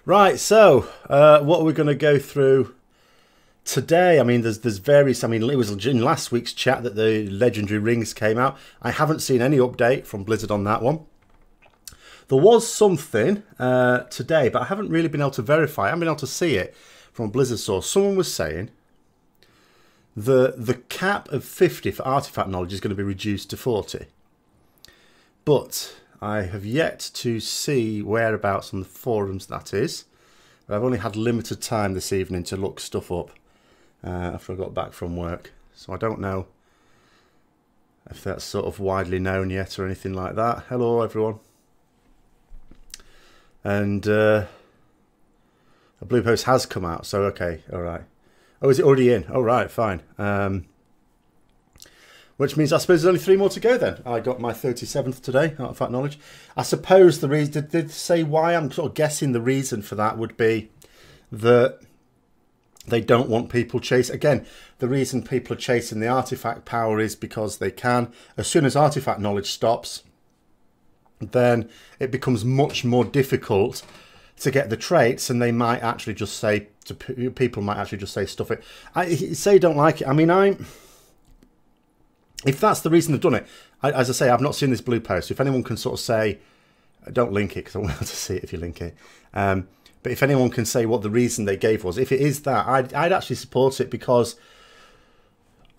Right, so what we're going to go through today, I mean, there's various, I mean, it was in last week's chat that the Legendary Rings came out. I haven't seen any update from Blizzard on that one. There was something today, but I haven't really been able to verify. I haven't been able to see it from a Blizzard source. Someone was saying the cap of 50 for artifact knowledge is going to be reduced to 40. But I have yet to see whereabouts on the forums that is. But I've only had limited time this evening to look stuff up after I got back from work. So I don't know if that's sort of widely known yet or anything like that. Hello, everyone. And a blue post has come out, so okay, all right. Oh, is it already in? Oh, right, fine. Which means I suppose there's only 3 more to go then. I got my 37th today, artifact knowledge. I suppose the reason, did they say why? I'm sort of guessing the reason for that would be that they don't want people chasing. Again, the reason people are chasing the artifact power is because they can. As soon as artifact knowledge stops, then it becomes much more difficult to get the traits, and they might actually just say, people might actually just say stuff it. I say don't like it. I mean, if that's the reason they've done it, as I say, I've not seen this blue post. If anyone can sort of say, don't link it because I won't be able to see it if you link it. But if anyone can say what the reason they gave was, if it is that, I'd actually support it, because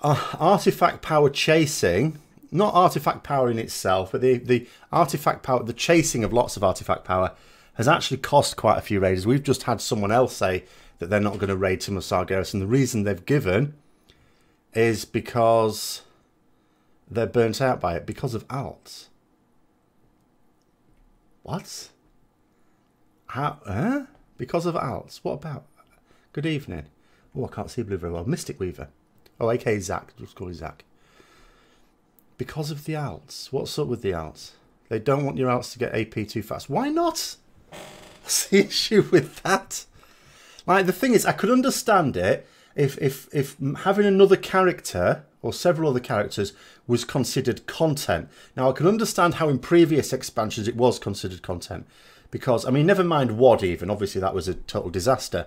artifact power chasing, not artifact power in itself, but the artifact power, the chasing of lots of artifact power has actually cost quite a few raiders. We've just had someone else say that they're not going to raid Timor Sargeras, and the reason they've given is because they're burnt out by it, because of alts. What? How? Huh? Because of alts? What about? Good evening. Oh, I can't see blue very well. Mystic Weaver. Oh, aka Zach. Just call you Zach. Because of the alts. What's up with the alts? They don't want your alts to get AP too fast. Why not? What's the issue with that? Like, the thing is, I could understand it if having another character or several other characters was considered content. Now, I can understand how in previous expansions it was considered content. Because, I mean, never mind WoD even. Obviously, that was a total disaster.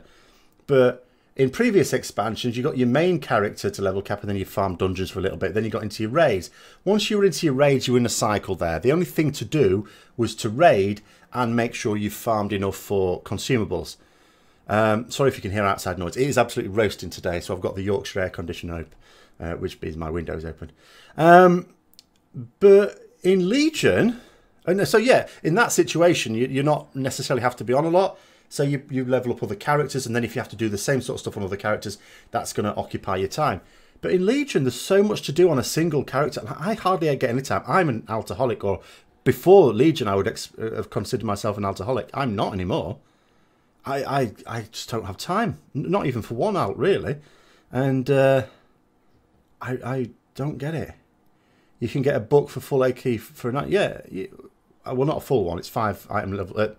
But in previous expansions, you got your main character to level cap, and then you farmed dungeons for a little bit. Then you got into your raids. Once you were into your raids, you were in a cycle there. The only thing to do was to raid and make sure you farmed enough for consumables. Sorry if you can hear outside noise. It is absolutely roasting today, so I've got the Yorkshire air conditioner open, which means my window's open. But in Legion, and so yeah, in that situation, you're not necessarily have to be on a lot. So you level up other characters, and then if you have to do the same sort of stuff on other characters, that's going to occupy your time. But in Legion, there's so much to do on a single character. I hardly get any time. I'm an alcoholic, or before Legion, I would have considered myself an alcoholic. I'm not anymore. I just don't have time. Not even for one alt, really. And I don't get it. You can get a book for full AK for a night. Yeah, well, not a full one. It's 5 item level.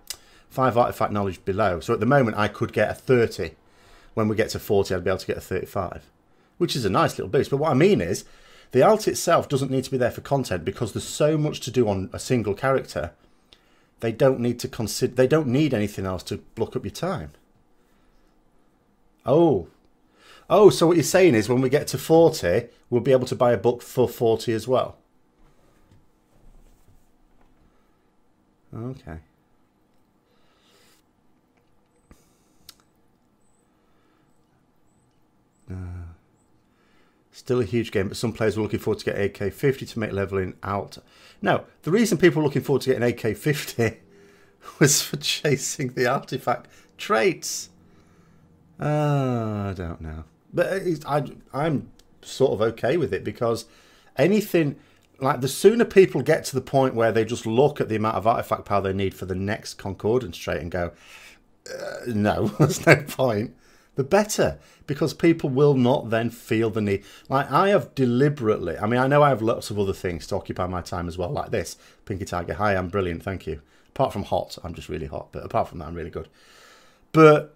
5 artifact knowledge below. So at the moment I could get a 30. When we get to 40 I'd be able to get a 35. Which is a nice little boost. But what I mean is, the alt itself doesn't need to be there for content, because there's so much to do on a single character. They don't need to consider, they don't need anything else to block up your time. Oh, so what you're saying is when we get to 40, we'll be able to buy a book for 40 as well. Okay. Still a huge game, but some players were looking forward to get AK-50 to make leveling out. No, the reason people were looking forward to getting AK-50 was for chasing the artifact traits. I don't know. But I'm sort of okay with it, because anything, like, the sooner people get to the point where they just look at the amount of artifact power they need for the next concordance trait and go, no, there's no point, the better, because people will not then feel the need. Like, I have deliberately, I mean, I know I have lots of other things to occupy my time as well, like this. Pinky Tiger, hi, I'm brilliant, thank you. Apart from hot, I'm just really hot, but apart from that, I'm really good. But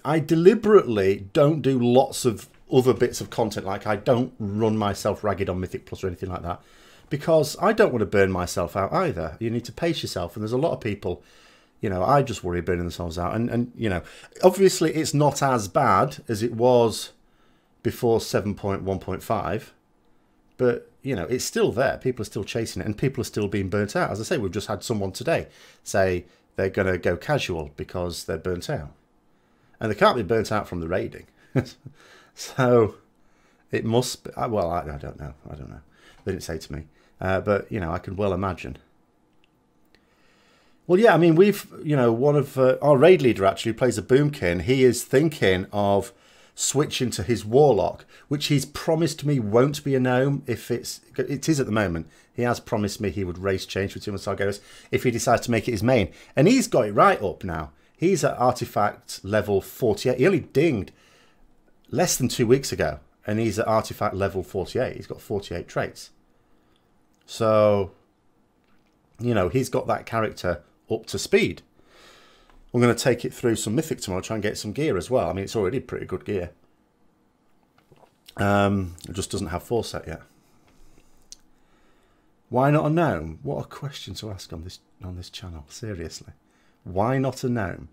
I deliberately don't do lots of other bits of content. Like, I don't run myself ragged on Mythic Plus or anything like that, because I don't want to burn myself out either. You need to pace yourself, and there's a lot of people, you know, I just worry burning themselves out. And you know, obviously it's not as bad as it was before 7.1.5, but, you know, it's still there. People are still chasing it, and people are still being burnt out. As I say, we've just had someone today say they're going to go casual because they're burnt out. And they can't be burnt out from the raiding. So it must be, well, I don't know. I don't know. They didn't say to me. But, you know, I can well imagine. Well, yeah, I mean, we've, you know, one of our raid leader actually plays a boomkin. He is thinking of switching to his warlock, which he's promised me won't be a gnome. If it is at the moment. He has promised me he would race change for Tomb of Sargeras if he decides to make it his main. And he's got it right up now. He's at artifact level 48. He only dinged less than 2 weeks ago, and he's at artifact level 48. He's got 48 traits. So, you know, he's got that character up to speed. We're going to take it through some Mythic tomorrow, try and get some gear as well. I mean, it's already pretty good gear. It just doesn't have Foresight yet. Why not a gnome? What a question to ask on this channel. Seriously. Why not a gnome?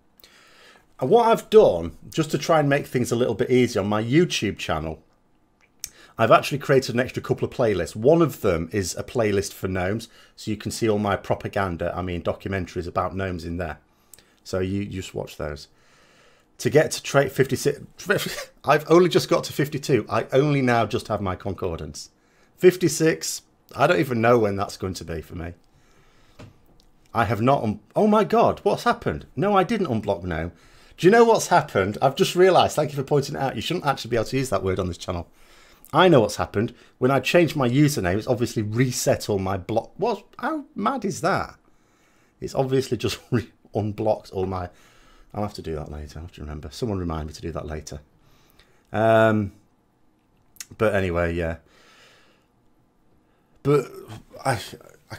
And what I've done, just to try and make things a little bit easier on my YouTube channel, I've actually created an extra couple of playlists. One of them is a playlist for gnomes, so you can see all my propaganda, I mean documentaries about gnomes in there. So you just watch those. To get to trait 56, I've only just got to 52. I only now just have my concordance. 56, I don't even know when that's going to be for me. I have not, oh my God, what's happened? No, I didn't unblock gnome. Do you know what's happened? I've just realised, thank you for pointing it out. You shouldn't actually be able to use that word on this channel. I know what's happened. When I changed my username, it's obviously reset all my block. What? How mad is that? It's obviously just unblocked all my... I'll have to do that later. I'll have to remember. Someone remind me to do that later. But anyway, yeah. But I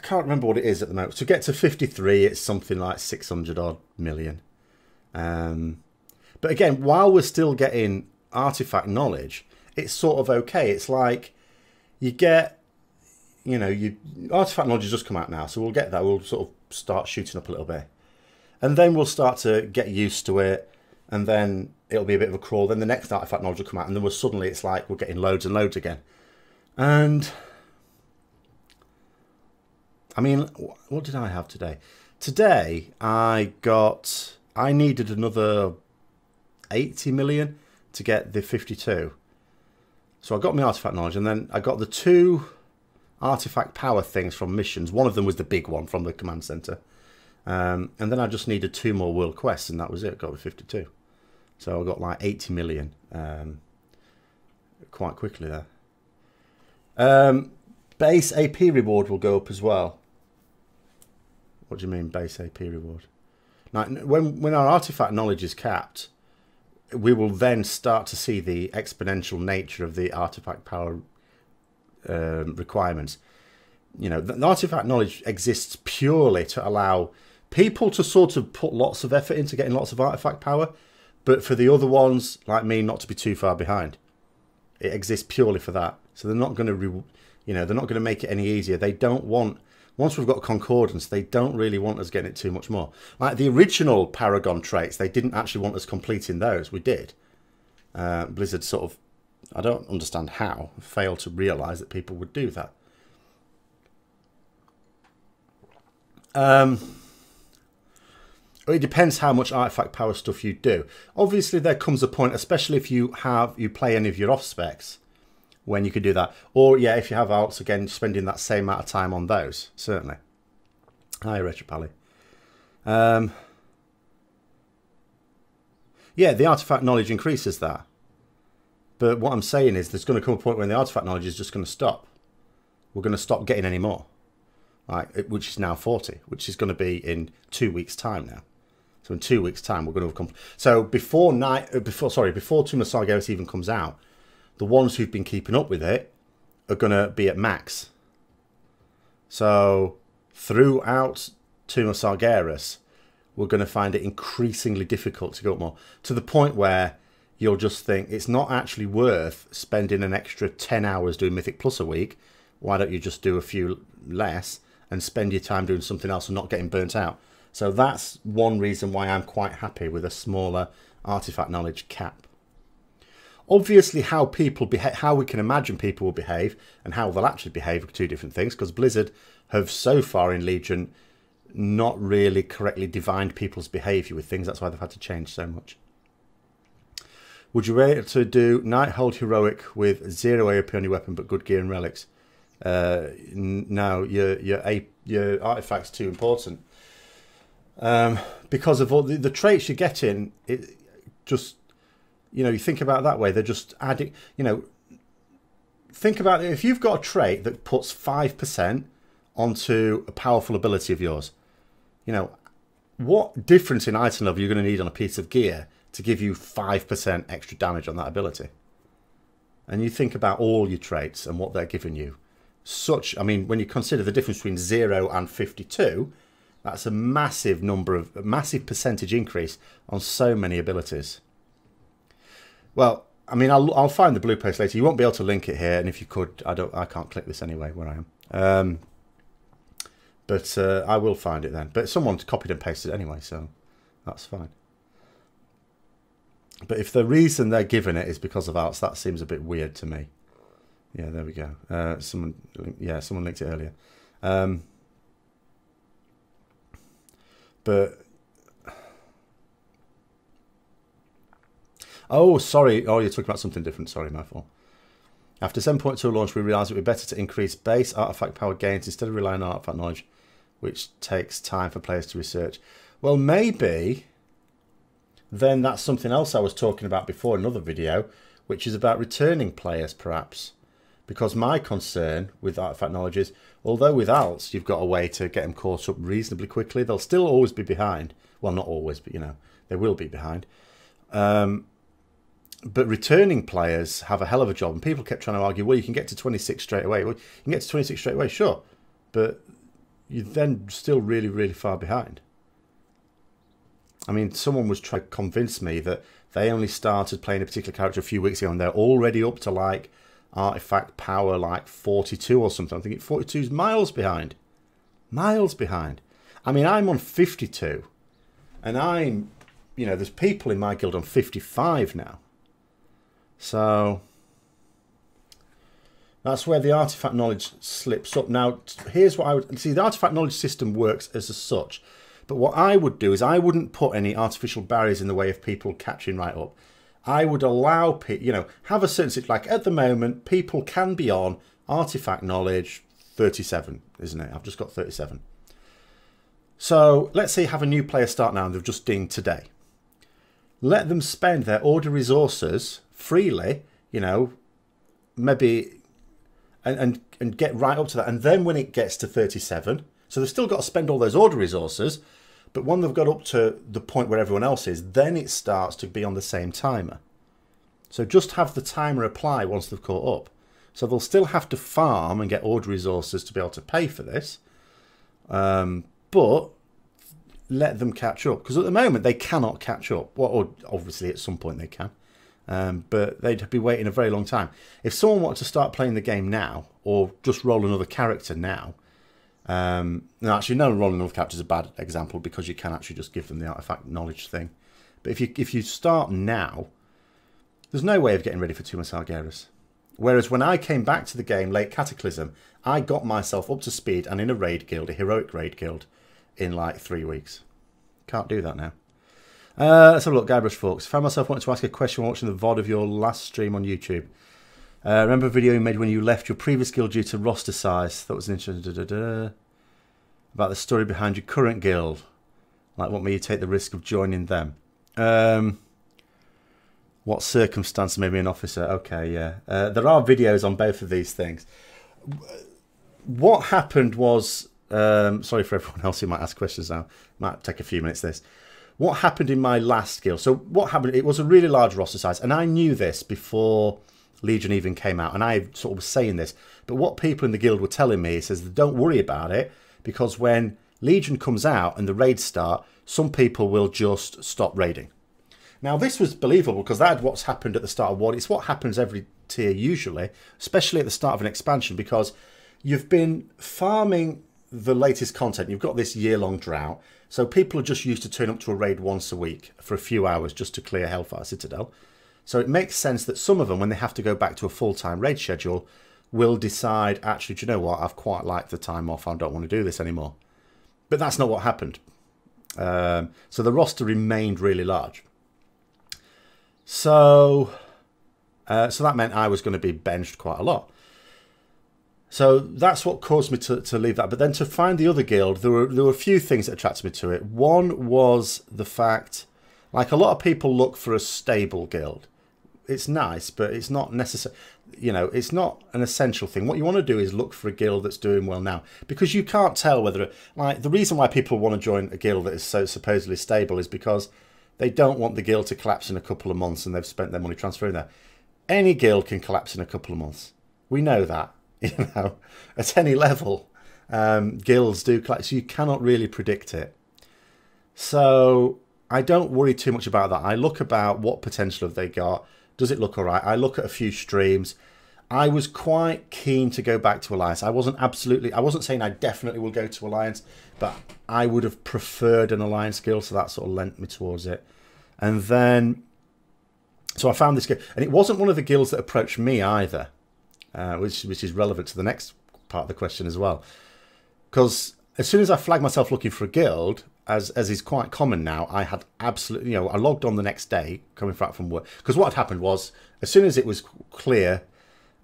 can't remember what it is at the moment. To get to 53, it's something like 600 odd million. But again, while we're still getting artifact knowledge, it's sort of okay. It's like you get, you know, artifact knowledge has just come out now, so we'll get that. We'll sort of start shooting up a little bit. And then we'll start to get used to it, and then it'll be a bit of a crawl. Then the next artifact knowledge will come out, and then suddenly it's like we're getting loads and loads again. And I mean, what did I have today? Today I needed another 80 million to get the 52. So I got my artifact knowledge, and then I got the 2 artifact power things from missions. One of them was the big one from the command center. And then I just needed 2 more world quests, and that was it. Got the 52. So I got like 80 million quite quickly there. Base AP reward will go up as well. What do you mean base AP reward? Now, when our artifact knowledge is capped, we will then start to see the exponential nature of the artifact power requirements. You know, the artifact knowledge exists purely to allow people to sort of put lots of effort into getting lots of artifact power, but for the other ones, like me, not to be too far behind. It exists purely for that. So they're not going to, you know, they're not going to make it any easier. They don't want, once we've got concordance, they don't really want us getting it too much more. Like the original Paragon traits, they didn't actually want us completing those. We did. Blizzard sort of, I don't understand how, failed to realise that people would do that. It depends how much artifact power stuff you do. Obviously, there comes a point, especially if you play any of your off specs, when you can do that. Or yeah, if you have alts, again, spending that same amount of time on those, certainly. Hi, Retropally. Yeah, the artifact knowledge increases that. But what I'm saying is there's going to come a point when the artifact knowledge is just going to stop. We're going to stop getting any more. Right, which is now 40, which is going to be in 2 weeks' time now. So in 2 weeks' time, we're going to have so before Tomb of Sargeras even comes out, the ones who've been keeping up with it are going to be at max. So throughout Tomb of Sargeras, we're going to find it increasingly difficult to go up more, to the point where you'll just think it's not actually worth spending an extra 10 hours doing Mythic Plus a week Why don't you just do a few less and spend your time doing something else and not getting burnt out? So that's one reason why I'm quite happy with a smaller artifact knowledge cap. Obviously, how people behave, how we can imagine people will behave and how they'll actually behave are two different things, because Blizzard have so far in Legion not really correctly divined people's behaviour with things. That's why they've had to change so much. Would you rate to do Nighthold Heroic with 0 AOP on your weapon but good gear and relics? No, your artifact's too important. Because of all the traits you're getting, it just, you know, you think about it that way, they're just adding, you know, think about it. If you've got a trait that puts 5% onto a powerful ability of yours, you know, what difference in item level you're going to need on a piece of gear to give you 5% extra damage on that ability? And you think about all your traits and what they're giving you. I mean, when you consider the difference between 0 and 52, that's a massive a massive percentage increase on so many abilities. Well, I mean, I'll find the blue post later. You won't be able to link it here, and if you could, I can't click this anyway where I am. But I will find it then. But someone copied and pasted it anyway, so that's fine. But if the reason they're giving it is because of arts, that seems a bit weird to me. Yeah, there we go. Someone linked it earlier. But oh, sorry. Oh, you're talking about something different. Sorry, my fault. After 7.2 launch, we realised it would be better to increase base artifact power gains instead of relying on artifact knowledge, which takes time for players to research. Well, maybe then that's something else I was talking about before in another video, which is about returning players, perhaps. Because my concern with artifact knowledge is, although with alts you've got a way to get them caught up reasonably quickly, they'll still always be behind. Well, not always, but you know, they will be behind. But returning players have a hell of a job, and people kept trying to argue, well, you can get to 26 straight away. Well, you can get to 26 straight away, sure, but you're then still really, really far behind. I mean, someone was trying to convince me that they only started playing a particular character a few weeks ago, and they're already up to like artifact power like 42 or something. I'm thinking 42 is miles behind. Miles behind. I mean, I'm on 52, and I'm, you know, there's people in my guild on 55 now. So that's where the artifact knowledge slips up. Now, here's what I would see. The artifact knowledge system works as such, but what I would do is I wouldn't put any artificial barriers in the way of people catching right up. I would allow people, you know, have a certain situation. Like at the moment, people can be on artifact knowledge 37, isn't it? I've just got 37. So let's say you have a new player start now and they've just dinged today. Let them spend their order resources freely, you know, maybe, and get right up to that. And then when it gets to 37, so they've still got to spend all those order resources, but when they've got up to the point where everyone else is, then it starts to be on the same timer. So just have the timer apply once they've caught up. So they'll still have to farm and get order resources to be able to pay for this, but let them catch up, because at the moment they cannot catch up. Well, or obviously at some point they can, but they'd be waiting a very long time. If someone wanted to start playing the game now, or just roll another character now, no, actually no, rolling another character is a bad example, because you can actually just give them the artifact knowledge thing. But if you start now, there's no way of getting ready for Tomb of Sargeras. Whereas when I came back to the game late Cataclysm, I got myself up to speed and in a raid guild, a heroic raid guild, in like 3 weeks. Can't do that now. Let's have a look. Guybrush Forks. Found myself wanting to ask a question while watching the VOD of your last stream on YouTube. Remember a video you made when you left your previous guild due to roster size? That was interesting. About the story behind your current guild. Like what made you take the risk of joining them? What circumstance made me an officer? Okay, yeah. There are videos on both of these things. What happened was... sorry for everyone else who might ask questions now. Might take a few minutes this. What happened in my last guild? So what happened, it was a really large roster size, and I knew this before Legion even came out, and I sort of was saying this, but what people in the guild were telling me is don't worry about it, because when Legion comes out and the raids start, some people will just stop raiding. Now this was believable, because that's what's happened at the start of WoD. It's what happens every tier usually, especially at the start of an expansion, because you've been farming the latest content. You've got this year-long drought. So people are just used to turn up to a raid once a week for a few hours just to clear Hellfire Citadel. So it makes sense that some of them, when they have to go back to a full-time raid schedule, will decide, actually, do you know what? I've quite liked the time off. I don't want to do this anymore. But that's not what happened. So the roster remained really large. So that meant I was going to be benched quite a lot. So that's what caused me to leave that. But then to find the other guild, there were a few things that attracted me to it. One was the fact, like a lot of people look for a stable guild. It's nice, but it's not necessary. You know, it's not an essential thing. What you want to do is look for a guild that's doing well now, because you can't tell whether, like, the reason why people want to join a guild that is so supposedly stable is because they don't want the guild to collapse in a couple of months and they've spent their money transferring there. Any guild can collapse in a couple of months. We know that, you know, at any level, guilds do collapse. So you cannot really predict it. So I don't worry too much about that. I look about what potential have they got. Does it look all right? I look at a few streams. I was quite keen to go back to Alliance. I wasn't saying I definitely will go to Alliance, but I would have preferred an Alliance guild, so that sort of lent me towards it. And then, so I found this guild, and it wasn't one of the guilds that approached me either, which is relevant to the next part of the question as well. Because as soon as I flagged myself looking for a guild, as is quite common now, I had absolutely, you know, I logged on the next day coming back from work. Because what had happened was, as soon as it was clear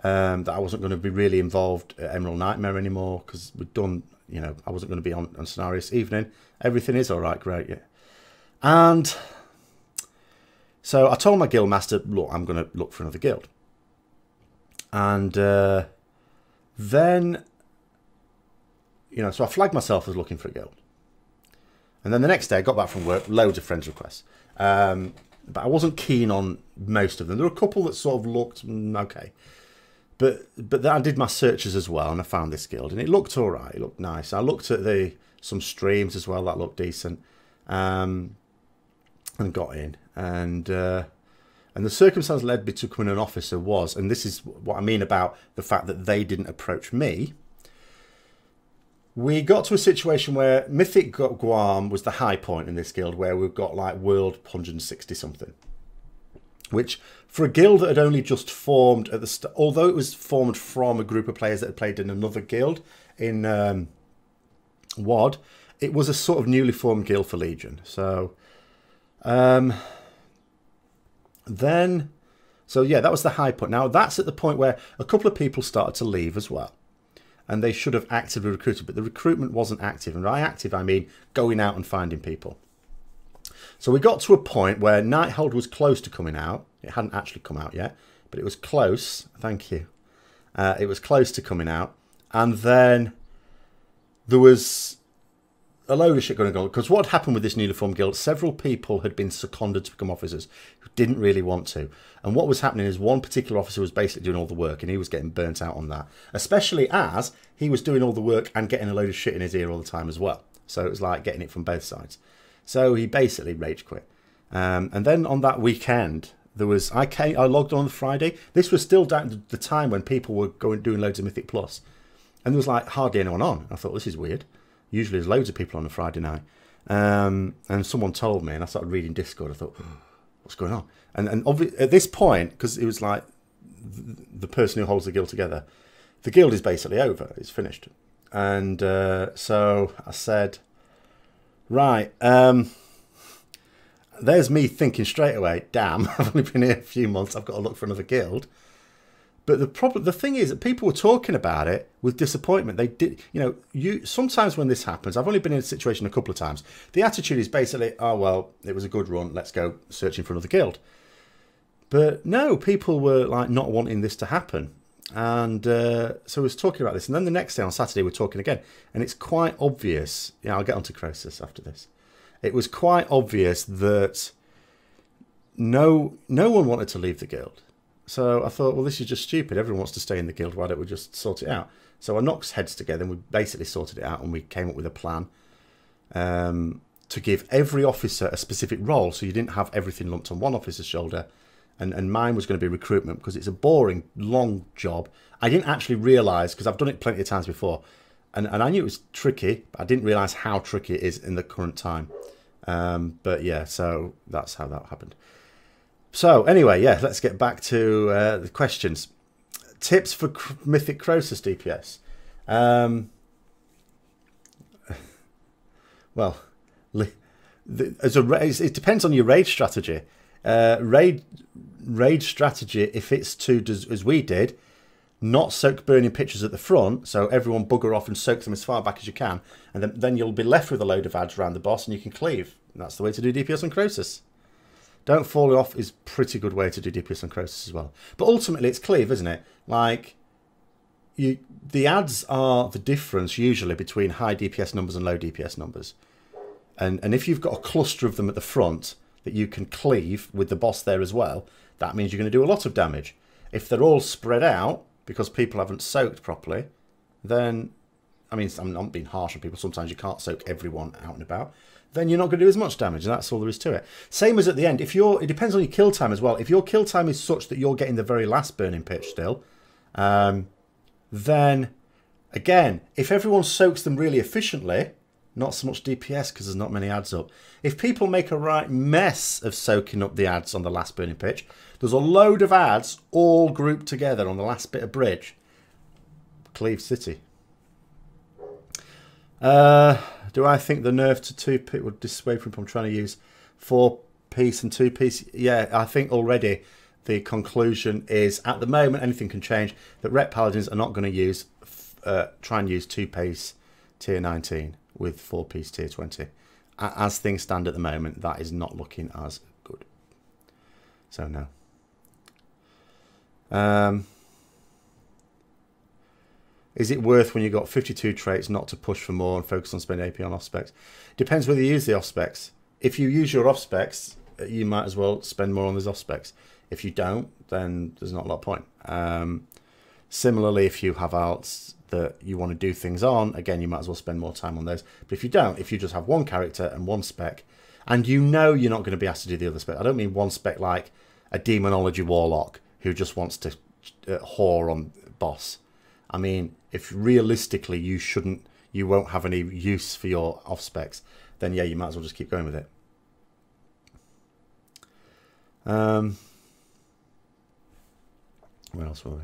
that I wasn't going to be really involved at Emerald Nightmare anymore, because we'd done, you know, I wasn't going to be on Scenarios Evening. Everything is all right, great, yeah. And so I told my guild master, look, I'm going to look for another guild. And then, you know, so I flagged myself as looking for a guild. And then the next day, I got back from work, loads of friends requests. But I wasn't keen on most of them. There were a couple that sort of looked okay. But then I did my searches as well, and I found this guild. And it looked all right. It looked nice. I looked at some streams as well. That looked decent. And got in. And the circumstance led me to becoming an officer was, and this is what I mean about the fact that they didn't approach me. We got to a situation where Mythic Guam was the high point in this guild, where we've got like world 160 something. Which, for a guild that had only just formed at the start, although it was formed from a group of players that had played in another guild in WoD, it was a sort of newly formed guild for Legion. So, so yeah, that was the high point. Now, that's at the point where a couple of people started to leave as well. And they should have actively recruited, but the recruitment wasn't active. And by active, I mean going out and finding people. So we got to a point where Nighthold was close to coming out. It hadn't actually come out yet, but it was close. Thank you. It was close to coming out. And then there was a load of shit going on. Because what happened with this newly formed guild, several people had been seconded to become officers who didn't really want to. And what was happening is one particular officer was basically doing all the work, and he was getting burnt out on that. Especially as he was doing all the work and getting a load of shit in his ear all the time as well. So it was like getting it from both sides. So he basically rage quit. And then on that weekend, there was I logged on Friday. This was still down the time when people were doing loads of Mythic Plus. And there was like hardly anyone on. I thought, this is weird. Usually there's loads of people on a Friday night. And someone told me, and I started reading Discord. I thought, what's going on? And at this point, because it was like the person who holds the guild together, the guild is basically over. It's finished. And so I said, right, there's me thinking straight away, damn, I've only been here a few months. I've got to look for another guild. But the thing is that people were talking about it with disappointment. They did, you know, sometimes when this happens, I've only been in a situation a couple of times. The attitude is basically, oh, well, it was a good run. Let's go searching for another guild. But no, people were like not wanting this to happen. And so I was talking about this. And then the next day on Saturday, we're talking again. And it's quite obvious. Yeah, I'll get onto Croesus after this. It was quite obvious that no one wanted to leave the guild. So I thought, well, this is just stupid. Everyone wants to stay in the guild. Why don't we just sort it out? So I knocked heads together and we basically sorted it out, and we came up with a plan to give every officer a specific role, so you didn't have everything lumped on one officer's shoulder, and mine was going to be recruitment because it's a boring, long job. I didn't actually realise, because I've done it plenty of times before, and I knew it was tricky, but I didn't realise how tricky it is in the current time. But yeah, so that's how that happened. So anyway, yeah, let's get back to the questions. Tips for Mythic Croesus DPS. Well, it depends on your raid strategy. Raid strategy, if it's to, as we did, not soak burning pitchers at the front, so everyone bugger off and soak them as far back as you can, and then you'll be left with a load of ads around the boss and you can cleave. And that's the way to do DPS on Croesus. Don't fall off is a pretty good way to do DPS on Croesus as well. But ultimately it's cleave, isn't it? Like, the ads are the difference usually between high DPS numbers and low DPS numbers. And if you've got a cluster of them at the front that you can cleave with the boss there as well, that means you're going to do a lot of damage. If they're all spread out because people haven't soaked properly, then, I mean, I'm not being harsh on people, sometimes you can't soak everyone out and about, then you're not going to do as much damage, and that's all there is to it. Same as at the end. It depends on your kill time as well. If your kill time is such that you're getting the very last burning pitch still, then, again, if everyone soaks them really efficiently, not so much DPS because there's not many ads up. If people make a right mess of soaking up the ads on the last burning pitch, there's a load of ads all grouped together on the last bit of bridge. Cleave City. Do I think the nerf to 2-piece would dissuade from trying to use 4-piece and 2-piece? Yeah, I think already the conclusion is, at the moment, anything can change, that Rep Paladins are not going to use, try and use 2-piece tier 19 with 4-piece tier 20. As things stand at the moment, that is not looking as good. So, no. Is it worth, when you've got 52 traits, not to push for more and focus on spending AP on off-specs? Depends whether you use the off-specs. If you use your off-specs, you might as well spend more on those off-specs. If you don't, then there's not a lot of point. Similarly, if you have alts that you want to do things on, again, you might as well spend more time on those. But if you don't, if you just have one character and one spec, and you know you're not going to be asked to do the other spec. I don't mean one spec like a Demonology Warlock who just wants to whore on boss. I mean, if realistically you won't have any use for your off specs, then yeah, you might as well just keep going with it. Where else were we?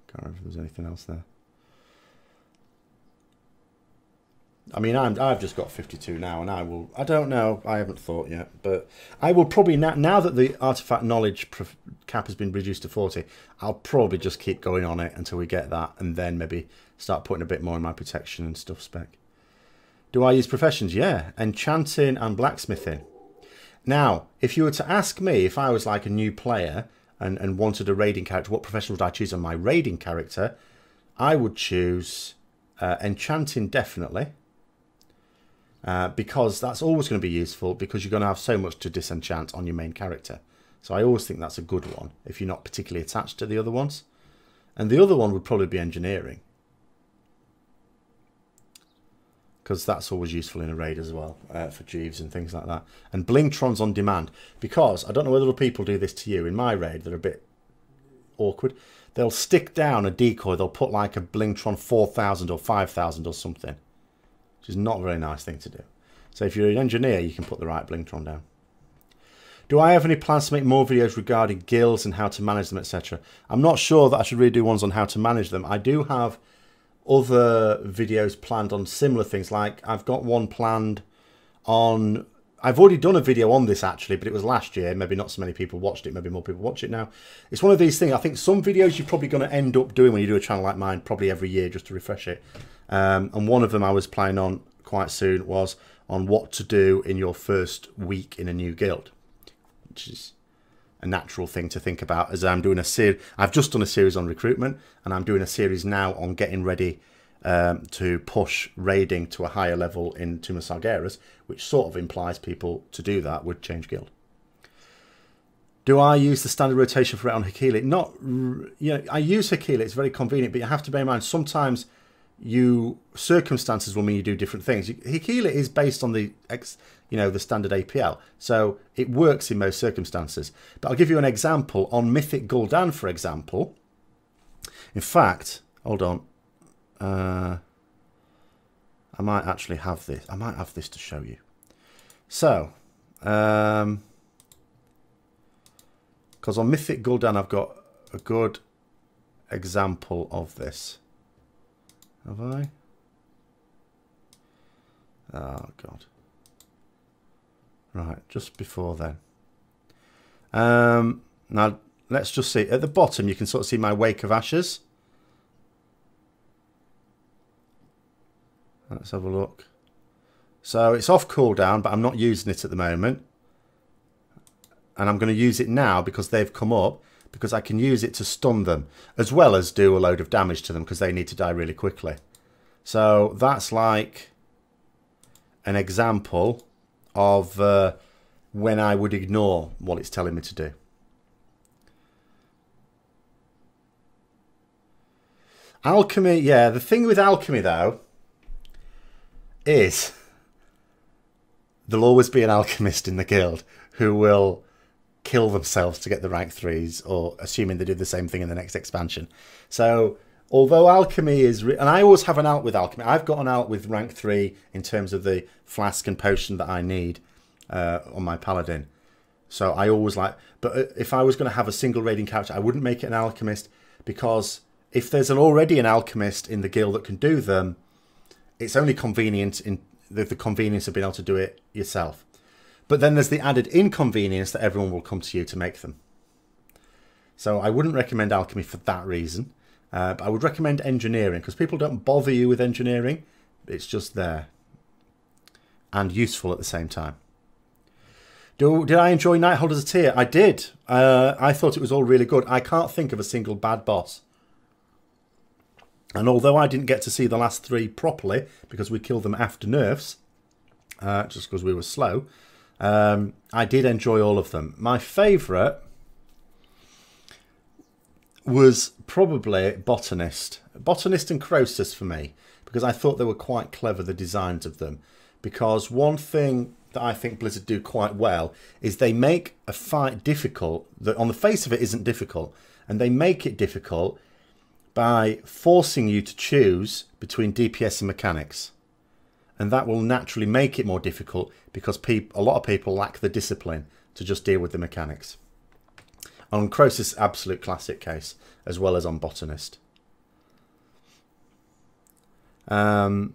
Can't remember if there's anything else there. I mean, I've just got 52 now, and I don't know, I haven't thought yet, but I will probably, now that the artifact knowledge cap has been reduced to 40, I'll probably just keep going on it until we get that, and then maybe start putting a bit more in my protection and stuff spec. Do I use professions? Yeah, enchanting and blacksmithing. Now, if you were to ask me, if I was like a new player and wanted a raiding character, what profession would I choose on my raiding character? I would choose enchanting, definitely. Because that's always going to be useful, because you're going to have so much to disenchant on your main character. So I always think that's a good one if you're not particularly attached to the other ones. And the other one would probably be engineering, because that's always useful in a raid as well, for Jeeves and things like that. And Blingtrons on demand, because I don't know whether other people do this to you. In my raid, they're a bit awkward. They'll stick down a decoy. They'll put like a Blingtron 4000 or 5000 or something, which is not a very nice thing to do. So if you're an engineer, you can put the right Blingtron down. Do I have any plans to make more videos regarding guilds and how to manage them, etc.? I'm not sure that I should really do ones on how to manage them. I do have other videos planned on similar things. Like I've got one planned on... I've already done a video on this actually, but it was last year. Maybe not so many people watched it. Maybe more people watch it now. It's one of these things. I think some videos you're probably going to end up doing when you do a channel like mine, probably every year, just to refresh it. And one of them I was planning on quite soon was on what to do in your first week in a new guild, which is a natural thing to think about, as I'm doing a series. I've just done a series on recruitment, and I'm doing a series now on getting ready to push raiding to a higher level in Tomb of Sargeras, which sort of implies people to do that would change guild. Do I use the standard rotation for it on Hakili? Not, you know, I use Hakili. It's very convenient, but you have to bear in mind sometimes circumstances will mean you do different things. Hikila is based on the the standard APL, so it works in most circumstances. But I'll give you an example on Mythic Gul'dan, for example. In fact, hold on. I might actually have this. I might have this to show you. So, because on Mythic Gul'dan, I've got a good example of this. Have I? Oh, God. Right, just before then. Now, let's just see. At the bottom, you can sort of see my Wake of Ashes. Let's have a look. So it's off cooldown, but I'm not using it at the moment. And I'm going to use it now because they've come up, because I can use it to stun them, as well as do a load of damage to them because they need to die really quickly. So that's like an example of when I would ignore what it's telling me to do. Alchemy, yeah, the thing with alchemy though is there'll always be an alchemist in the guild who will kill themselves to get the rank 3s, or assuming they do the same thing in the next expansion. So although alchemy is, and I always have an out with alchemy. I've got an out with rank 3 in terms of the flask and potion that I need on my paladin. So I always like, but if I was going to have a single raiding character, I wouldn't make it an alchemist, because if there's already an alchemist in the guild that can do them, it's only convenient in the convenience of being able to do it yourself. But then there's the added inconvenience that everyone will come to you to make them. So I wouldn't recommend alchemy for that reason. But I would recommend engineering, because people don't bother you with engineering. It's just there. And useful at the same time. Did I enjoy Nighthold as a tier? I did. I thought it was all really good. I can't think of a single bad boss. And although I didn't get to see the last 3 properly, because we killed them after nerfs, just because we were slow, I did enjoy all of them. My favourite was probably Botanist and Croesus for me, because I thought they were quite clever, the designs of them. Because one thing that I think Blizzard do quite well is they make a fight difficult that on the face of it isn't difficult, and they make it difficult by forcing you to choose between DPS and mechanics. And that will naturally make it more difficult, because a lot of people lack the discipline to just deal with the mechanics. On Croesus, absolute classic case, as well as on Botanist. Well,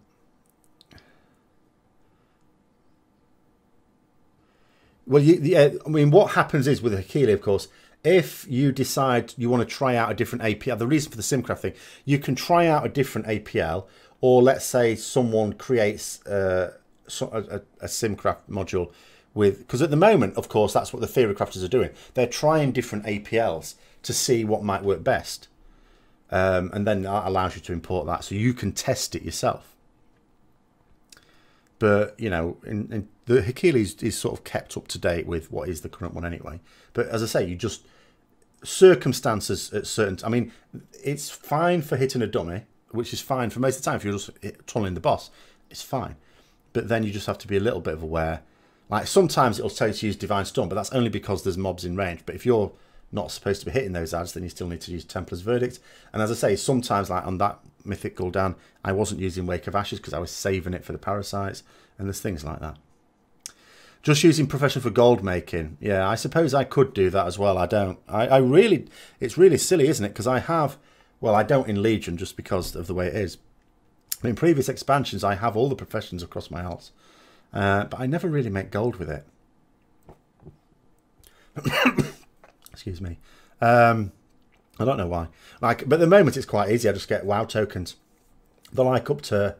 I mean, what happens is with Hikila, of course, if you decide you want to try out a different APL, the reason for the Simcraft thing, you can try out a different APL, or let's say someone creates a Simcraft module with, because at the moment, of course, that's what the theory crafters are doing. They're trying different APLs to see what might work best. And then that allows you to import that so you can test it yourself. But, you know, in the Hikila is sort of kept up to date with what is the current one anyway. But as I say, you just, circumstances at certain, I mean, it's fine for hitting a dummy, which is fine for most of the time. If you're just tunneling the boss, it's fine. But then you just have to be a little bit of aware. Like sometimes it'll tell you to use Divine Storm, but that's only because there's mobs in range. But if you're not supposed to be hitting those ads, then you still need to use Templar's Verdict. And as I say, sometimes like on that Mythic Gul'dan, I wasn't using Wake of Ashes because I was saving it for the parasites, and there's things like that. Just using Profession for gold making. Yeah, I suppose I could do that as well. I don't. I really, it's really silly, isn't it? Because I have, well, I don't in Legion just because of the way it is. But in previous expansions, I have all the professions across my house. But I never really make gold with it. Excuse me. I don't know why. Like, but at the moment it's quite easy. I just get WoW tokens. They're like up to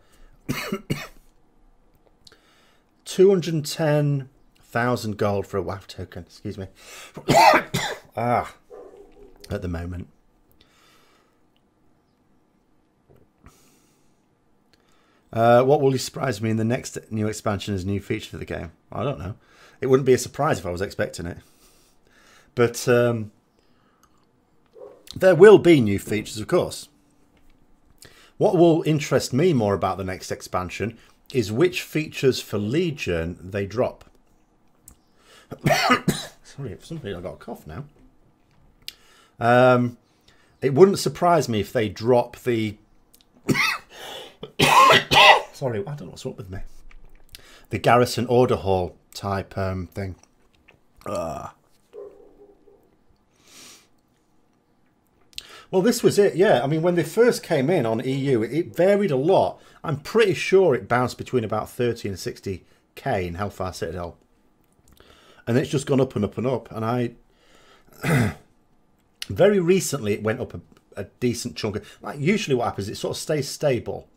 210,000 gold for a WoW token. Excuse me. At the moment. What will surprise me in the next new expansion as a new feature for the game? I don't know. It wouldn't be a surprise if I was expecting it. But there will be new features, of course. What will interest me more about the next expansion is which features for Legion they drop. Sorry, for some reason I got a cough now. It wouldn't surprise me if they drop the... Sorry, I don't know what's up with me. The Garrison Order Hall type thing. Well, this was it, yeah. I mean, when they first came in on EU, it varied a lot. I'm pretty sure it bounced between about 30 and 60k in Hellfire Citadel. And it's just gone up and up and up. And I... very recently, it went up a decent chunk. Like, usually what happens, it sort of stays stable.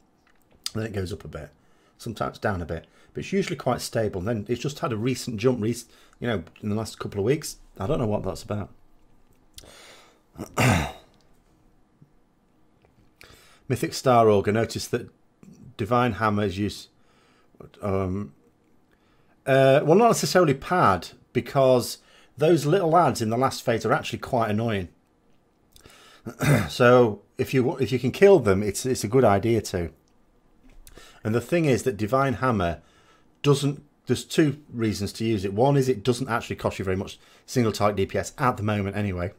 And then it goes up a bit. Sometimes down a bit. But it's usually quite stable. And then it's just had a recent jump, you know, in the last couple of weeks. I don't know what that's about. Mythic Star Org, I noticed that Divine Hammer is used... well, not necessarily pad, because those little ads in the last phase are actually quite annoying. So if you can kill them, it's a good idea to. And the thing is that Divine Hammer doesn't... There's two reasons to use it. One is it doesn't actually cost you very much single target DPS at the moment anyway.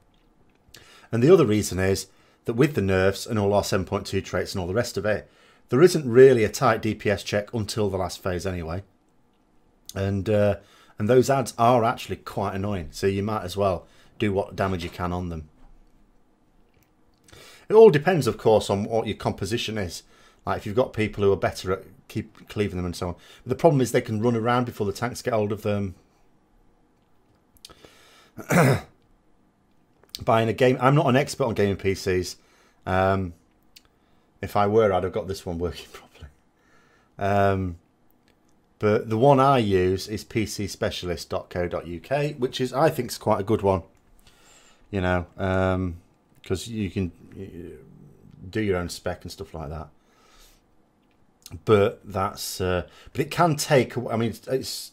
And the other reason is that with the nerfs and all our 7.2 traits and all the rest of it, there isn't really a tight DPS check until the last phase anyway. And those ads are actually quite annoying, so you might as well do what damage you can on them. It all depends, of course, on what your composition is. Like if you've got people who are better at cleaving them and so on. But the problem is they can run around before the tanks get hold of them. Buying a game... I'm not an expert on gaming PCs. If I were, I'd have got this one working properly. But the one I use is pcspecialist.co.uk, which is, I think, is quite a good one. You know, because you can do your own spec and stuff like that. But that's... but it can take... I mean, it's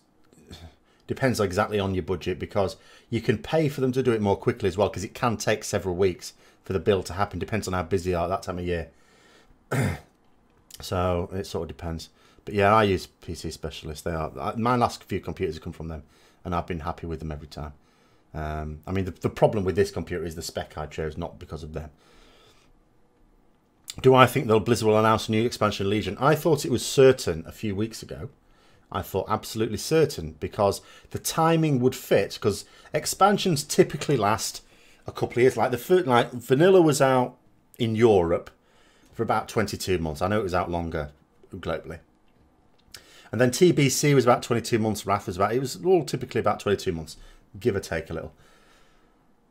depends exactly on your budget, because you can pay for them to do it more quickly as well, because it can take several weeks for the build to happen. Depends on how busy you are at that time of year. So it sort of depends. But yeah, I use PC Specialist. They are my last few computers have come from them, and I've been happy with them every time. I mean, the problem with this computer is the spec I chose, not because of them. Do I think Blizzard will announce a new expansion Legion? I thought it was certain a few weeks ago. I thought absolutely certain, because the timing would fit, because expansions typically last a couple of years. Like Vanilla was out in Europe for about 22 months. I know it was out longer globally. And then TBC was about 22 months. Wrath was about... It was all typically about 22 months, give or take a little.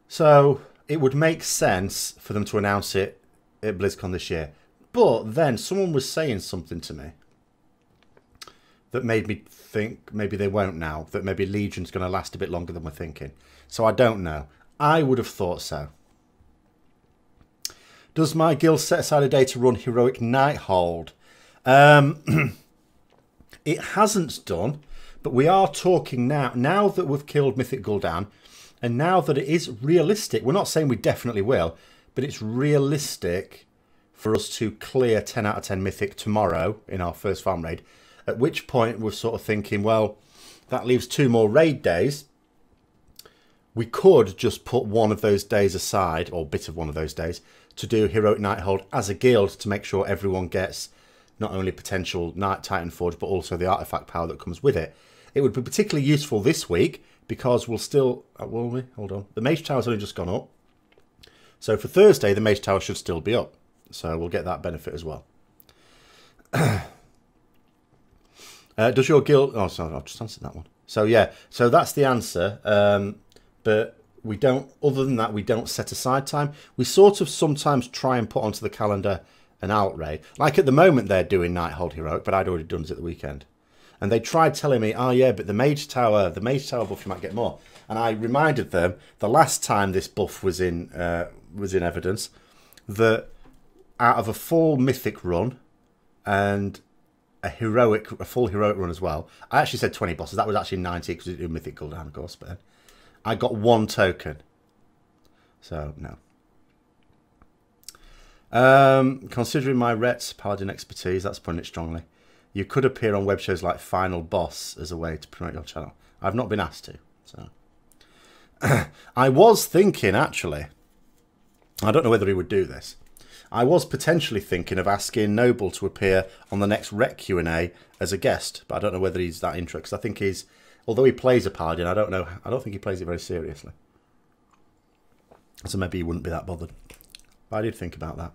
So it would make sense for them to announce it at BlizzCon this year. But then someone was saying something to me that made me think maybe they won't now, that maybe Legion's going to last a bit longer than we're thinking. So I don't know. I would have thought so. Does my guild set aside a day to run Heroic Nighthold? It hasn't done, but we are talking now that we've killed Mythic Gul'dan, and now that it is realistic, we're not saying we definitely will, but it's realistic for us to clear 10 out of 10 Mythic tomorrow in our first farm raid. At which point we're sort of thinking, well, that leaves 2 more raid days. We could just put one of those days aside, or a bit of one of those days, to do Heroic Nighthold as a guild to make sure everyone gets not only potential Night Titan Forge, but also the artifact power that comes with it. It would be particularly useful this week, because we'll still... will we? Hold on. The Mage Tower's only just gone up. So for Thursday, the Mage Tower should still be up. So we'll get that benefit as well. Does your guild... Oh, sorry, I'll just answer that one. So, yeah. So that's the answer. But we don't... Other than that, we don't set aside time. We sort of sometimes try and put onto the calendar an alt raid. Like at the moment, they're doing Nighthold Heroic, but I'd already done it at the weekend. And they tried telling me, oh, yeah, but the Mage Tower buff, you might get more. And I reminded them, the last time this buff was in evidence, that out of a full Mythic run and a full Heroic run as well, I actually said 20 bosses. That was actually 90 because it did Mythic Gul'dan, of course, but then I got 1 token. So, no. Considering my Rets Paladin expertise, that's putting it strongly. You could appear on web shows like Final Boss as a way to promote your channel. I've not been asked to, so. I was thinking, actually, I don't know whether he would do this. I was potentially thinking of asking Noble to appear on the next Rec Q&A as a guest, but I don't know whether he's that interested. I think he's, although he plays a Paladin, I don't think he plays it very seriously. So maybe he wouldn't be that bothered. But I did think about that.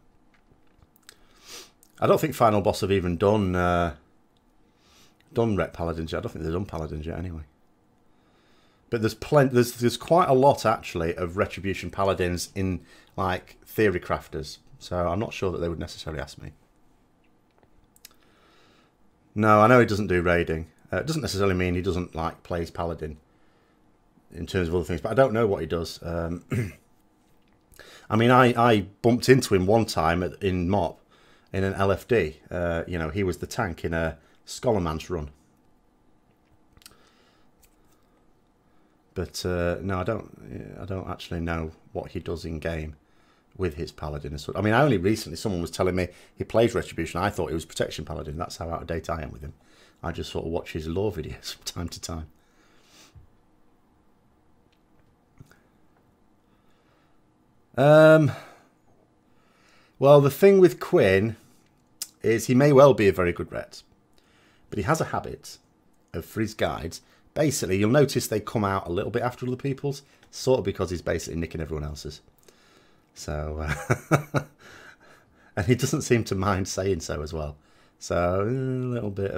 I don't think Final Boss have even done Rec Paladins yet. I don't think they've done Paladins yet anyway. But there's quite a lot actually of Retribution Paladins in like Theory Crafters. So I'm not sure that they would necessarily ask me. No, I know he doesn't do raiding. It doesn't necessarily mean he doesn't like plays Paladin in terms of other things, but I don't know what he does. I mean, I bumped into him one time in MOP in an LFD. You know, he was the tank in a Scholarman's run. But no, I don't actually know what he does in game with his Paladin. I mean, only recently someone was telling me he plays Retribution. I thought he was Protection Paladin. That's how out of date I am with him. I just sort of watch his lore videos from time to time. Well, the thing with Quinn is he may well be a very good ret, but he has a habit of, for his guides, basically, you'll notice they come out a little bit after other people's, sort of because he's basically nicking everyone else's. So, and he doesn't seem to mind saying so as well. So, a little bit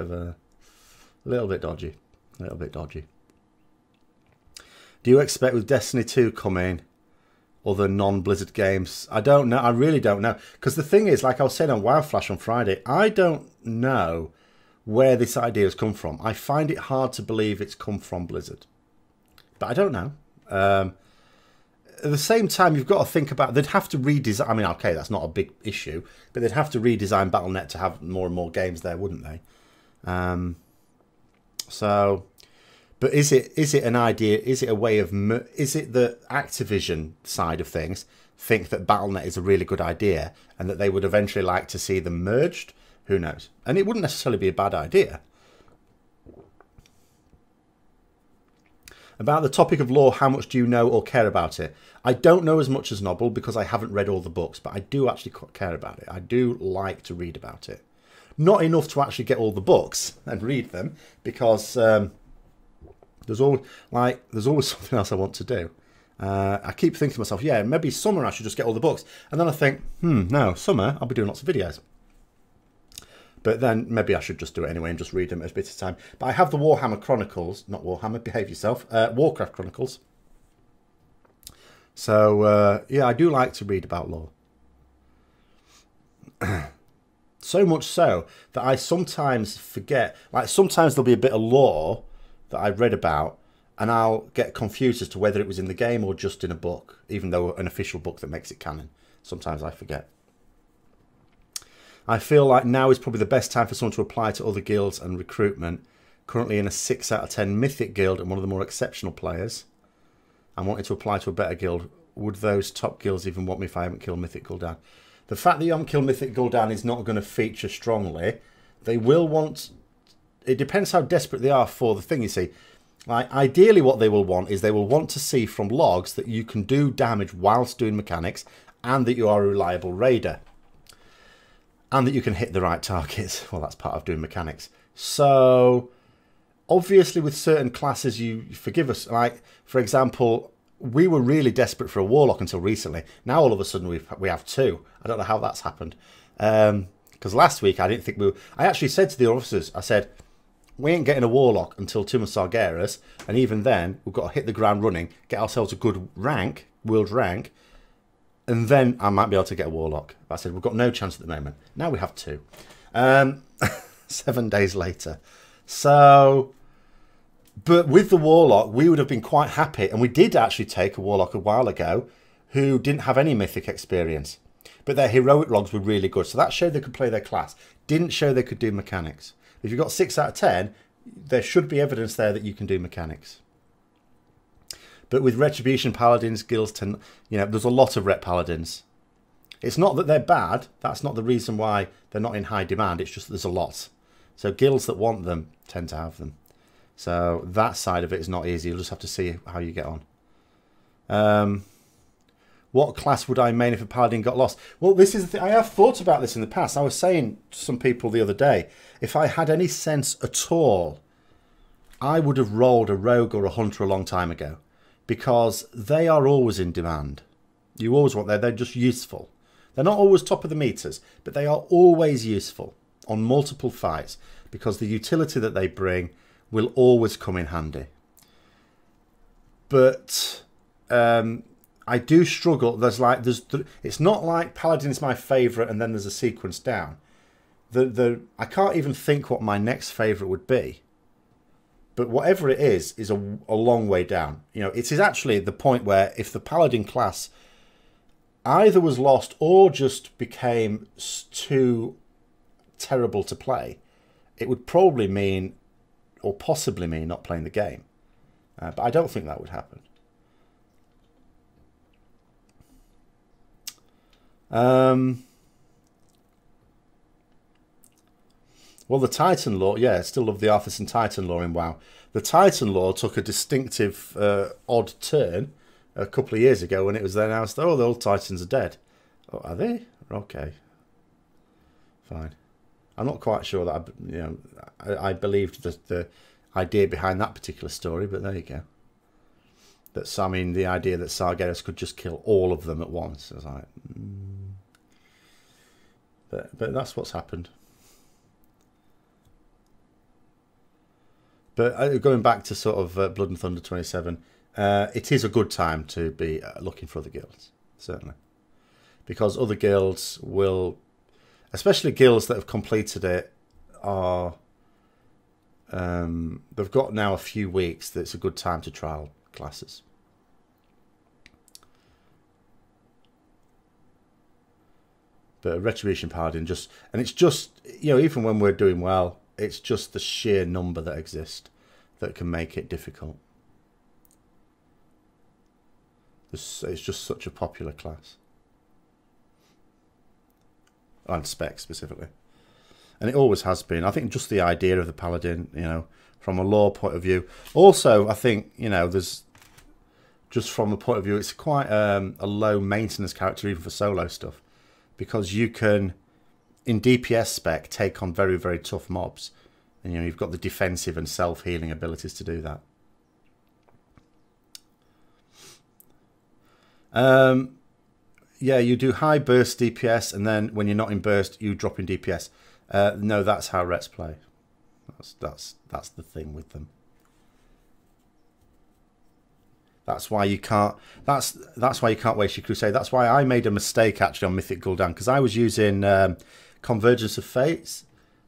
dodgy. A little bit dodgy. Do you expect with Destiny 2 coming other non-Blizzard games? I don't know. I really don't know. Because the thing is, like I was saying on WoW Flash on Friday, I don't know where this idea has come from. I find it hard to believe it's come from Blizzard. But I don't know. At the same time, you've got to think about, they'd have to redesign, I mean, okay, that's not a big issue, but they'd have to redesign Battle.net to have more and more games there, wouldn't they? So, but is it an idea, is it a way of, is it the Activision side of things think that Battle.net is a really good idea and that they would eventually like to see them merged? Who knows? And it wouldn't necessarily be a bad idea. About the topic of lore, how much do you know or care about it? I don't know as much as Noble because I haven't read all the books, but I do actually care about it. I do like to read about it. Not enough to actually get all the books and read them, because there's always something else I want to do. I keep thinking to myself, yeah, maybe summer I should just get all the books. And then I think, no, summer I'll be doing lots of videos. But then maybe I should just do it anyway and just read them at a bit of time. But I have the Warhammer Chronicles, not Warhammer, behave yourself, Warcraft Chronicles. So, yeah, I do like to read about lore. So much so that I sometimes forget, like sometimes there'll be a bit of lore that I've read about and I'll get confused as to whether it was in the game or just in a book, even though an official book that makes it canon. Sometimes I forget. I feel like now is probably the best time for someone to apply to other guilds and recruitment. Currently in a 6 out of 10 Mythic guild and one of the more exceptional players. I'm wanting to apply to a better guild. Would those top guilds even want me if I haven't killed Mythic Gul'dan? The fact that you haven't killed Mythic Gul'dan is not going to feature strongly. They will want... It depends how desperate they are for the thing, you see. Like, ideally what they will want is they will want to see from logs that you can do damage whilst doing mechanics and that you are a reliable raider. And that you can hit the right targets. Well, that's part of doing mechanics. So, obviously with certain classes, you forgive us. Like, for example, we were really desperate for a Warlock until recently. Now, all of a sudden, we have 2. I don't know how that's happened. Because last week, I didn't think we were... I actually said to the officers, I said, we ain't getting a Warlock until Tomb of Sargeras. And even then, we've got to hit the ground running, get ourselves a good rank, world rank, and then I might be able to get a Warlock. But I said, we've got no chance at the moment. Now we have 2. 7 days later. So, but with the Warlock, we would have been quite happy. And we did actually take a Warlock a while ago who didn't have any Mythic experience. But their heroic logs were really good. So that showed they could play their class. Didn't show they could do mechanics. If you've got 6 out of 10, there should be evidence there that you can do mechanics. But with Retribution Paladins, guilds, you know, there's a lot of Ret Paladins It's not that they're bad. That's not the reason why they're not in high demand. It's just that there's a lot. So guilds that want them tend to have them. So that side of it is not easy. You'll just have to see how you get on. What class would I main if a paladin got lost? Well, this is the thing. I have thought about this in the past. I was saying to some people the other day, if I had any sense at all, I would have rolled a rogue or a hunter a long time ago, because they are always in demand. You always want them. They're just useful. They're not always top of the meters, but they are always useful on multiple fights, because the utility that they bring will always come in handy. But I do struggle. It's not like Paladin is my favourite and then there's a sequence down. I can't even think what my next favourite would be. But whatever it is a long way down. You know, it is actually the point where if the Paladin class either was lost or just became too terrible to play, it would probably mean, or possibly mean, not playing the game. But I don't think that would happen. Well, the Titan lore, yeah, I still love the Arthas Titan lore in WoW. The Titan lore took a distinctive odd turn a couple of years ago when it was then announced, oh, the old Titans are dead. Oh, are they? Okay, fine. I'm not quite sure that I believed the idea behind that particular story, but there you go. I mean, the idea that Sargeras could just kill all of them at once. I was like, but that's what's happened. But going back to sort of Blood and Thunder 27, it is a good time to be looking for other guilds, certainly. Because other guilds will, especially guilds that have completed it, are they've got now a few weeks that it's a good time to trial classes. But Retribution Paladin it's just, you know, even when we're doing well, it's just the sheer number that exist that can make it difficult. It's just such a popular class. And spec specifically. And it always has been. I think just the idea of the Paladin, you know, from a lore point of view. Also, I think, you know, there's just from the point of view, it's quite a low maintenance character even for solo stuff. Because you can, in DPS spec, take on very, very tough mobs. And, you know, you've got the defensive and self-healing abilities to do that. Yeah, you do high burst DPS, and then when you're not in burst, you drop in DPS. No, that's how Rets play. That's the thing with them. That's why you can't. That's why you can't waste your crusade. That's why I made a mistake actually on Mythic Gul'dan, because I was using Convergence of Fates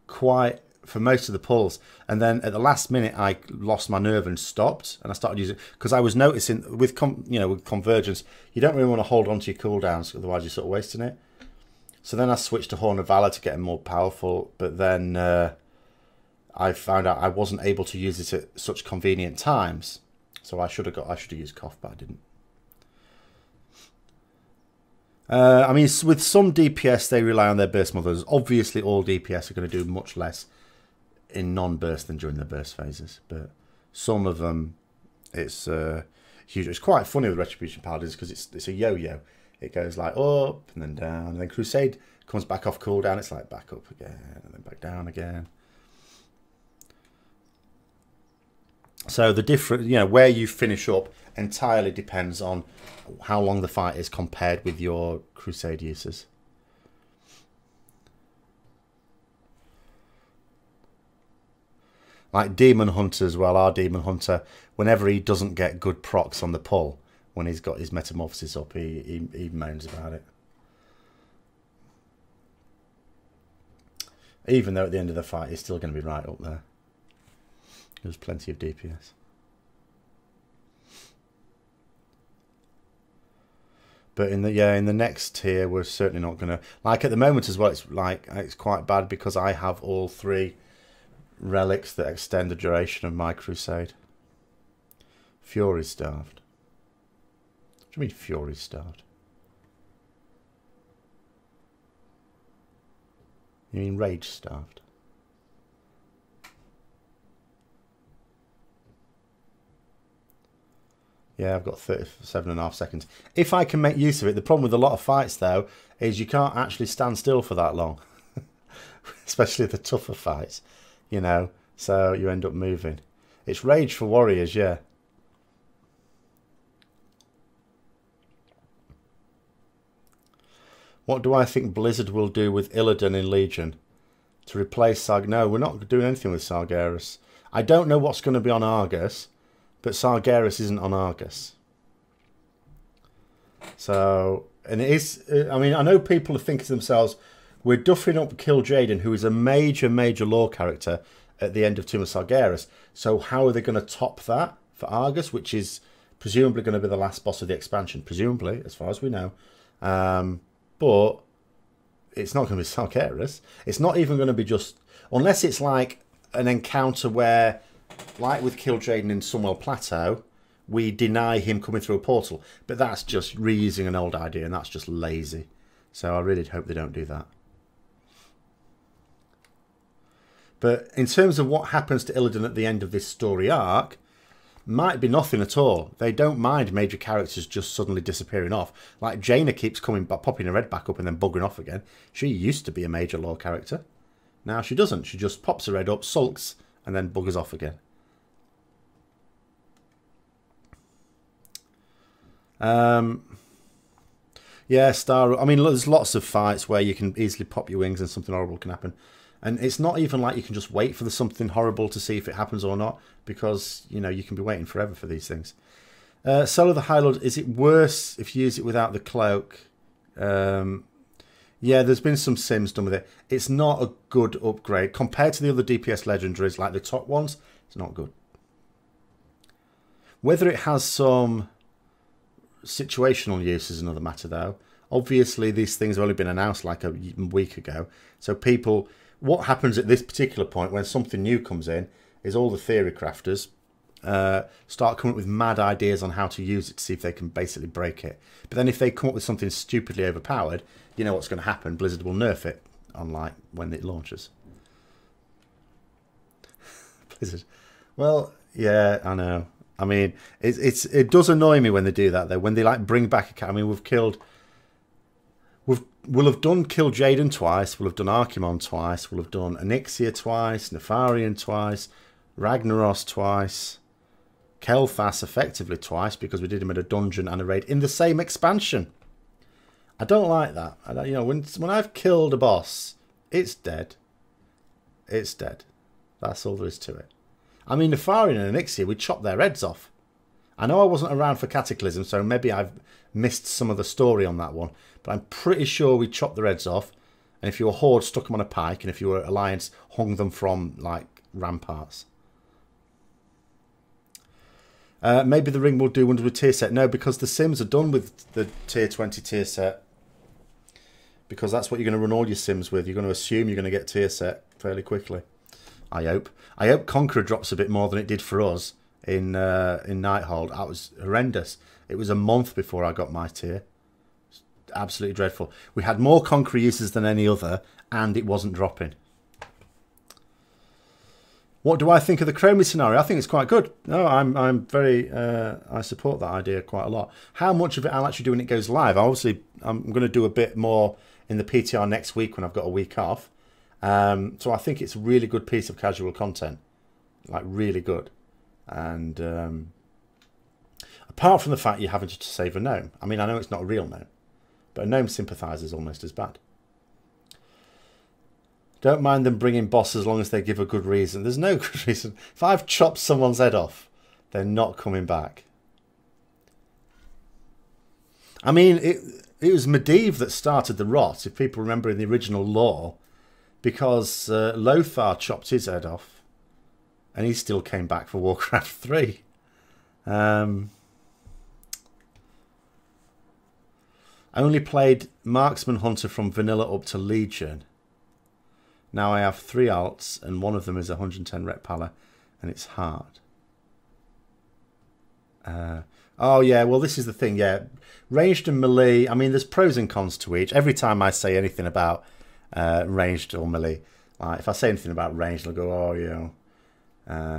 quite for most of the pulls, and then at the last minute I lost my nerve and stopped, and I started using, because I was noticing with with Convergence, you don't really want to hold on to your cooldowns, otherwise you're sort of wasting it. So then I switched to Horn of Valor to get more powerful, but then I found out I wasn't able to use it at such convenient times. So I should have used Cough, but I didn't. I mean, with some DPS, they rely on their burst mothers. Obviously, all DPS are going to do much less in non-burst than during the burst phases. But some of them, it's huge. It's quite funny with Retribution Paladins because it's a yo-yo. It goes like up and then down, and then Crusade comes back off cooldown. It's like back up again and then back down again. So the different, you know, where you finish up entirely depends on how long the fight is compared with your Crusade uses. Like Demon Hunter as well, our Demon Hunter, whenever he doesn't get good procs on the pull, when he's got his Metamorphosis up, he moans about it. Even though at the end of the fight, he's still going to be right up there. There's plenty of DPS. But in the next tier, we're certainly not going to, like at the moment as well. It's quite bad because I have all 3 relics that extend the duration of my crusade. Fury starved. What do you mean Fury starved? You mean rage starved? Yeah, I've got 37.5 seconds. If I can make use of it, the problem with a lot of fights, though, is you can't actually stand still for that long. Especially the tougher fights, you know. So you end up moving. It's rage for warriors, yeah. What do I think Blizzard will do with Illidan in Legion? To replace Sarg... No, we're not doing anything with Sargeras. I don't know what's going to be on Argus, but Sargeras isn't on Argus. So, and it is... I mean, I know people are thinking to themselves, we're duffing up Kill Jaden, who is a major, major lore character at the end of Tomb of Sargeras. So how are they going to top that for Argus, which is presumably going to be the last boss of the expansion? Presumably, as far as we know. But it's not going to be Sargeras. It's not even going to be just... Unless it's like an encounter where, like with Kill Jaden in Sunwell Plateau, we deny him coming through a portal. But that's just reusing an old idea, and that's just lazy. So I really hope they don't do that. But in terms of what happens to Illidan at the end of this story arc, might be nothing at all. They don't mind major characters just suddenly disappearing off. Like Jaina keeps popping her head back up and then buggering off again. She used to be a major lore character. Now she doesn't. She just pops her head up, sulks, and then buggers off again. Yeah, Star... I mean, there's lots of fights where you can easily pop your wings and something horrible can happen. And it's not even like you can just wait for the something horrible to see if it happens or not, because, you know, you can be waiting forever for these things. Solo the High Lord, is it worse if you use it without the cloak? Yeah, there's been some sims done with it. It's not a good upgrade. Compared to the other DPS legendaries, like the top ones, it's not good. Whether it has some situational use is another matter, though. Obviously, these things have only been announced like a week ago. So people... What happens at this particular point when something new comes in is all the theory crafters start coming up with mad ideas on how to use it to see if they can basically break it. But then if they come up with something stupidly overpowered, you know what's going to happen. Blizzard will nerf it, unlike when it launches. Blizzard. Well, yeah, I know. I mean, it does annoy me when they do that, though. When they like bring back a... I mean, We'll have done Kill Jaden twice, we'll have done Archimon twice, we'll have done Onyxia twice, Nefarian twice, Ragnaros twice, Kel'Thas effectively twice because we did him at a dungeon and a raid in the same expansion. I don't like that. You know, when I've killed a boss, it's dead. It's dead. That's all there is to it. I mean, Nefarian and Onyxia, we chopped their heads off. I know I wasn't around for Cataclysm, so maybe I've missed some of the story on that one. But I'm pretty sure we chopped their heads off. And if you were Horde, stuck them on a pike. And if you were Alliance, hung them from, like, ramparts. Maybe the ring will do wonders with tier set. No, because the Sims are done with the tier 20 tier set. Because that's what you're going to run all your Sims with. You're going to assume you're going to get tier set fairly quickly. I hope. I hope Conqueror drops a bit more than it did for us in Nighthold. That was horrendous. It was a month before I got my tier. Absolutely dreadful. We had more Conqueror uses than any other, and it wasn't dropping. What do I think of the Chromie scenario? I think it's quite good. No, I'm very I support that idea quite a lot. How much of it I'll actually do when it goes live? Obviously, I'm going to do a bit more in the PTR next week when I've got a week off. So I think it's a really good piece of casual content, like really good. And apart from the fact you're having to save a gnome. I mean, I know it's not a real gnome. But a gnome sympathiser is almost as bad. Don't mind them bringing boss as long as they give a good reason. There's no good reason. If I've chopped someone's head off, they're not coming back. I mean, it was Medivh that started the rot, if people remember in the original lore, because Lothar chopped his head off, and he still came back for Warcraft 3. I only played Marksman Hunter from Vanilla up to Legion. Now I have 3 alts, and one of them is 110 rep pala, and it's hard. Oh yeah, well this is the thing, yeah. Ranged and melee, I mean there's pros and cons to each. Every time I say anything about ranged or melee. Like if I say anything about ranged, they'll go, oh, you know,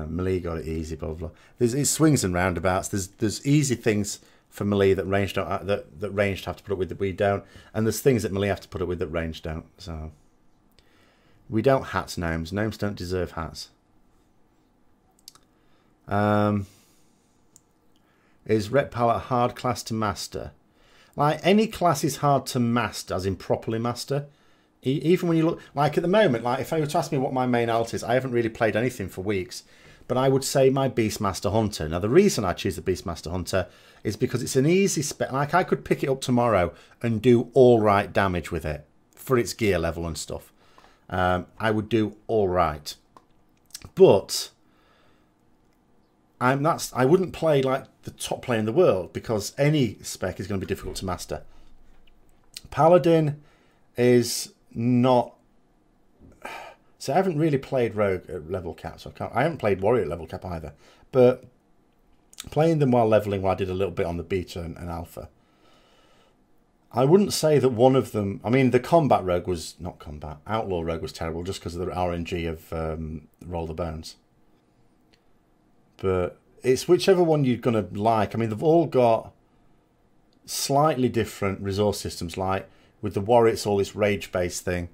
melee got it easy, blah blah. It swings and roundabouts. There's easy things for melee that ranged don't, that ranged have to put up with that we don't, and there's things that melee have to put up with that ranged don't. So we don't hats gnomes. Gnomes don't deserve hats. Is Ret Palette a hard class to master? Like any class is hard to master, as in properly master. Even when you look, like at the moment, like if I were to ask me what my main alt is, I haven't really played anything for weeks, but I would say my Beastmaster Hunter. Now the reason I choose the Beastmaster Hunter is because it's an easy spec. Like I could pick it up tomorrow and do all right damage with it for its gear level and stuff. I would do all right, but I wouldn't play like the top player in the world because any spec is going to be difficult to master. Paladin is not. So I haven't really played Rogue at level cap, so I haven't played Warrior at level cap either. But playing them while leveling, I did a little bit on the beta and alpha. I wouldn't say that one of them. I mean, the combat Rogue was not combat. Outlaw Rogue was terrible just because of the RNG of Roll the Bones. But it's whichever one you're going to like. I mean, they've all got slightly different resource systems. Like with the Warrior, it's all this rage-based thing.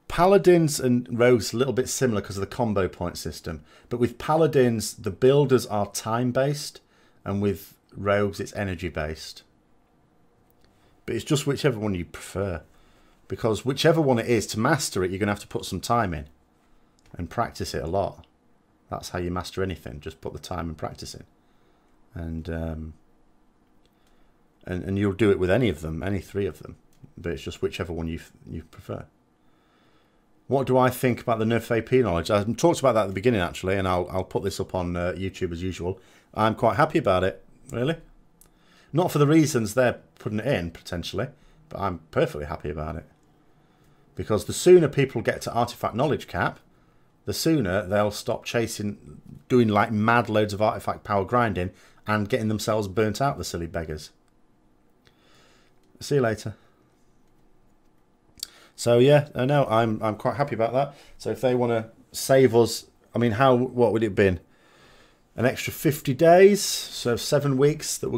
Paladins and Rogues are a little bit similar because of the combo point system. But with Paladins, the builders are time-based. And with Rogues, it's energy-based. But it's just whichever one you prefer. Because whichever one it is, to master it, you're going to have to put some time in. And practice it a lot. That's how you master anything. Just put the time and practice in. And you'll do it with any of them, any three of them. But it's just whichever one you prefer. What do I think about the nerf AP knowledge? I talked about that at the beginning, actually, and I'll put this up on YouTube as usual. I'm quite happy about it, really. Not for the reasons they're putting it in, potentially, but I'm perfectly happy about it. Because the sooner people get to artifact knowledge cap, the sooner they'll stop chasing, doing like mad loads of artifact power grinding and getting themselves burnt out, the silly beggars. See you later. So yeah, I know I'm quite happy about that. So if they want to save us, I mean, what would it have been? An extra 50 days, so 7 weeks that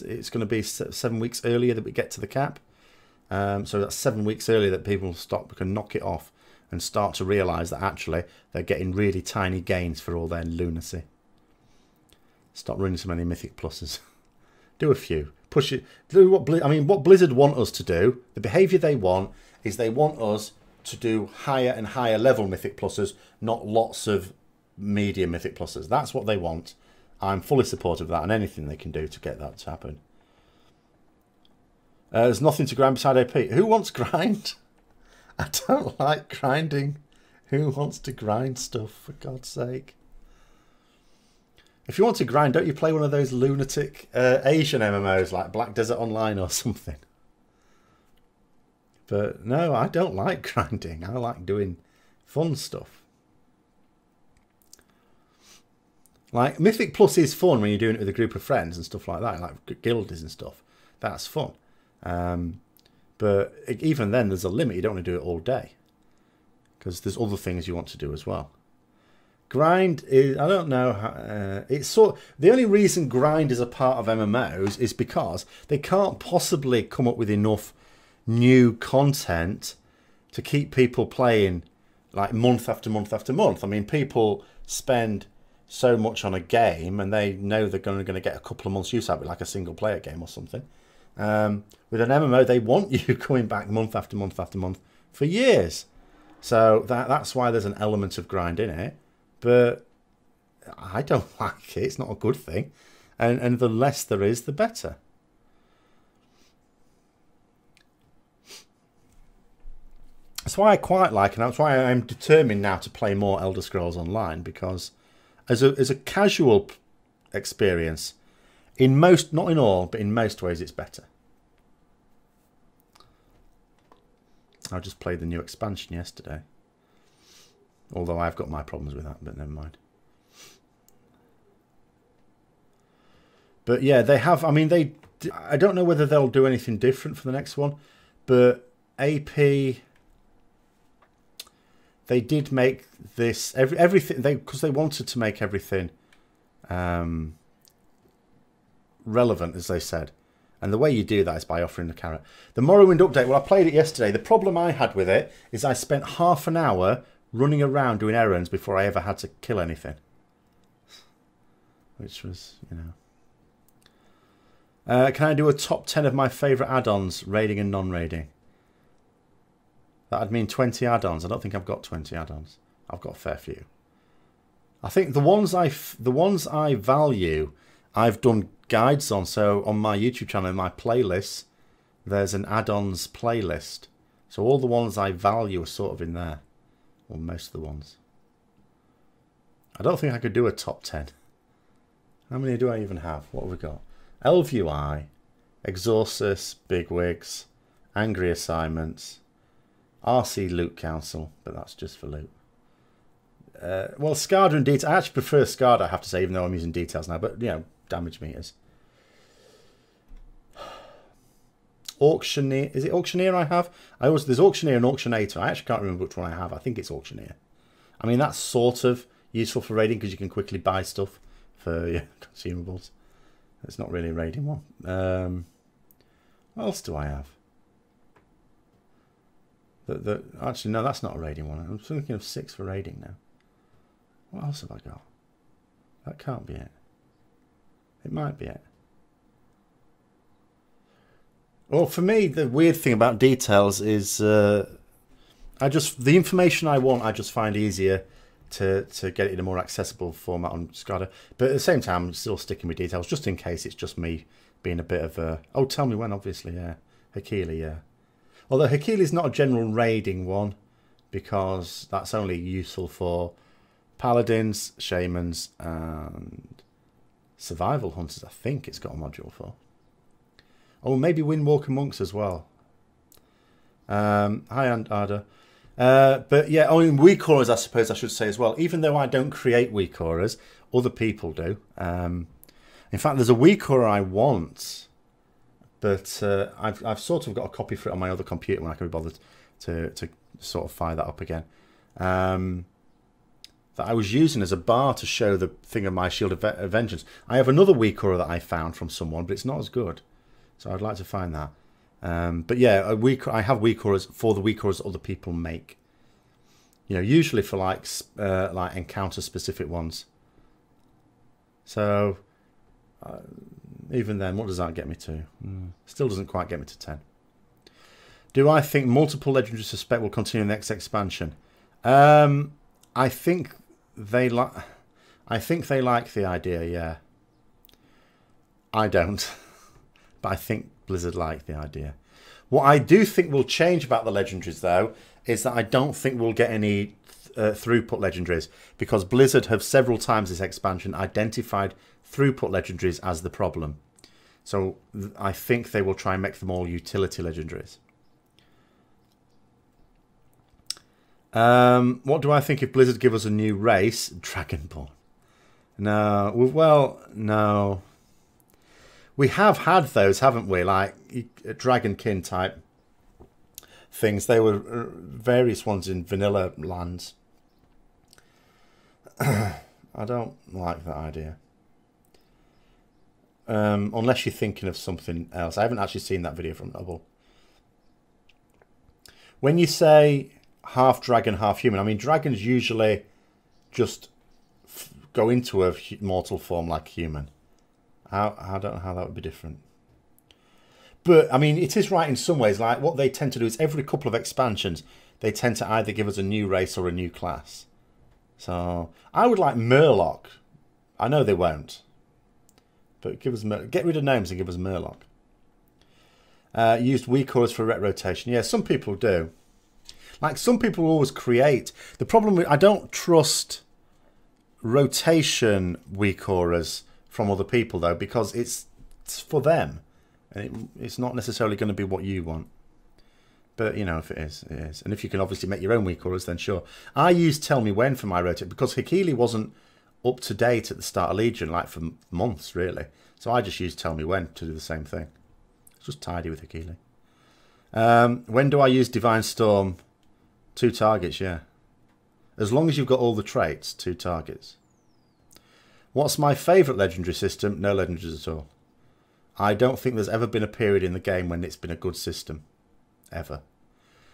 it's gonna be 7 weeks earlier that we get to the cap. So that's 7 weeks earlier that people can knock it off and start to realise that actually they're getting really tiny gains for all their lunacy. Stop running so many mythic pluses. Do a few. Push it. Do what what Blizzard want us to do. The behaviour they want is they want us to do higher and higher level mythic pluses, not lots of medium mythic pluses. That's what they want. I'm fully supportive of that and anything they can do to get that to happen. There's nothing to grind beside AP. Who wants grind? I don't like grinding. Who wants to grind stuff, for God's sake? If you want to grind, don't you play one of those lunatic Asian MMOs like Black Desert Online or something? But no, I don't like grinding. I like doing fun stuff. Like Mythic Plus is fun when you're doing it with a group of friends and stuff like that, like guildies and stuff. That's fun. But even then, there's a limit. You don't want to do it all day because there's other things you want to do as well. Grind is, I don't know, it's the only reason grind is a part of MMOs is because they can't possibly come up with enough new content to keep people playing like month after month after month. I mean, people spend so much on a game and they know they're going to get a couple of months use out of it, like a single player game or something. With an MMO, they want you coming back month after month after month for years. So that's why there's an element of grind in it. But I don't like it. It's not a good thing. And the less there is, the better. That's why I quite like, and that's why I'm determined now to play more Elder Scrolls Online, because as a casual experience, in most, not in all, but in most ways, it's better. I just played the new expansion yesterday. Although I've got my problems with that, but never mind. But yeah, they have, I mean, I don't know whether they'll do anything different for the next one, but AP. They did make this everything because they wanted to make everything relevant, as they said. And the way you do that is by offering the carrot. The Morrowind update, well, I played it yesterday. The problem I had with it is I spent half an hour running around doing errands before I ever had to kill anything. Which was, you know. Can I do a top 10 of my favourite add-ons, raiding and non-raiding? That'd mean 20 add-ons. I don't think I've got 20 add-ons. I've got a fair few. I think the ones I value, I've done guides on. So on my YouTube channel, in my playlists, there's an add-ons playlist. So all the ones I value are sort of in there. Or most of the ones. I don't think I could do a top 10. How many do I even have? What have we got? Elview Eye, Exorcist, Bigwigs, Angry Assignments, RC Loot Council, but that's just for loot. Well, SCADA and Details. I actually prefer SCADA, I have to say, even though I'm using Details now. But, you know, damage meters. Auctioneer. Is it Auctioneer I have? There's Auctioneer and Auctionator. I actually can't remember which one I have. I think it's Auctioneer. I mean, that's sort of useful for raiding because you can quickly buy stuff for consumables. It's not really a raiding one. What else do I have? Actually, no, that's not a raiding one. I'm thinking of 6 for raiding now. What else have I got? That can't be it. It might be it. Well, for me, the weird thing about Details is the information I want, I just find easier to get it in a more accessible format on SCADA. But at the same time, I'm still sticking with Details, just in case it's just me being a bit of a... Oh, tell me when, obviously, yeah. Hakili, yeah. Although Hakili is not a general raiding one, because that's only useful for paladins, shamans, and survival hunters, I think it's got a module for. Oh, maybe Windwalker monks as well. Hi, Arda. But yeah, in weak auras, I suppose I should say as well. Even though I don't create weak auras, other people do. In fact, there's a weak aura I want, but I've sort of got a copy for it on my other computer when I can be bothered to sort of fire that up again. That I was using as a bar to show the thing of my Shield of Vengeance. I have another weak aura that I found from someone, but it's not as good. So I'd like to find that. But yeah, I have weak auras for the weak auras that other people make. You know, usually for like encounter specific ones. So even then, what does that get me to? Still doesn't quite get me to 10. Do I think multiple legendary suspect will continue in the next expansion? I think they like the idea. Yeah, I don't. But I think Blizzard like the idea. What I do think will change about the legendaries, though, is that I don't think we'll get any throughput legendaries, because Blizzard have several times this expansion identified throughput legendaries as the problem. So I think they will try and make them all utility legendaries. What do I think if Blizzard give us a new race? Dragonborn. No. Well, no. We have had those, haven't we? Like Dragonkin type things. They were various ones in vanilla lands. I don't like that idea. Unless you're thinking of something else. I haven't actually seen that video from Noble. When you say half dragon, half human, I mean, dragons usually just go into a mortal form like human. I don't know how that would be different. But, I mean, it is right in some ways. Like, what they tend to do is every couple of expansions, they tend to either give us a new race or a new class. So, I would like Murloc. I know they won't. But give us get rid of names and give us Murloc. Used weak auras for ret rotation. Yeah, some people do. Like, some people always create. The problem with... I don't trust rotation weak auras from other people, though, because it's for them, and it's not necessarily going to be what you want. But, you know, if it is, it is. And if you can obviously make your own weak auras, then sure. I used Tell Me When for my rotate, because Hakili wasn't up to date at the start of Legion, like for months, really. So I just used Tell Me When to do the same thing. It's just tidy with Hakili. When do I use Divine Storm? 2 targets, yeah. As long as you've got all the traits, 2 targets. What's my favourite legendary system? No legendaries at all. I don't think there's ever been a period in the game when it's been a good system. Ever.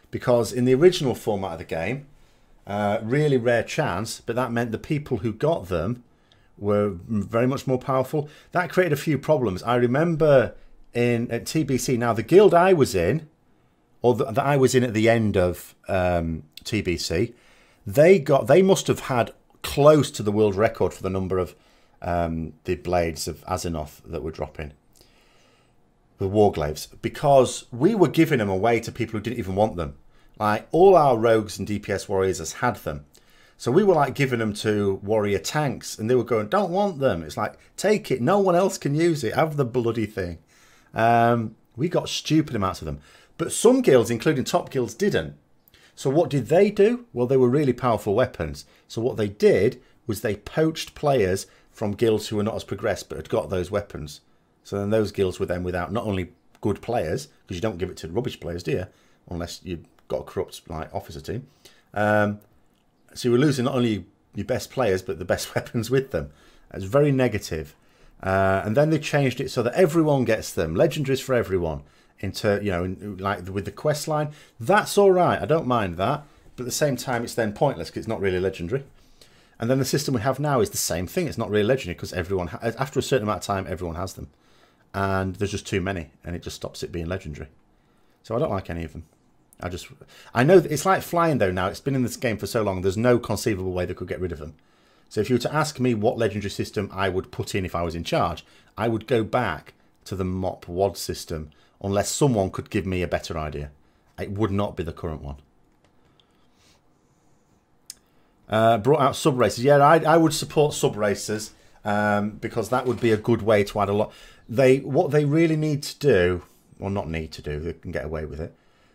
Because in the original format of the game, really rare chance, but that meant the people who got them were very much more powerful. That created a few problems. I remember at TBC, now the guild I was in, or that I was in at the end of TBC, they must have had close to the world record for the number of the blades of Azeroth that were dropping. The Warglaives, because we were giving them away to people who didn't even want them. Like, all our rogues and DPS warriors has had them. So we were like giving them to warrior tanks, and they were going, don't want them. It's like, take it, no one else can use it, have the bloody thing. We got stupid amounts of them. But some guilds, including top guilds, didn't. So what did they do? Well, they were really powerful weapons. So what they did was they poached players from guilds who were not as progressed but had got those weapons. So then those guilds were then without not only good players, because you don't give it to rubbish players, do you? Unless you've got a corrupt like officer team. So you were losing not only your best players, but the best weapons with them. It's very negative. And then they changed it so that everyone gets them. Legendaries for everyone. Into, you know, like with the quest line. That's all right. I don't mind that. But at the same time, it's then pointless because it's not really legendary. And then the system we have now is the same thing. It's not really legendary because everyone, after a certain amount of time, everyone has them. And there's just too many. And it just stops it being legendary. So I don't like any of them. I know that it's like flying though now. It's been in this game for so long. There's no conceivable way they could get rid of them. So if you were to ask me what legendary system I would put in if I was in charge, I would go back to the MOP WOD system unless someone could give me a better idea. It would not be the current one. Brought out sub races. Yeah, I would support sub races because that would be a good way to add a lot. What they really need to do, or not need to do, they can get away with it.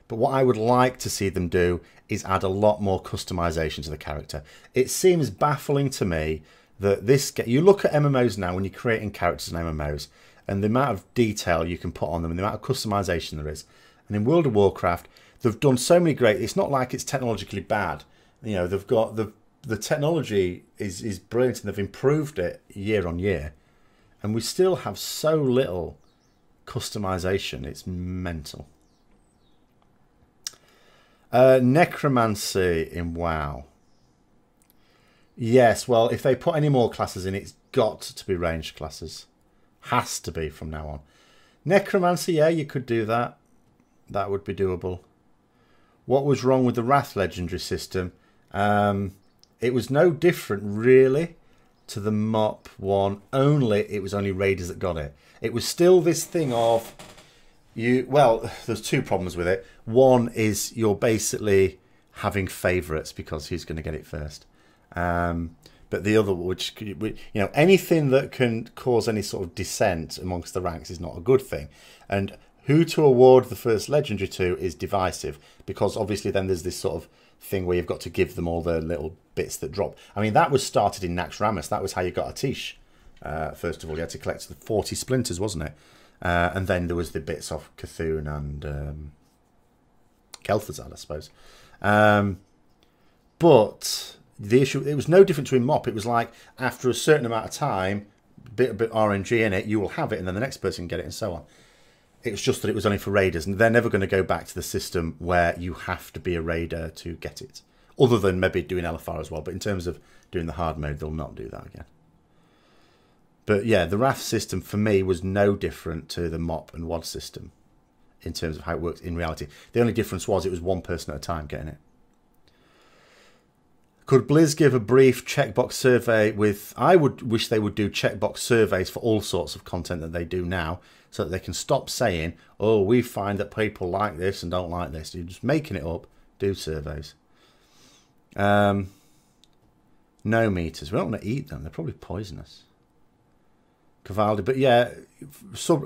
But what I would like to see them do is add a lot more customization to the character. It seems baffling to me that you look at MMOs now when you're creating characters in MMOs and the amount of detail you can put on them and the amount of customization there is. And in World of Warcraft, they've done so many great... It's not like it's technologically bad. You know, they've got... The technology is brilliant and they've improved it year on year. And we still have so little customization. It's mental. Necromancy in WoW. Yes, well, if they put any more classes in, it's got to be ranged classes. Has to be from now on. Necromancy, yeah, you could do that. That would be doable. What was wrong with the Wrath legendary system? It was no different, really, to the MOP one. It was only raiders that got it. It was still this thing of... Well, there's two problems with it. One is you're basically having favourites because who's going to get it first. But the other, anything that can cause any sort of dissent amongst the ranks is not a good thing. And who to award the first legendary to is divisive because obviously then there's this sort of thing where you've got to give them all the little bits that drop. I mean, that was started in Naxxramas. That was how you got a Tish. First of all, you had to collect the 40 splinters, wasn't it? And then there was the bits of Cthulhu and Kel'Thuzad, I suppose. But the issue, it was no different between MOP. It was like after a certain amount of time, a bit RNG in it, you will have it, and then the next person can get it, and so on. It was just that it was only for raiders, and they're never going to go back to the system where you have to be a raider to get it. Other than maybe doing LFR as well, but in terms of doing the hard mode, they'll not do that again. But yeah, the Wrath system for me was no different to the MOP and WOD system in terms of how it works in reality. The only difference was it was one person at a time getting it. Could Blizz give a brief checkbox survey with... I would wish they would do checkbox surveys for all sorts of content that they do now so that they can stop saying, oh, we find that people like this and don't like this. You're just making it up. Do surveys. No meters. We don't want to eat them. They're probably poisonous. Cavaldi, but yeah,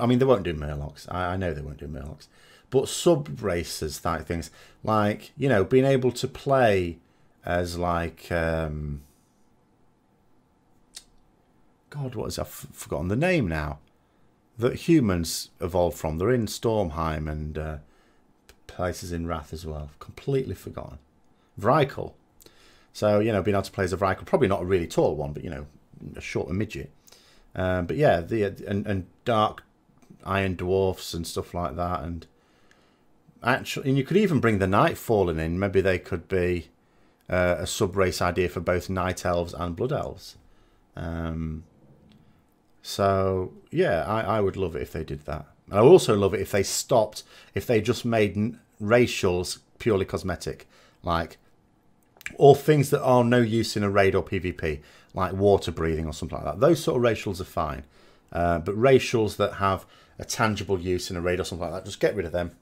I mean, they won't do Murlocs. I know they won't do Murlocs. But sub-races type things, like, you know, being able to play as, like, God, what is I've forgotten the name now, that humans evolved from. They're in Stormheim and places in Wrath as well. Completely forgotten. Vrykul. So, you know, being able to play as a Vrykul. Probably not a really tall one, but, you know, a shorter midget. But yeah, and dark iron dwarfs and stuff like that. And actually, and you could even bring the Nightfallen in. Maybe they could be a sub-race idea for both Night Elves and Blood Elves. So, yeah, I would love it if they did that. And I would also love it if they stopped, if they just made racials purely cosmetic. Like, or things that are no use in a raid or PvP, like water breathing or something like that. Those sort of racials are fine. But racials that have a tangible use in a raid or something like that, just get rid of them.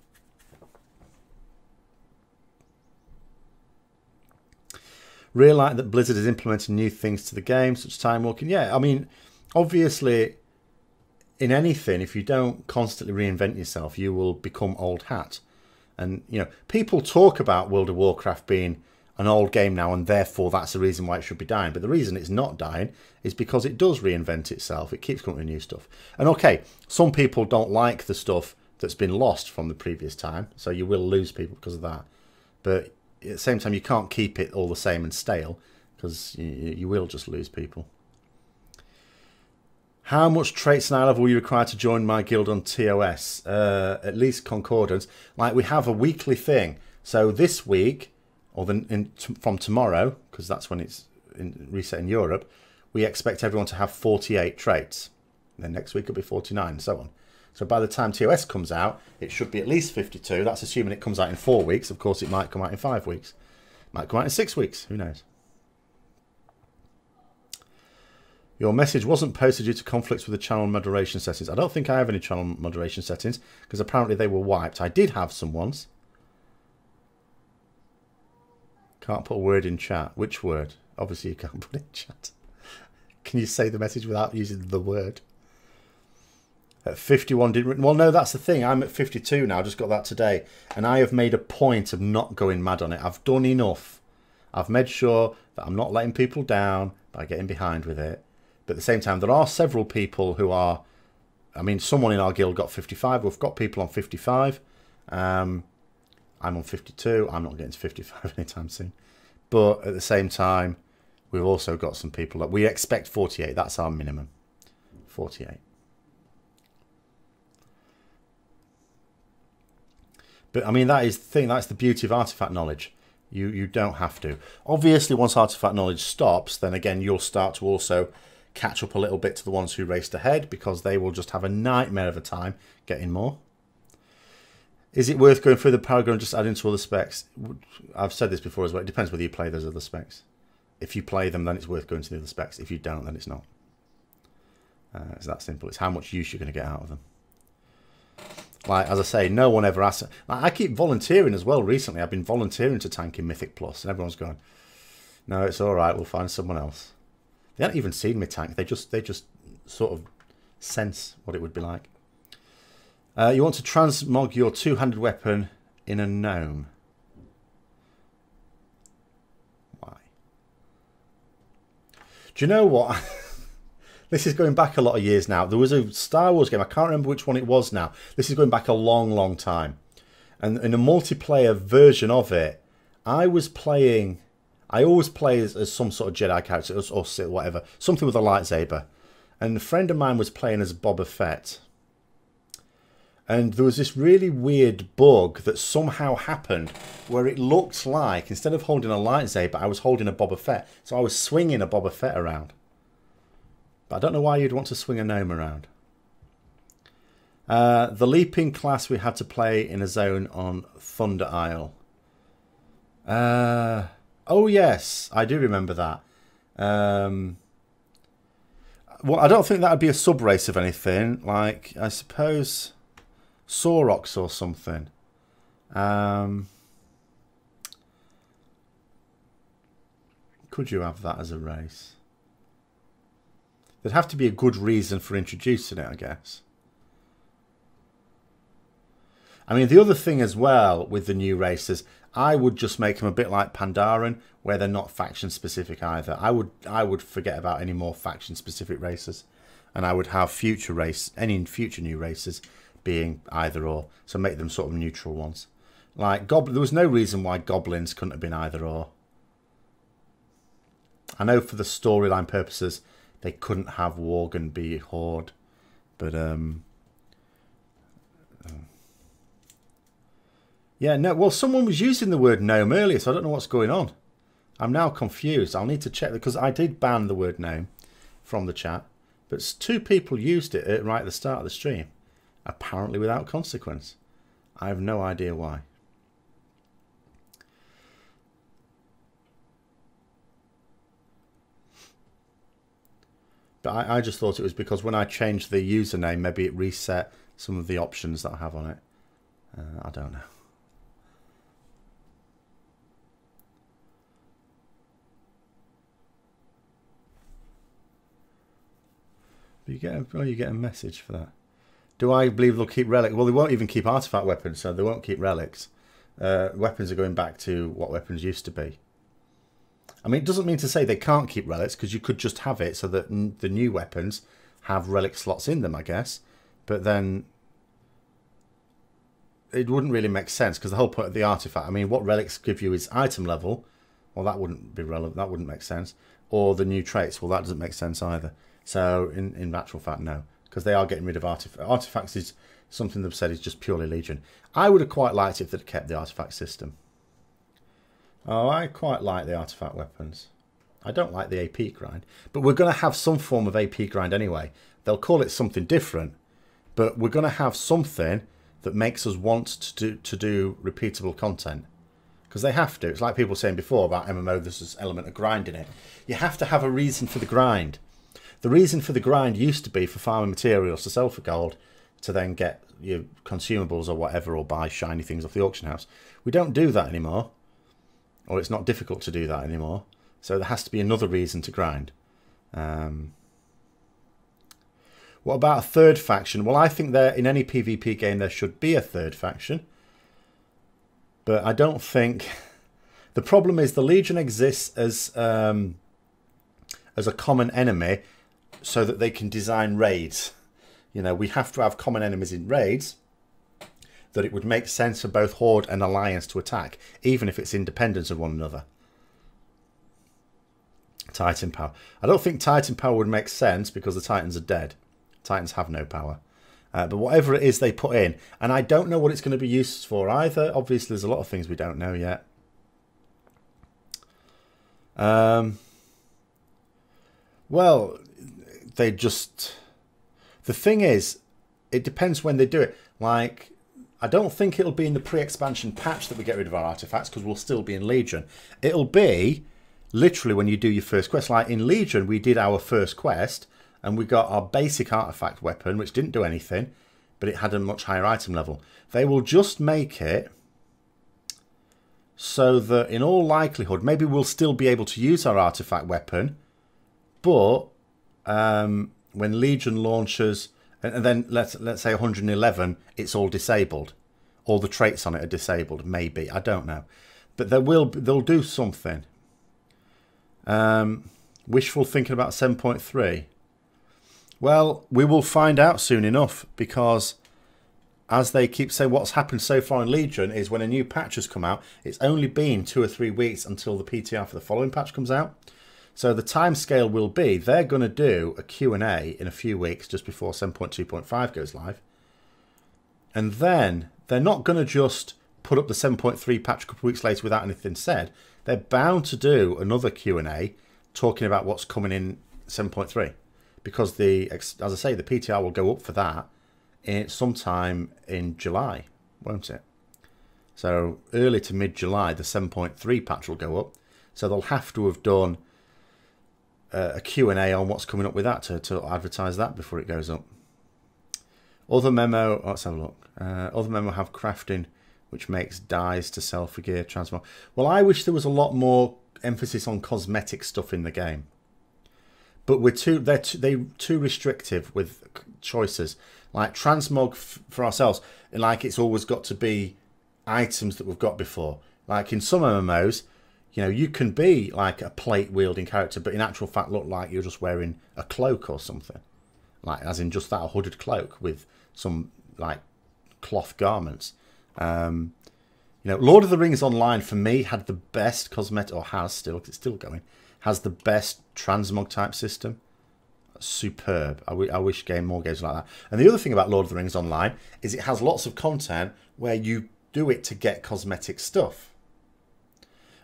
Really like that Blizzard is implementing new things to the game, such as time walking. Yeah, I mean, obviously, in anything, if you don't constantly reinvent yourself, you will become old hat. And, you know, people talk about World of Warcraft being an old game now, and therefore that's the reason why it should be dying. But the reason it's not dying is because it does reinvent itself. It keeps coming with new stuff. And, okay, some people don't like the stuff that's been lost from the previous time, so you will lose people because of that. But at the same time, you can't keep it all the same and stale, because you will just lose people. How much traits and eye level will you require to join my guild on TOS? At least Concordance. Like, we have a weekly thing. So this week, or from tomorrow, because that's when it's reset in Europe, we expect everyone to have 48 traits. And then next week it'll be 49 and so on. So by the time TOS comes out, it should be at least 52. That's assuming it comes out in 4 weeks. Of course, it might come out in 5 weeks. It might come out in 6 weeks. Who knows? Your message wasn't posted due to conflicts with the channel moderation settings. I don't think I have any channel moderation settings, because apparently they were wiped. I did have some ones. Can't put a word in chat. Which word? Obviously you can't put it in chat. Can you say the message without using the word? At 51 didn't... Well, no, that's the thing. I'm at 52 now. I just got that today. And I have made a point of not going mad on it. I've done enough. I've made sure that I'm not letting people down by getting behind with it. But at the same time, there are several people who are... I mean, someone in our guild got 55. We've got people on 55. I'm on 52. I'm not getting to 55 anytime soon. But at the same time, we've also got some people that we expect 48. That's our minimum. 48. But I mean, that is the thing. That's the beauty of artifact knowledge. You don't have to. Obviously, once artifact knowledge stops, then again, you'll start to also catch up a little bit to the ones who raced ahead, because they will just have a nightmare of a time getting more. Is it worth going through the paragraph and just adding to other specs? I've said this before as well. It depends whether you play those other specs. If you play them, then it's worth going to the other specs. If you don't, then it's not. It's that simple. It's how much use you're going to get out of them. Like, as I say, no one ever asks... Like, I keep volunteering as well recently. I've been volunteering to tank in Mythic Plus, and everyone's going, no, it's all right, we'll find someone else. They haven't even seen me tank. They just sort of sense what it would be like. You want to transmog your two-handed weapon in a gnome. Why? Do you know what? This is going back a lot of years now. There was a Star Wars game. I can't remember which one it was now. This is going back a long, long time. And in a multiplayer version of it, I was playing... I always play as some sort of Jedi character or whatever. Something with a lightsaber. And a friend of mine was playing as Boba Fett. And there was this really weird bug that somehow happened where it looked like, instead of holding a lightsaber, I was holding a Boba Fett. So I was swinging a Boba Fett around. But I don't know why you'd want to swing a gnome around. The leaping class we had to play in a zone on Thunder Isle. Oh, yes. I do remember that. Well, I don't think that would be a sub-race of anything. Like, I suppose... Sorox or something. Could you have that as a race? There'd have to be a good reason for introducing it, I guess. I mean, the other thing as well with the new races, I would just make them a bit like Pandaren, where they're not faction specific either. I would forget about any more faction specific races, and I would have any future new races being either or, so make them sort of neutral ones. Like, there was no reason why goblins couldn't have been either or. I know for the storyline purposes, they couldn't have Worgen be Horde. But, yeah, no, well, someone was using the word gnome earlier, so I don't know what's going on. I'm now confused. I'll need to check, because I did ban the word gnome from the chat. But 2 people used it right at the start of the stream. Apparently without consequence. I have no idea why. But I just thought it was because when I changed the username, maybe it reset some of the options that I have on it. I don't know. But you get a message for that. Do I believe they'll keep relics? Well, they won't even keep artifact weapons, so they won't keep relics. Weapons are going back to what weapons used to be. I mean, it doesn't mean to say they can't keep relics, because you could just have it so that the new weapons have relic slots in them, I guess. But then it wouldn't really make sense, because the whole point of the artifact, I mean, what relics give you is item level. Well, that wouldn't be relevant. That wouldn't make sense. Or the new traits. Well, that doesn't make sense either. So in actual fact, no, because they are getting rid of artifacts. Artifacts is something they've said is just purely Legion. I would have quite liked it if they'd kept the artifact system. Oh, I quite like the artifact weapons. I don't like the AP grind, but we're going to have some form of AP grind anyway. They'll call it something different, but we're going to have something that makes us want to do repeatable content, because they have to. It's like people saying before about MMO, there's this element of grind in it. You have to have a reason for the grind. The reason for the grind used to be for farming materials to sell for gold, to then get your consumables or whatever, or buy shiny things off the auction house. We don't do that anymore, or it's not difficult to do that anymore. So there has to be another reason to grind. What about a third faction? Well, I think there in any PvP game there should be a third faction, but I don't think. The problem is the Legion exists as a common enemy, so that they can design raids. You know, we have to have common enemies in raids that it would make sense for both Horde and Alliance to attack, even if it's independent of one another. Titan power. I don't think Titan power would make sense, because the Titans are dead. Titans have no power. But whatever it is they put in, and I don't know what it's going to be used for either. Obviously, there's a lot of things we don't know yet. Well, they just... The thing is, it depends when they do it. Like, I don't think it'll be in the pre-expansion patch that we get rid of our artifacts, because we'll still be in Legion. It'll be literally when you do your first quest. Like in Legion, we did our first quest, and we got our basic artifact weapon, which didn't do anything, but it had a much higher item level. They will just make it so that in all likelihood, maybe we'll still be able to use our artifact weapon, but when Legion launches, and then let's say 111, it's all disabled. All the traits on it are disabled, maybe. I don't know. But they'll do something. Wishful thinking about 7.3. Well, we will find out soon enough, because as they keep saying, what's happened so far in Legion is when a new patch has come out, it's only been 2 or 3 weeks until the PTR for the following patch comes out. So the time scale will be, they're going to do a Q&A in a few weeks just before 7.2.5 goes live. And then they're not going to just put up the 7.3 patch a couple of weeks later without anything said. They're bound to do another Q&A talking about what's coming in 7.3. Because, as I say, the PTR will go up for that sometime in July, won't it? So early to mid-July, the 7.3 patch will go up. So they'll have to have done a Q&A on what's coming up with that to advertise that before it goes up. Other memo, let's have a look. Other memo have crafting, which makes dyes to sell for gear transfer. Well, I wish there was a lot more emphasis on cosmetic stuff in the game, but they're too restrictive with choices. Like transmog for ourselves, like it's always got to be items that we've got before. Like in some MMOs, you know, you can be like a plate wielding character, but in actual fact look like you're just wearing a cloak or something. Like as in just that, a hooded cloak with some like cloth garments. You You know, Lord of the Rings Online for me had the best cosmetic, or has still, because it's still going, has the best transmog type system. Superb. I wish more games like that. And the other thing about Lord of the Rings Online is it has lots of content where you do it to get cosmetic stuff.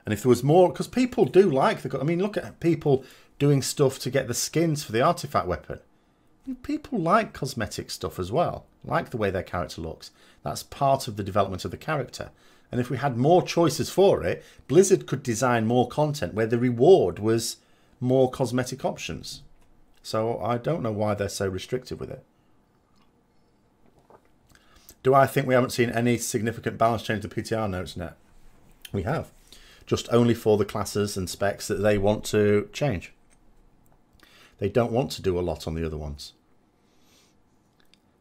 And if there was more, because people do like I mean, look at people doing stuff to get the skins for the artifact weapon. People like cosmetic stuff as well, like the way their character looks. That's part of the development of the character. And if we had more choices for it, Blizzard could design more content where the reward was more cosmetic options. So I don't know why they're so restrictive with it. Do I think we haven't seen any significant balance change to PTR notes net? We have. Just only for the classes and specs that they want to change. They don't want to do a lot on the other ones.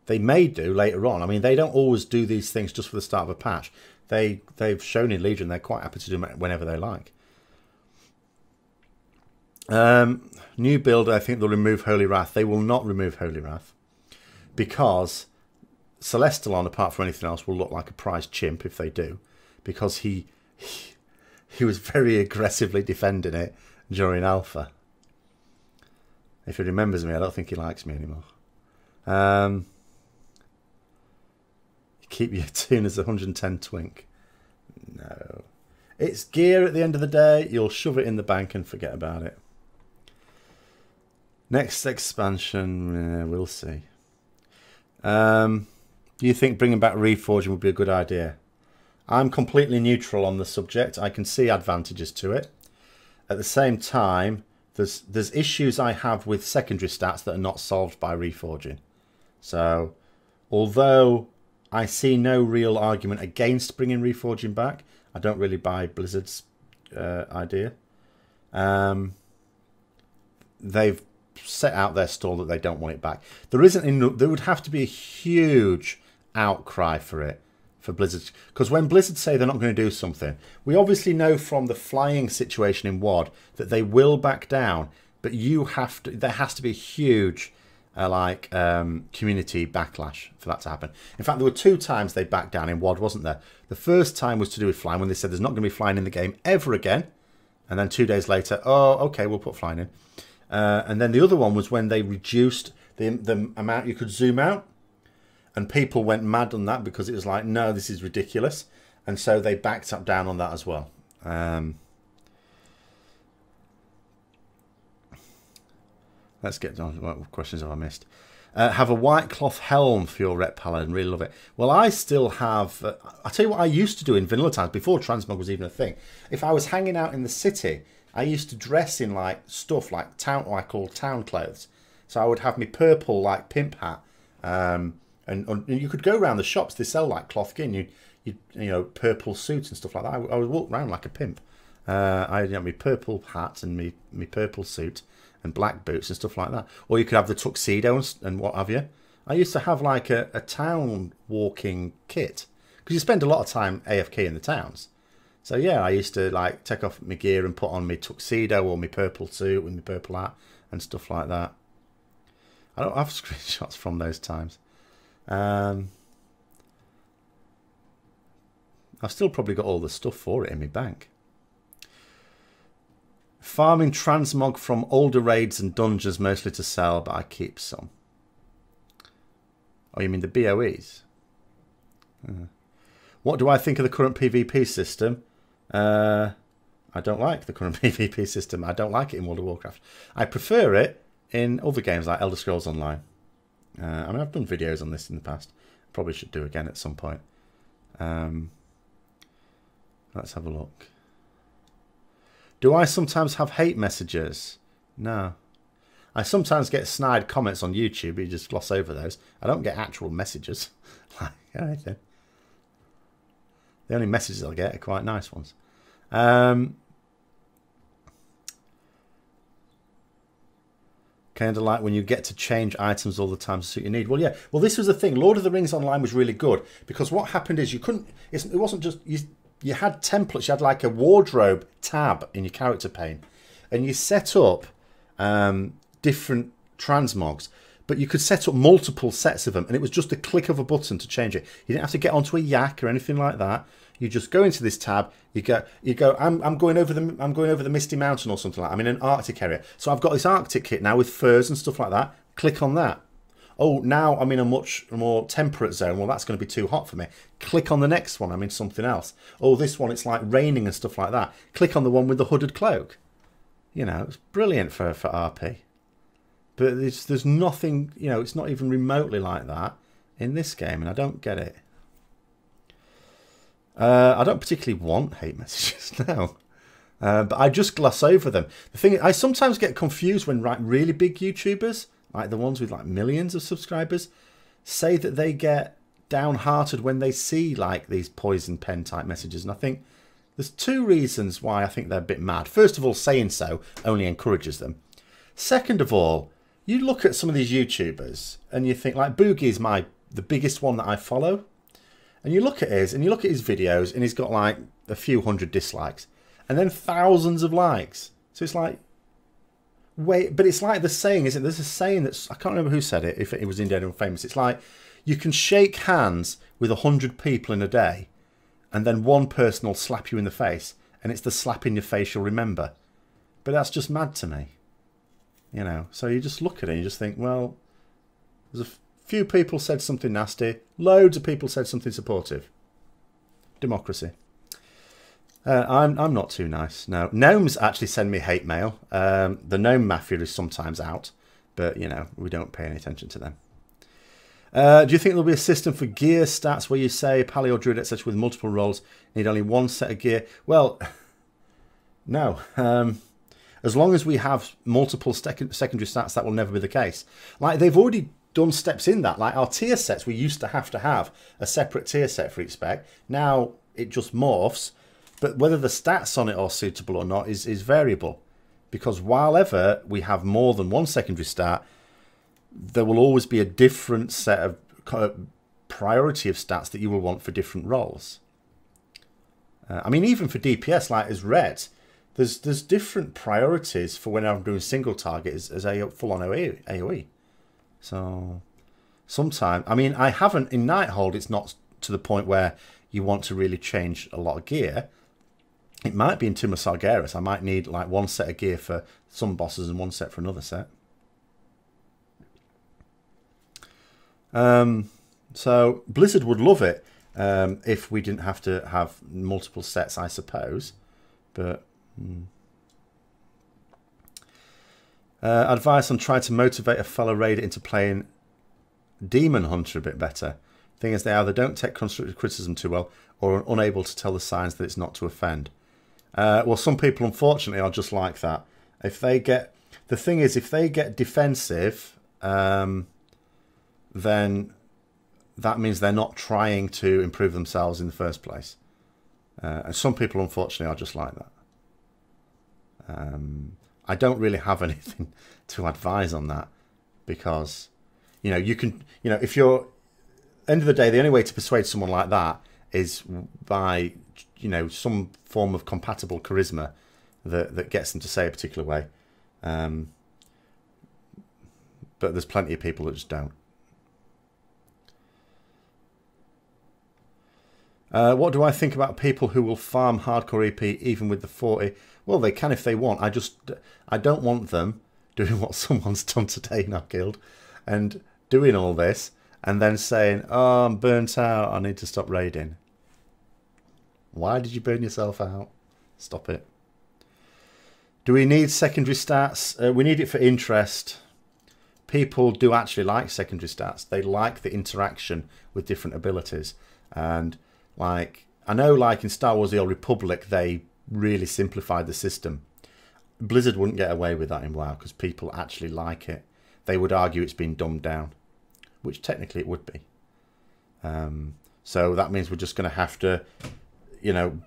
They may do later on. I mean, they don't always do these things just for the start of a patch. They've shown in Legion they're quite happy to do it whenever they like. New build, I think they'll remove Holy Wrath. They will not remove Holy Wrath because Celestalon, apart from anything else, will look like a prize chimp if they do, because he was very aggressively defending it during Alpha. If he remembers me, I don't think he likes me anymore. Keep your tune as 110 twink. No. It's gear at the end of the day. You'll shove it in the bank and forget about it. Next expansion, we'll see. Do you think bringing back Reforging would be a good idea? I'm completely neutral on the subject. I can see advantages to it. At the same time, there's issues I have with secondary stats that are not solved by Reforging. So, although I see no real argument against bringing Reforging back, I don't really buy Blizzard's idea. They've set out their stall that they don't want it back. There would have to be a huge outcry for it, for Blizzard, because when Blizzard say they're not going to do something, we obviously know from the flying situation in WoD that they will back down, but there has to be a huge community backlash for that to happen. In fact, there were 2 times they backed down in WoD, wasn't there? The first time was to do with flying, when they said there's not going to be flying in the game ever again, and then 2 days later, oh, okay, we'll put flying in. And then the other one was when they reduced the amount you could zoom out, and people went mad on that because it was like, no, this is ridiculous, and so they backed up down on that as well. Let's get on. What questions have I missed? Have a white cloth helm for your Ret Paladin. Really love it. Well, I still have... I'll tell you what I used to do in vanilla times, before transmog was even a thing. If I was hanging out in the city, I used to dress in like stuff like what I call town clothes. So I would have my purple like pimp hat. And you could go around the shops. They sell like cloth skin. You know, purple suits and stuff like that. I would walk around like a pimp. I had my purple hat and my purple suit and black boots and stuff like that. Or you could have the tuxedo and what have you. I used to have like a town walking kit, because you spend a lot of time AFK in the towns. So yeah, I used to like take off my gear and put on my tuxedo or my purple suit with my purple hat and stuff like that. I don't have screenshots from those times. I've still probably got all the stuff for it in my bank. Farming transmog from older raids and dungeons mostly to sell, but I keep some. Oh, you mean the BOEs? What do I think of the current PvP system? I don't like the current PvP system. I don't like it in World of Warcraft. I prefer it in other games like Elder Scrolls Online. I mean, I've done videos on this in the past. Probably should do again at some point. Let's have a look. Do I sometimes have hate messages? No. I sometimes get snide comments on YouTube, but you just gloss over those. I don't get actual messages. Like anything. The only messages I'll get are quite nice ones. Kind of like when you get to change items all the time to suit your need. Well, yeah. Well, this was the thing. Lord of the Rings Online was really good, because what happened is you couldn't... It wasn't just... You had templates. You had like a wardrobe tab in your character pane, and you set up different transmogs. but you could set up multiple sets of them, and it was just a click of a button to change it. You didn't have to get onto a yak or anything like that. You just go into this tab. You go. I'm going over the Misty Mountain or something like that. I'm in an Arctic area, so I've got this Arctic kit now with furs and stuff like that. Click on that. Oh, now I'm in a much more temperate zone. Well, that's going to be too hot for me. Click on the next one. I'm in something else. Oh, this one, it's like raining and stuff like that. Click on the one with the hooded cloak. You know, it's brilliant for RP. But there's nothing, you know, it's not even remotely like that in this game, and I don't get it. I don't particularly want hate messages now. But I just gloss over them. The thing is, I sometimes get confused when really big YouTubers, like the ones with like millions of subscribers, say that they get downhearted when they see like these poison pen type messages. And I think there's two reasons why I think they're a bit mad. First of all, saying so only encourages them. Second of all, you look at some of these YouTubers and you think, like, Boogie is the biggest one that I follow. And you look at his videos and he's got like a few hundred dislikes and then thousands of likes. So it's like, wait, but it's like the saying, isn't it? There's a saying that's, I can't remember who said it, if it was Indian and famous. It's like, you can shake hands with 100 people in a day and then one person will slap you in the face, and it's the slap in your face you'll remember. But that's just mad to me. You know, so you just look at it and you just think, well, there's a few people said something nasty, loads of people said something supportive. Democracy. I'm not too nice. No, gnomes actually send me hate mail. The gnome mafia is sometimes out, but you know, we don't pay any attention to them. Do you think there'll be a system for gear stats where you say paleo druid etc with multiple roles need only one set of gear? Well, no. As long as we have multiple secondary stats, that will never be the case. Like, they've already done steps in that. Like, our tier sets, we used to have a separate tier set for each spec. Now it just morphs, but whether the stats on it are suitable or not is variable, because while ever we have more than one secondary stat, there will always be a different set of priority of stats that you will want for different roles. I mean, even for DPS, like as red, there's different priorities for when I'm doing single target as a full-on AoE. So sometimes, I mean, I haven't in Nighthold, it's not to the point where you want to really change a lot of gear. It might be in Tomb of Sargeras. I might need like one set of gear for some bosses and one set for another set. So Blizzard would love it if we didn't have to have multiple sets, I suppose. But advice on trying to motivate a fellow raider into playing Demon Hunter a bit better. Thing is, they either don't take constructive criticism too well or are unable to tell the signs that it's not to offend. Well, some people, unfortunately, are just like that. If they get, the thing is, if they get defensive, then that means they're not trying to improve themselves in the first place. And some people, unfortunately, are just like that. I don't really have anything to advise on that, because, you know, you can, you know, if you're, end of the day, the only way to persuade someone like that is by, you know, some form of compatible charisma that gets them to say a particular way. But there's plenty of people that just don't. What do I think about people who will farm hardcore EP even with the 40? Well, they can if they want. I don't want them doing what someone's done today in our guild and doing all this and then saying, oh, I'm burnt out, I need to stop raiding. Why did you burn yourself out? Stop it. Do we need secondary stats? We need it for interest. People do actually like secondary stats. They like the interaction with different abilities. And like, I know like in Star Wars The Old Republic, they really simplified the system. Blizzard wouldn't get away with that in WoW because people actually like it. They would argue it's been dumbed down, which technically it would be. So that means we're just going to have to, you know,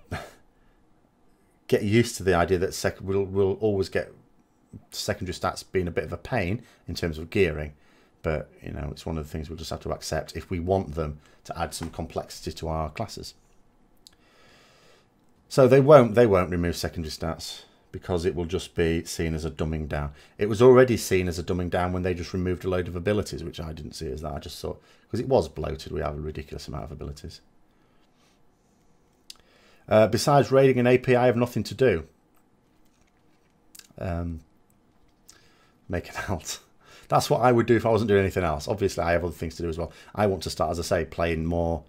get used to the idea that we'll always get secondary stats being a bit of a pain in terms of gearing. But, you know, it's one of the things we'll just have to accept if we want them to add some complexity to our classes. So they won't remove secondary stats. because it will just be seen as a dumbing down. It was already seen as a dumbing down when they just removed a load of abilities, which I didn't see as that. I just thought, because it was bloated, we have a ridiculous amount of abilities. Besides raiding an AP, I have nothing to do. Make an alt. That's what I would do if I wasn't doing anything else. Obviously, I have other things to do as well. I want to start, as I say, playing more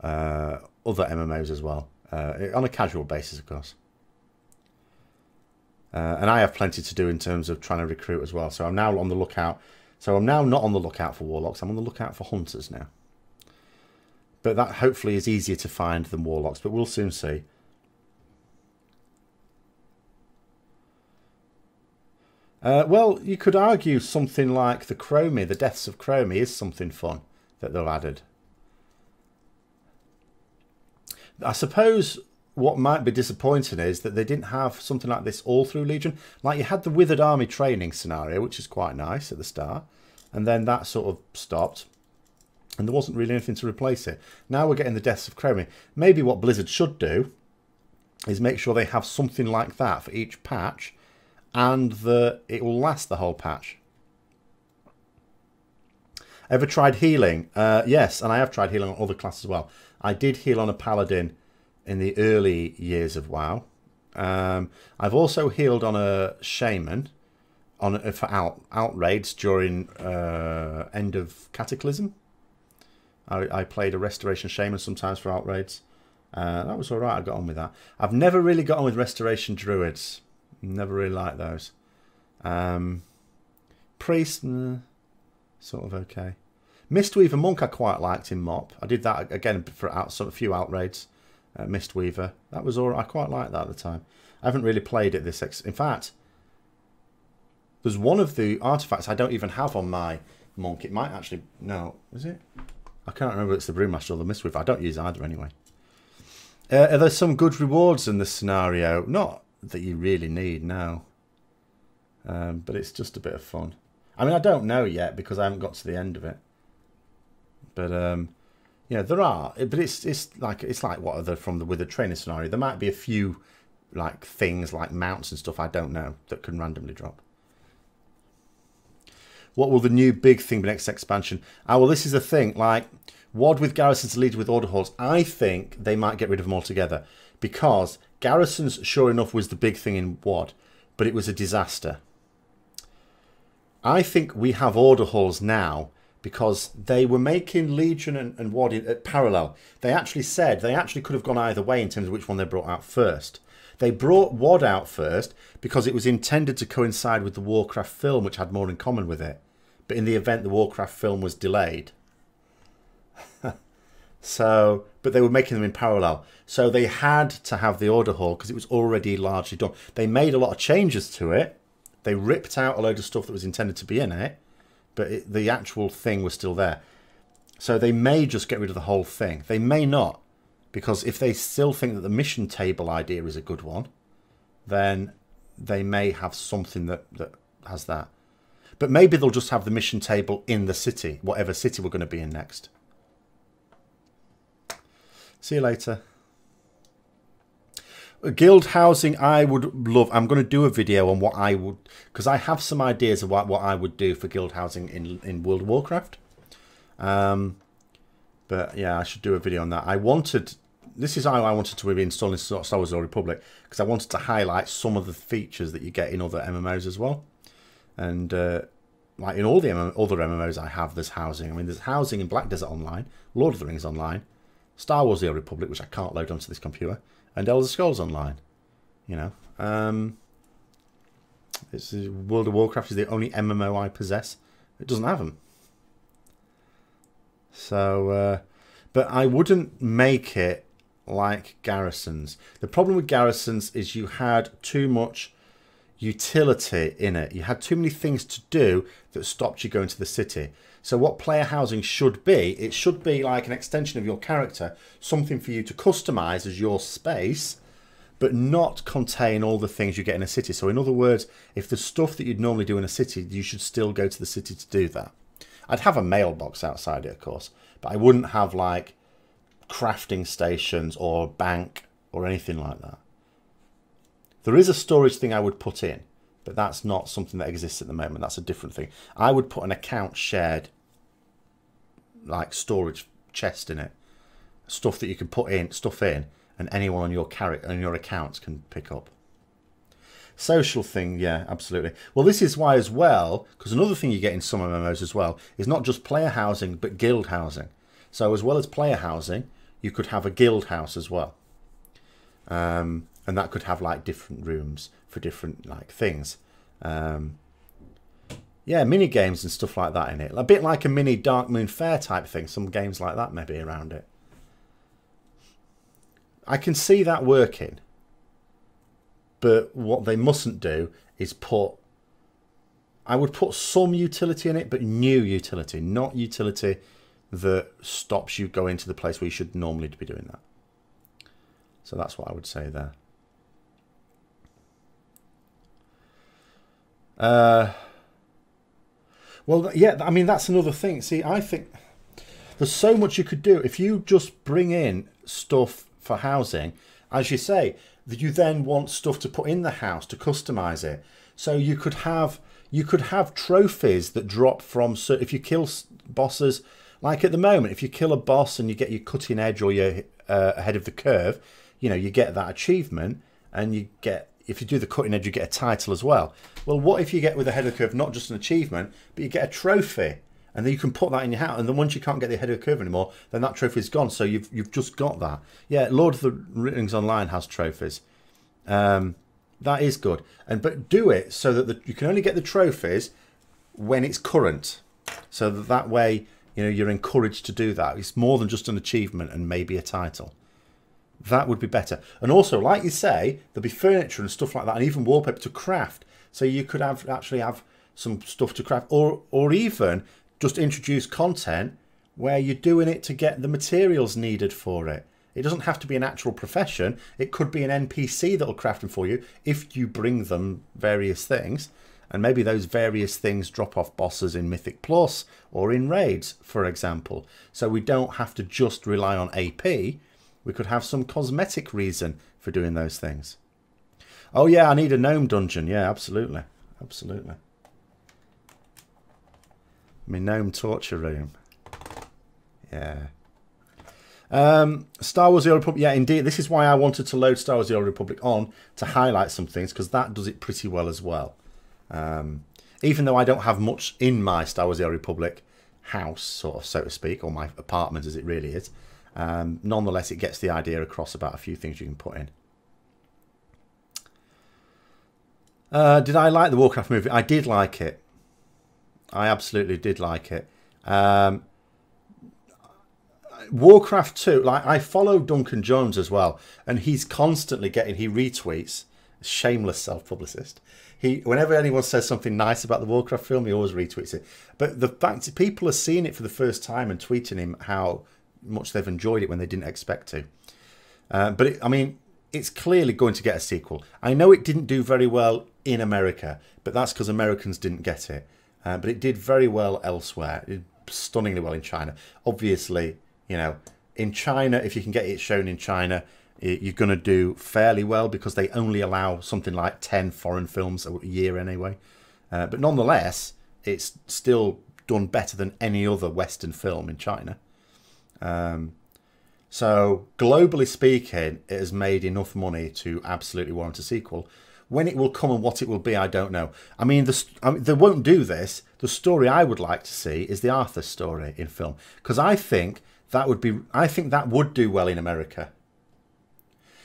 other MMOs as well. On a casual basis, of course. And I have plenty to do in terms of trying to recruit as well. So I'm now on the lookout. So I'm now not on the lookout for warlocks. I'm on the lookout for hunters now. But that hopefully is easier to find than warlocks. But we'll soon see. Well, you could argue something like the Chromie, the Deaths of Chromie, is something fun that they've added. I suppose what might be disappointing is that they didn't have something like this all through Legion. Like you had the Withered Army training scenario, which is quite nice at the start. And then that sort of stopped. And there wasn't really anything to replace it. Now we're getting the Deaths of Chromie. Maybe what Blizzard should do is make sure they have something like that for each patch. And that it will last the whole patch. Ever tried healing? Yes, and I have tried healing on other classes as well. I did heal on a Paladin in the early years of WoW. I've also healed on a Shaman for out raids during end of Cataclysm. I played a Restoration Shaman sometimes for out raids. That was alright, I got on with that. I've never really got on with Restoration Druids. Never really liked those. Priest, sort of okay. Mistweaver Monk I quite liked in MOP. I did that again for a few out raids. Mistweaver, that was all. I quite liked that at the time. I haven't really played it this. In fact, there's one of the artifacts I don't even have on my Monk. It might actually no, is it? I can't remember if it's the Brewmaster or the Mistweaver. I don't use either anyway. Are there some good rewards in this scenario? Not that you really need now. But it's just a bit of fun. I mean, I don't know yet because I haven't got to the end of it. But yeah, there are. But it's like what are the from the Withered training scenario? There might be a few like things like mounts and stuff I don't know that can randomly drop. What will the new big thing be next expansion? Well, this is the thing. Like WoD with garrisons, Legion with order halls. I think they might get rid of them altogether because garrisons, sure enough, was the big thing in WoD, but it was a disaster. I think we have order halls now because they were making Legion and WoD at parallel. They actually said they actually could have gone either way in terms of which one they brought out first. They brought WoD out first because it was intended to coincide with the Warcraft film, which had more in common with it. But in the event the Warcraft film was delayed. So, but they were making them in parallel. So they had to have the order hall because it was already largely done. They made a lot of changes to it. They ripped out a load of stuff that was intended to be in it. But the actual thing was still there. So they may just get rid of the whole thing. They may not. Because if they still think that the mission table idea is a good one, then they may have something that has that. But maybe they'll just have the mission table in the city, whatever city we're going to be in next. See you later. Guild housing, I would love. I'm going to do a video on what I would, because I have some ideas of what I would do for guild housing in World of Warcraft. But yeah, I should do a video on that. This is how I wanted to be installing Star Wars: The Old Republic, because I wanted to highlight some of the features that you get in other MMOs as well. And like in all the other MMOs I have, there's housing. I mean, there's housing in Black Desert Online, Lord of the Rings Online, Star Wars: The Old Republic, which I can't load onto this computer, and Elder Scrolls Online. You know, World of Warcraft is the only MMO I possess. It doesn't have them. So, but I wouldn't make it like garrisons. The problem with garrisons is you had too much utility in it. You had too many things to do that stopped you going to the city. So what player housing should be, it should be like an extension of your character, something for you to customize as your space, but not contain all the things you get in a city. So in other words, if the stuff that you'd normally do in a city, you should still go to the city to do that. I'd have a mailbox outside it, of course, but I wouldn't have like crafting stations or bank or anything like that. There is a storage thing I would put in, but that's not something that exists at the moment. That's a different thing. I would put an account shared, like storage chest in it, stuff that you can put in stuff in, and anyone on your accounts can pick up. Social thing, yeah, absolutely. Well, this is why as well, because another thing you get in some MMOs as well is not just player housing, but guild housing. So as well as player housing, you could have a guild house as well. And that could have like different rooms for different like things. Yeah, mini games and stuff like that in it. A bit like a mini Dark Moon Fair type thing. Some games like that maybe around it. I can see that working. But what they mustn't do is put... I would put some utility in it, but new utility. Not utility that stops you going to the place where you should normally be doing that. So that's what I would say there. Well, yeah, I mean, that's another thing. See, I think there's so much you could do. If you just bring in stuff for housing, as you say, that you then want stuff to put in the house to customize it. So you could have trophies that drop from, so if you kill bosses, like at the moment, if you kill a boss and you get your cutting edge or your ahead of the curve, you know, you get that achievement, and you get, if you do the cutting edge, you get a title as well. Well, what if you get with ahead of the curve, not just an achievement, but you get a trophy, and then you can put that in your house, and then once you can't get the ahead of the curve anymore, then that trophy is gone. So you've just got that. Yeah, Lord of the Rings Online has trophies. That is good, but do it so that you can only get the trophies when it's current, so that way, you know, you're encouraged to do that. It's more than just an achievement and maybe a title. That would be better. And also, like you say, there'll be furniture and stuff like that, and even wallpaper to craft. So you could actually have some stuff to craft, or even just introduce content where you're doing it to get the materials needed for it. It doesn't have to be an actual profession. It could be an NPC that'll craft them for you if you bring them various things. And maybe those various things drop off bosses in Mythic Plus or in raids, for example. So we don't have to just rely on AP. We could have some cosmetic reason for doing those things. Oh yeah, I need a gnome dungeon. Yeah, absolutely. Absolutely. My gnome torture room. Yeah. Star Wars The Old Republic. Yeah, indeed. This is why I wanted to load Star Wars The Old Republic on, to highlight some things, because that does it pretty well as well. Even though I don't have much in my Star Wars The Old Republic house, sort of, so to speak, or my apartment as it really is, nonetheless, it gets the idea across about a few things you can put in. Did I like the Warcraft movie? I did like it. I absolutely did like it. Warcraft 2, like, I follow Duncan Jones as well, and he's constantly getting, he retweets, shameless self-publicist. Whenever anyone says something nice about the Warcraft film, he always retweets it. But the fact that people are seeing it for the first time and tweeting him how much they've enjoyed it when they didn't expect to. I mean, it's clearly going to get a sequel. I know it didn't do very well in America, but that's because Americans didn't get it. But it did very well elsewhere. It did stunningly well in China. Obviously, you know, in China, if you can get it shown in China, you're going to do fairly well, because they only allow something like 10 foreign films a year anyway. But nonetheless, it's still done better than any other Western film in China. So globally speaking, it has made enough money to absolutely warrant a sequel. When it will come and what it will be, I don't know. I mean, they won't do this. The story I would like to see is the Arthur story in film, because I think that would do well in America.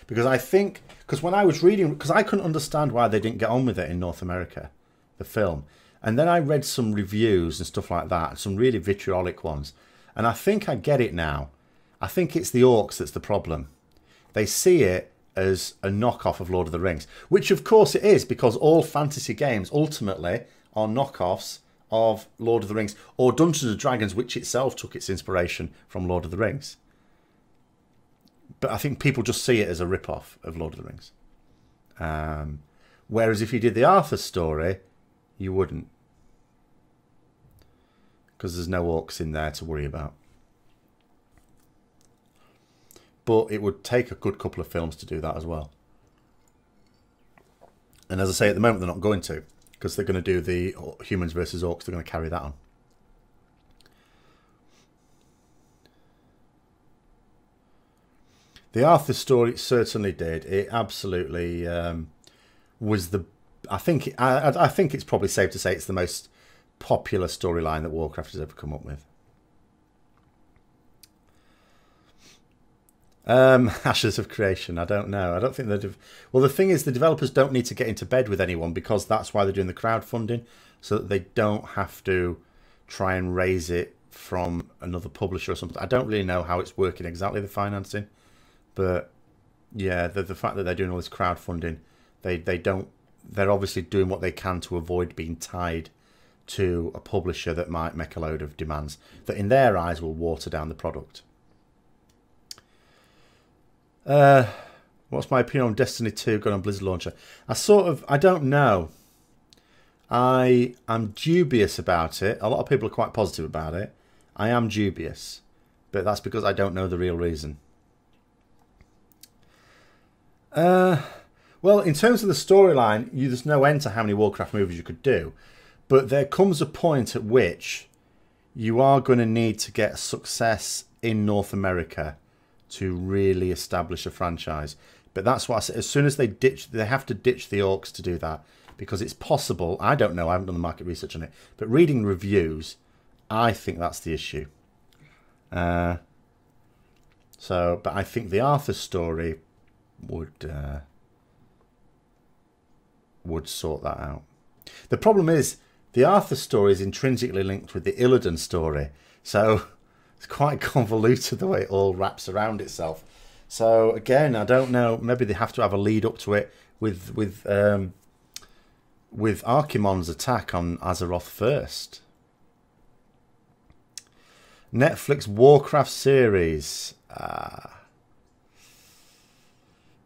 Because when I was reading, because I couldn't understand why they didn't get on with it in North America, the film. And then I read some reviews and stuff like that, some really vitriolic ones. And I think I get it now. I think it's the orcs that's the problem. They see it as a knockoff of Lord of the Rings, which of course it is, because all fantasy games ultimately are knockoffs of Lord of the Rings, or Dungeons and Dragons, which itself took its inspiration from Lord of the Rings. But I think people just see it as a rip-off of Lord of the Rings. Whereas if you did the Arthur story, you wouldn't, because there's no orcs in there to worry about. But it would take a good couple of films to do that as well. And as I say, at the moment they're not going to, because they're going to do the humans versus orcs. They're going to carry that on. The Arthur story certainly did. It absolutely was the. I think it's probably safe to say it's the most popular storyline that Warcraft has ever come up with. Ashes of Creation. I don't know. I don't think they'd have... Well, the thing is, the developers don't need to get into bed with anyone, because that's why they're doing the crowdfunding, so that they don't have to try and raise it from another publisher or something. I don't really know how it's working exactly, the financing, but yeah, the fact that they're doing all this crowdfunding, they're obviously doing what they can to avoid being tied to a publisher that might make a load of demands that in their eyes will water down the product. What's my opinion on Destiny 2 going on Blizzard Launcher? I don't know. I am dubious about it. A lot of people are quite positive about it. I am dubious, but that's because I don't know the real reason. Well, in terms of the storyline, there's no end to how many Warcraft movies you could do, but there comes a point at which you are going to need to get success in North America to really establish a franchise. But that's what I said. As soon as they have to ditch the orcs to do that, because it's possible. I don't know. I haven't done the market research on it, but reading reviews, I think that's the issue. But I think the Arthur story would sort that out. The problem is the Arthur story is intrinsically linked with the Illidan story, so it's quite convoluted the way it all wraps around itself. So again, I don't know. Maybe they have to have a lead up to it with Archimonde's attack on Azeroth first. Netflix Warcraft series.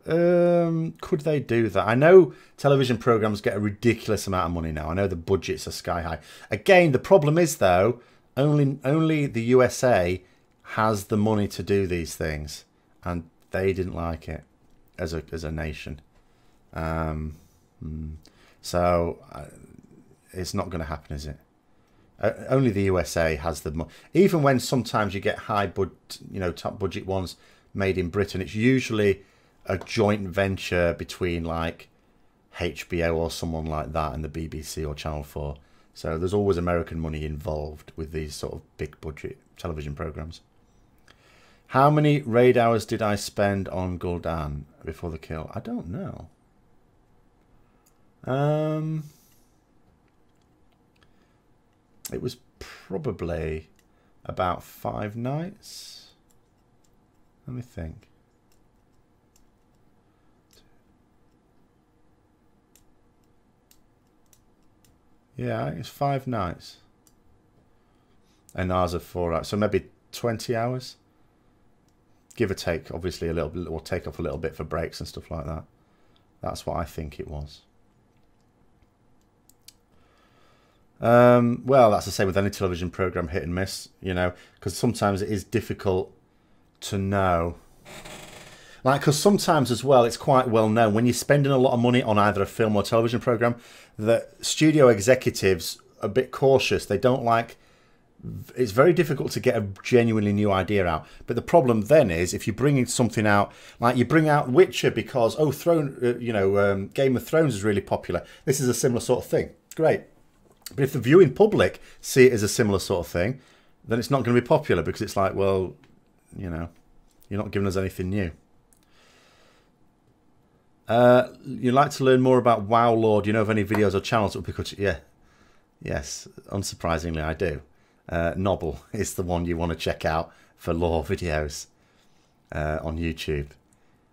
Could they do that? I know television programs get a ridiculous amount of money now. I know the budgets are sky high. Again, the problem is though, only the USA has the money to do these things, and they didn't like it as a nation. So it's not going to happen, is it? Only the USA has the money. Even when sometimes you get top budget ones made in Britain, it's usually a joint venture between like HBO or someone like that and the BBC or Channel 4. So there's always American money involved with these sort of big budget television programs. How many raid hours did I spend on Gul'dan before the kill? I don't know. It was probably about 5 nights. Let me think. Yeah, it's 5 nights. And ours are 4 hours. So maybe 20 hours. Give or take, obviously, a little bit, or take off a little bit for breaks and stuff like that. That's what I think it was. Well, that's the same with any television program, hit and miss, you know, because sometimes it is difficult to know. Like, because sometimes as well, it's quite well known when you're spending a lot of money on either a film or television program, that studio executives are a bit cautious. They don't like... It's very difficult to get a genuinely new idea out. But the problem then is if you're bringing something out, like you bring out Witcher because, oh, Game of Thrones is really popular. This is a similar sort of thing. Great. But if the viewing public see it as a similar sort of thing, then it's not going to be popular because it's like, well, you know, you're not giving us anything new. You'd like to learn more about WoW lore? Do you know of any videos or channels that would be good? Yeah. Yes, unsurprisingly, I do. Nobble is the one you want to check out for lore videos on YouTube.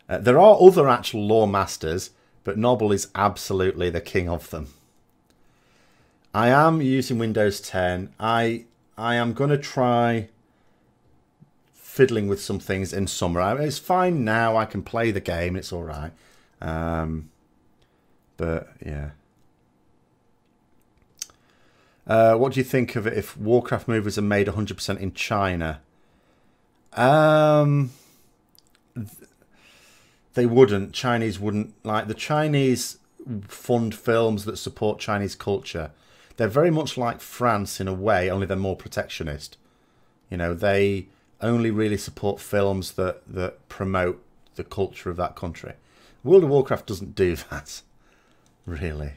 There are other actual lore masters, but Nobble is absolutely the king of them. I am using Windows 10. I am going to try fiddling with some things in summer. It's fine now. I can play the game. It's all right. But yeah. What do you think of it if Warcraft movies are made 100% in China? They wouldn't. Chinese wouldn't. Like, the Chinese fund films that support Chinese culture. They're very much like France in a way, only they're more protectionist. You know, they only really support films that promote the culture of that country. World of Warcraft doesn't do that, really.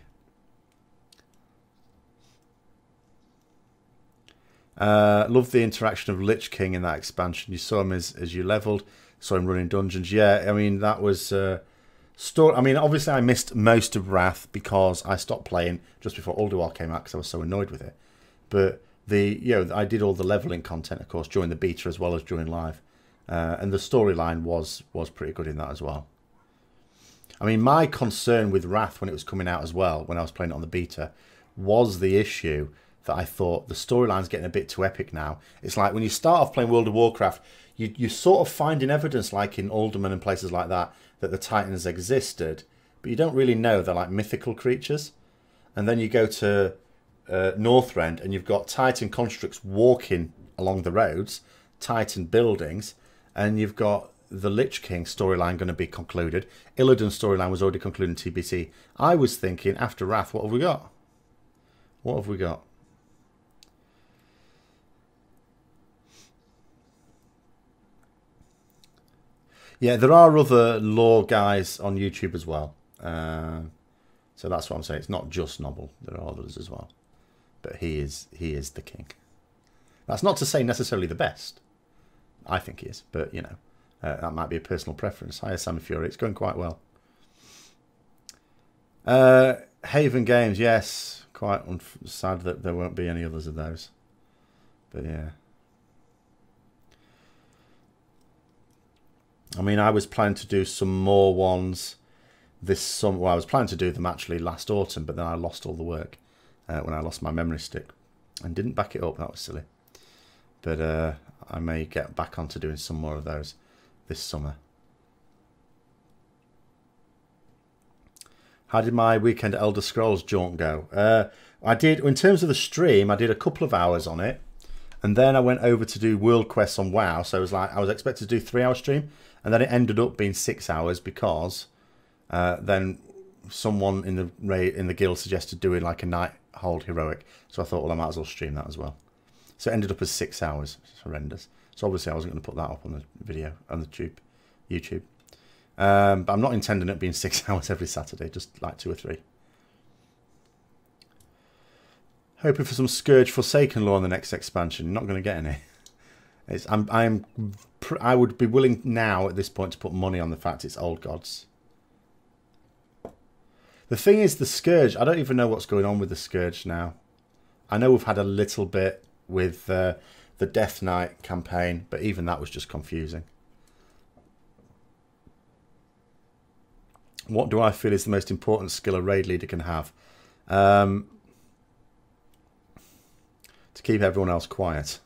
Love the interaction of Lich King in that expansion. You saw him as you leveled, saw him running dungeons. Yeah, I mean, that was... story. I mean, obviously I missed most of Wrath because I stopped playing just before Ulduar came out because I was so annoyed with it. But I did all the leveling content, of course, during the beta as well as during live, and the storyline was pretty good in that as well. I mean, my concern with Wrath when it was coming out as well, when I was playing it on the beta, was the issue that I thought the storyline's getting a bit too epic now. It's like when you start off playing World of Warcraft, you're sort of finding evidence, like in Alderman and places like that the Titans existed, but you don't really know they're like mythical creatures. And then you go to Northrend and you've got Titan constructs walking along the roads, Titan buildings, and you've got the Lich King storyline going to be concluded. Illidan's storyline was already concluded in TBC. I was thinking, after Wrath, what have we got? What have we got? Yeah, there are other lore guys on YouTube as well. So that's what I'm saying. It's not just Nobble. There are others as well. But he is the king. That's not to say necessarily the best. I think he is. But, you know, that might be a personal preference. Hi, Sammy Fury. It's going quite well. Haven Games, yes. Quite sad that there won't be any others of those. But, yeah. I mean, I was planning to do some more ones this summer. Well, I was planning to do them actually last autumn, but then I lost all the work when I lost my memory stick and didn't back it up. That was silly. But I may get back onto doing some more of those this summer. How did my weekend Elder Scrolls jaunt go? I did, in terms of the stream, I did a couple of hours on it. And then I went over to do World Quests on WoW. So it was like, I was expected to do 3-hour stream. And then it ended up being 6 hours because then someone in the guild suggested doing like a night hold heroic. So I thought, well, I might as well stream that as well. So it ended up as 6 hours. It's horrendous. So obviously I wasn't going to put that up on the video, on the YouTube. But I'm not intending it being 6 hours every Saturday, just like 2 or 3. Hoping for some Scourge Forsaken lore in the next expansion. Not going to get any. I would be willing now at this point to put money on the fact it's Old Gods. The thing is, the Scourge, I don't even know what's going on with the Scourge now. I know we've had a little bit with the Death Knight campaign, but even that was just confusing. What do I feel is the most important skill a raid leader can have? To keep everyone else quiet.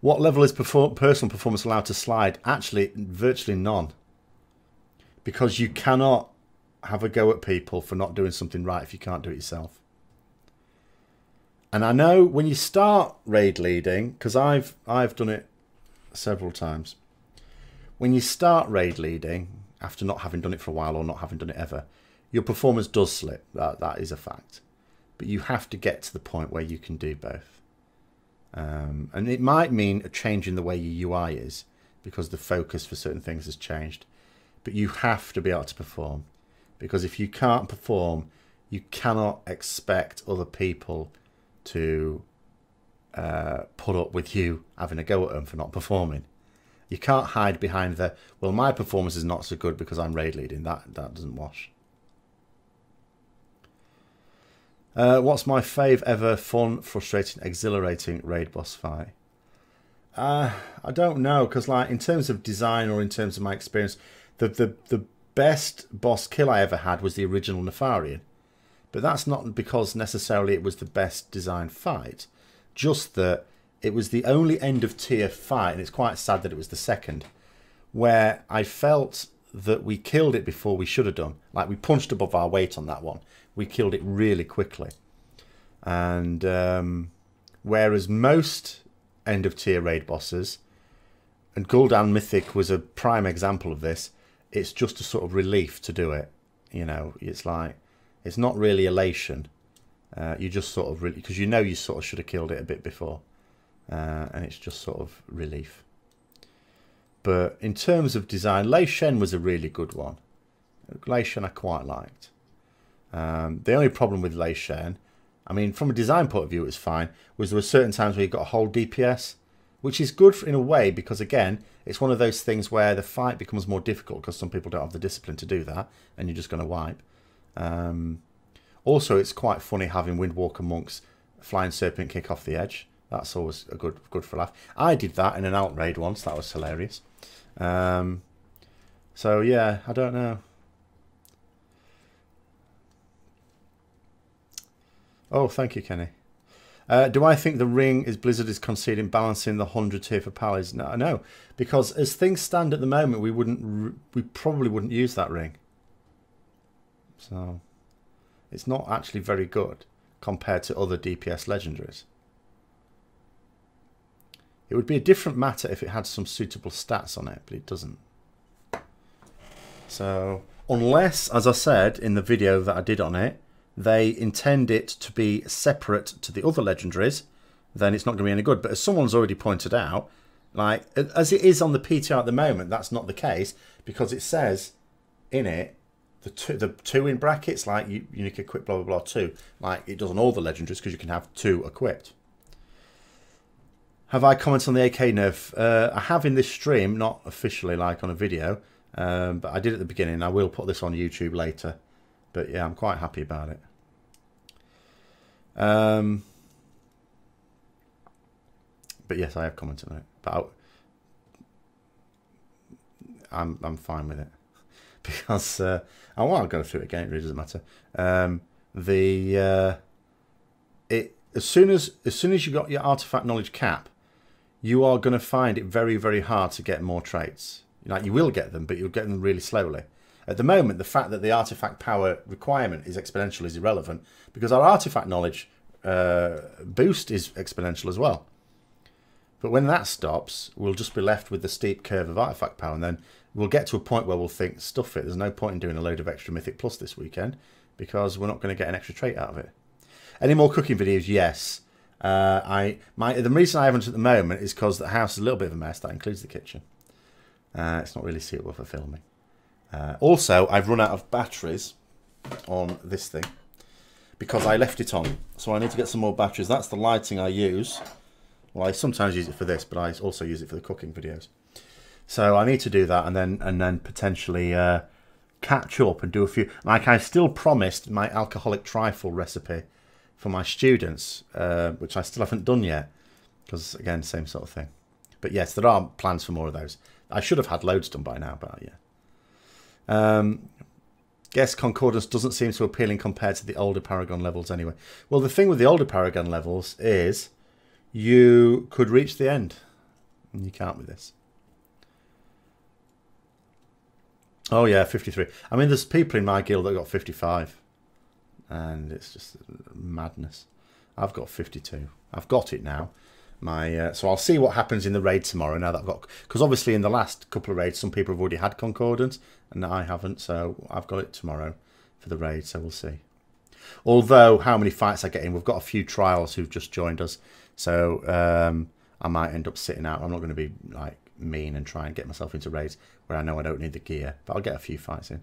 What level is personal performance allowed to slide? Actually, virtually none. Because you cannot have a go at people for not doing something right if you can't do it yourself. And I know when you start raid leading, because I've done it several times. When you start raid leading, after not having done it for a while or not having done it ever, your performance does slip. That is a fact. But you have to get to the point where you can do both. And it might mean a change in the way your UI is, because the focus for certain things has changed. But you have to be able to perform. Because if you can't perform, you cannot expect other people to put up with you having a go at them for not performing. You can't hide behind the, well, my performance is not so good because I'm raid leading. That doesn't wash. What's my fave ever fun, frustrating, exhilarating raid boss fight? I don't know, because like in terms of design or in terms of my experience, the best boss kill I ever had was the original Nefarian. But that's not because necessarily it was the best designed fight. Just that it was the only end of tier fight, and it's quite sad that it was the second, where I felt that we killed it before we should have done. Like, we punched above our weight on that one. We killed it really quickly. And whereas most end of tier raid bosses, and Gul'dan Mythic was a prime example of this, it's just a sort of relief to do it. You know, it's like, it's not really elation. You just sort of really, because you know you sort of should have killed it a bit before, and it's just sort of relief. But in terms of design, Lei Shen was a really good one. Lei Shen I quite liked. The only problem with Lei Shen, I mean, from a design point of view, it was fine, was there were certain times where you got a whole DPS, which is good in a way, because again, it's one of those things where the fight becomes more difficult because some people don't have the discipline to do that, and you're just going to wipe. Also, it's quite funny having Windwalker monks flying serpent kick off the edge. That's always a good for a laugh. I did that in an alt raid once. That was hilarious. So yeah, I don't know. Oh, thank you, Kenny. Do I think the ring is Blizzard is conceding balancing the 100 here for Pallies? No, because as things stand at the moment, we probably wouldn't use that ring. So it's not actually very good compared to other DPS legendaries. It would be a different matter if it had some suitable stats on it, but it doesn't. So unless, as I said in the video that I did on it, they intend it to be separate to the other legendaries, then it's not going to be any good. But as someone's already pointed out, like as it is on the PTR at the moment, that's not the case, because it says in it the two in brackets, like unique equip blah blah blah 2, like it does on all the legendaries, because you can have 2 equipped. Have I commented on the AK nerf? I have in this stream, not officially like on a video, but I did at the beginning. I will put this on YouTube later. But yeah, I'm quite happy about it. But yes, I have commented on it. But I'm fine with it, because I'll go through it again. It really doesn't matter. As soon as you got your artifact knowledge cap, you are going to find it very, very hard to get more traits. Like, you will get them, but you'll get them really slowly. At the moment, the fact that the artifact power requirement is exponential is irrelevant, because our artifact knowledge boost is exponential as well. But when that stops, we'll just be left with the steep curve of artifact power, and then we'll get to a point where we'll think, stuff it, there's no point in doing a load of extra Mythic Plus this weekend, because we're not going to get an extra trait out of it. Any more cooking videos? Yes. The reason I haven't at the moment is because the house is a little bit of a mess. That includes the kitchen. It's not really suitable for filming. Also, I've run out of batteries on this thing because I left it on. So I need to get some more batteries. That's the lighting I use. Well, I sometimes use it for this, but I also use it for the cooking videos. So I need to do that, and then potentially catch up and do a few. Like, I still promised my alcoholic trifle recipe for my students, which I still haven't done yet, because again, same sort of thing. But yes, there are plans for more of those. I should have had loads done by now, but yeah. Guess Concordance doesn't seem so appealing compared to the older Paragon levels anyway. Well, the thing with the older Paragon levels is you could reach the end, and you can't with this. Oh yeah, 53. I mean, there's people in my guild that got 55. And it's just madness. I've got 52. I've got it now. So I'll see what happens in the raid tomorrow. Now that I've got, because obviously in the last couple of raids, some people have already had Concordance, and I haven't. So I've got it tomorrow for the raid. So we'll see. Although how many fights I get in, we've got a few trials who've just joined us. So I might end up sitting out. I'm not going to be like mean and try and get myself into raids where I know I don't need the gear, but I'll get a few fights in.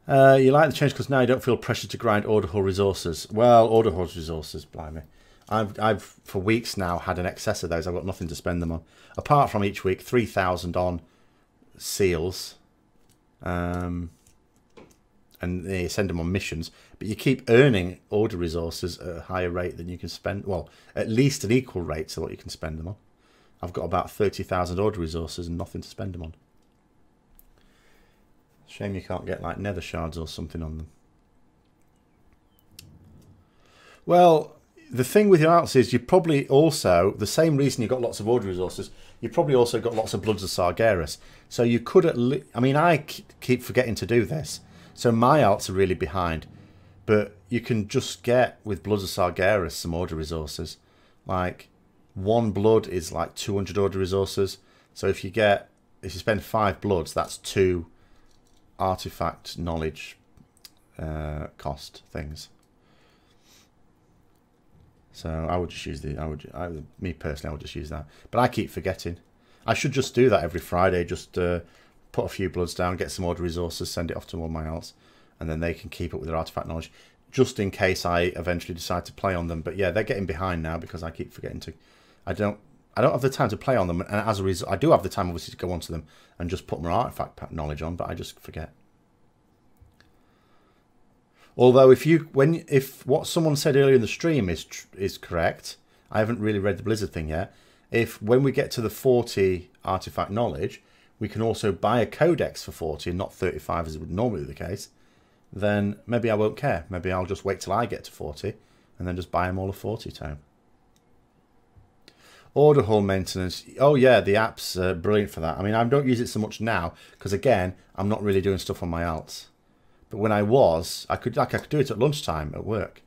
You like the change because now you don't feel pressure to grind Order Hall resources. Well, Order Hall resources, blimey. I've for weeks now had an excess of those. I've got nothing to spend them on. Apart from each week, 3,000 on seals. And they send them on missions. But you keep earning Order resources at a higher rate than you can spend. Well, at least an equal rate to what you can spend them on. I've got about 30,000 Order resources and nothing to spend them on. Shame you can't get like nether shards or something on them. Well, the thing with your arts is you probably also, the same reason you got lots of Order resources, you probably also got lots of Bloods of Sargeras. So you could at least, I mean, I keep forgetting to do this. So my arts are really behind. But you can just get, with Bloods of Sargeras, some Order resources. Like, 1 blood is like 200 Order resources. So if you spend 5 bloods, that's 2 artifact knowledge cost things. So I would just use me personally, I would just use that. But I keep forgetting. I should just do that every Friday. Just put a few bloods down, get some order resources, send it off to one of my alts, and then they can keep up with their artifact knowledge, just in case I eventually decide to play on them. But yeah, they're getting behind now because I keep forgetting to. I don't have the time to play on them, and as a result, I do have the time obviously to go onto them and just put my artifact knowledge on, but I just forget. Although if what someone said earlier in the stream is correct, I haven't really read the Blizzard thing yet. If when we get to the 40 artifact knowledge, we can also buy a codex for 40 and not 35 as would normally be the case, then maybe I won't care. Maybe I'll just wait till I get to 40 and then just buy them all a 40 tome. Order hall maintenance. Oh yeah, the app's brilliant for that. I mean, I don't use it so much now because again, I'm not really doing stuff on my alts. But when I was, I could do it at lunchtime at work.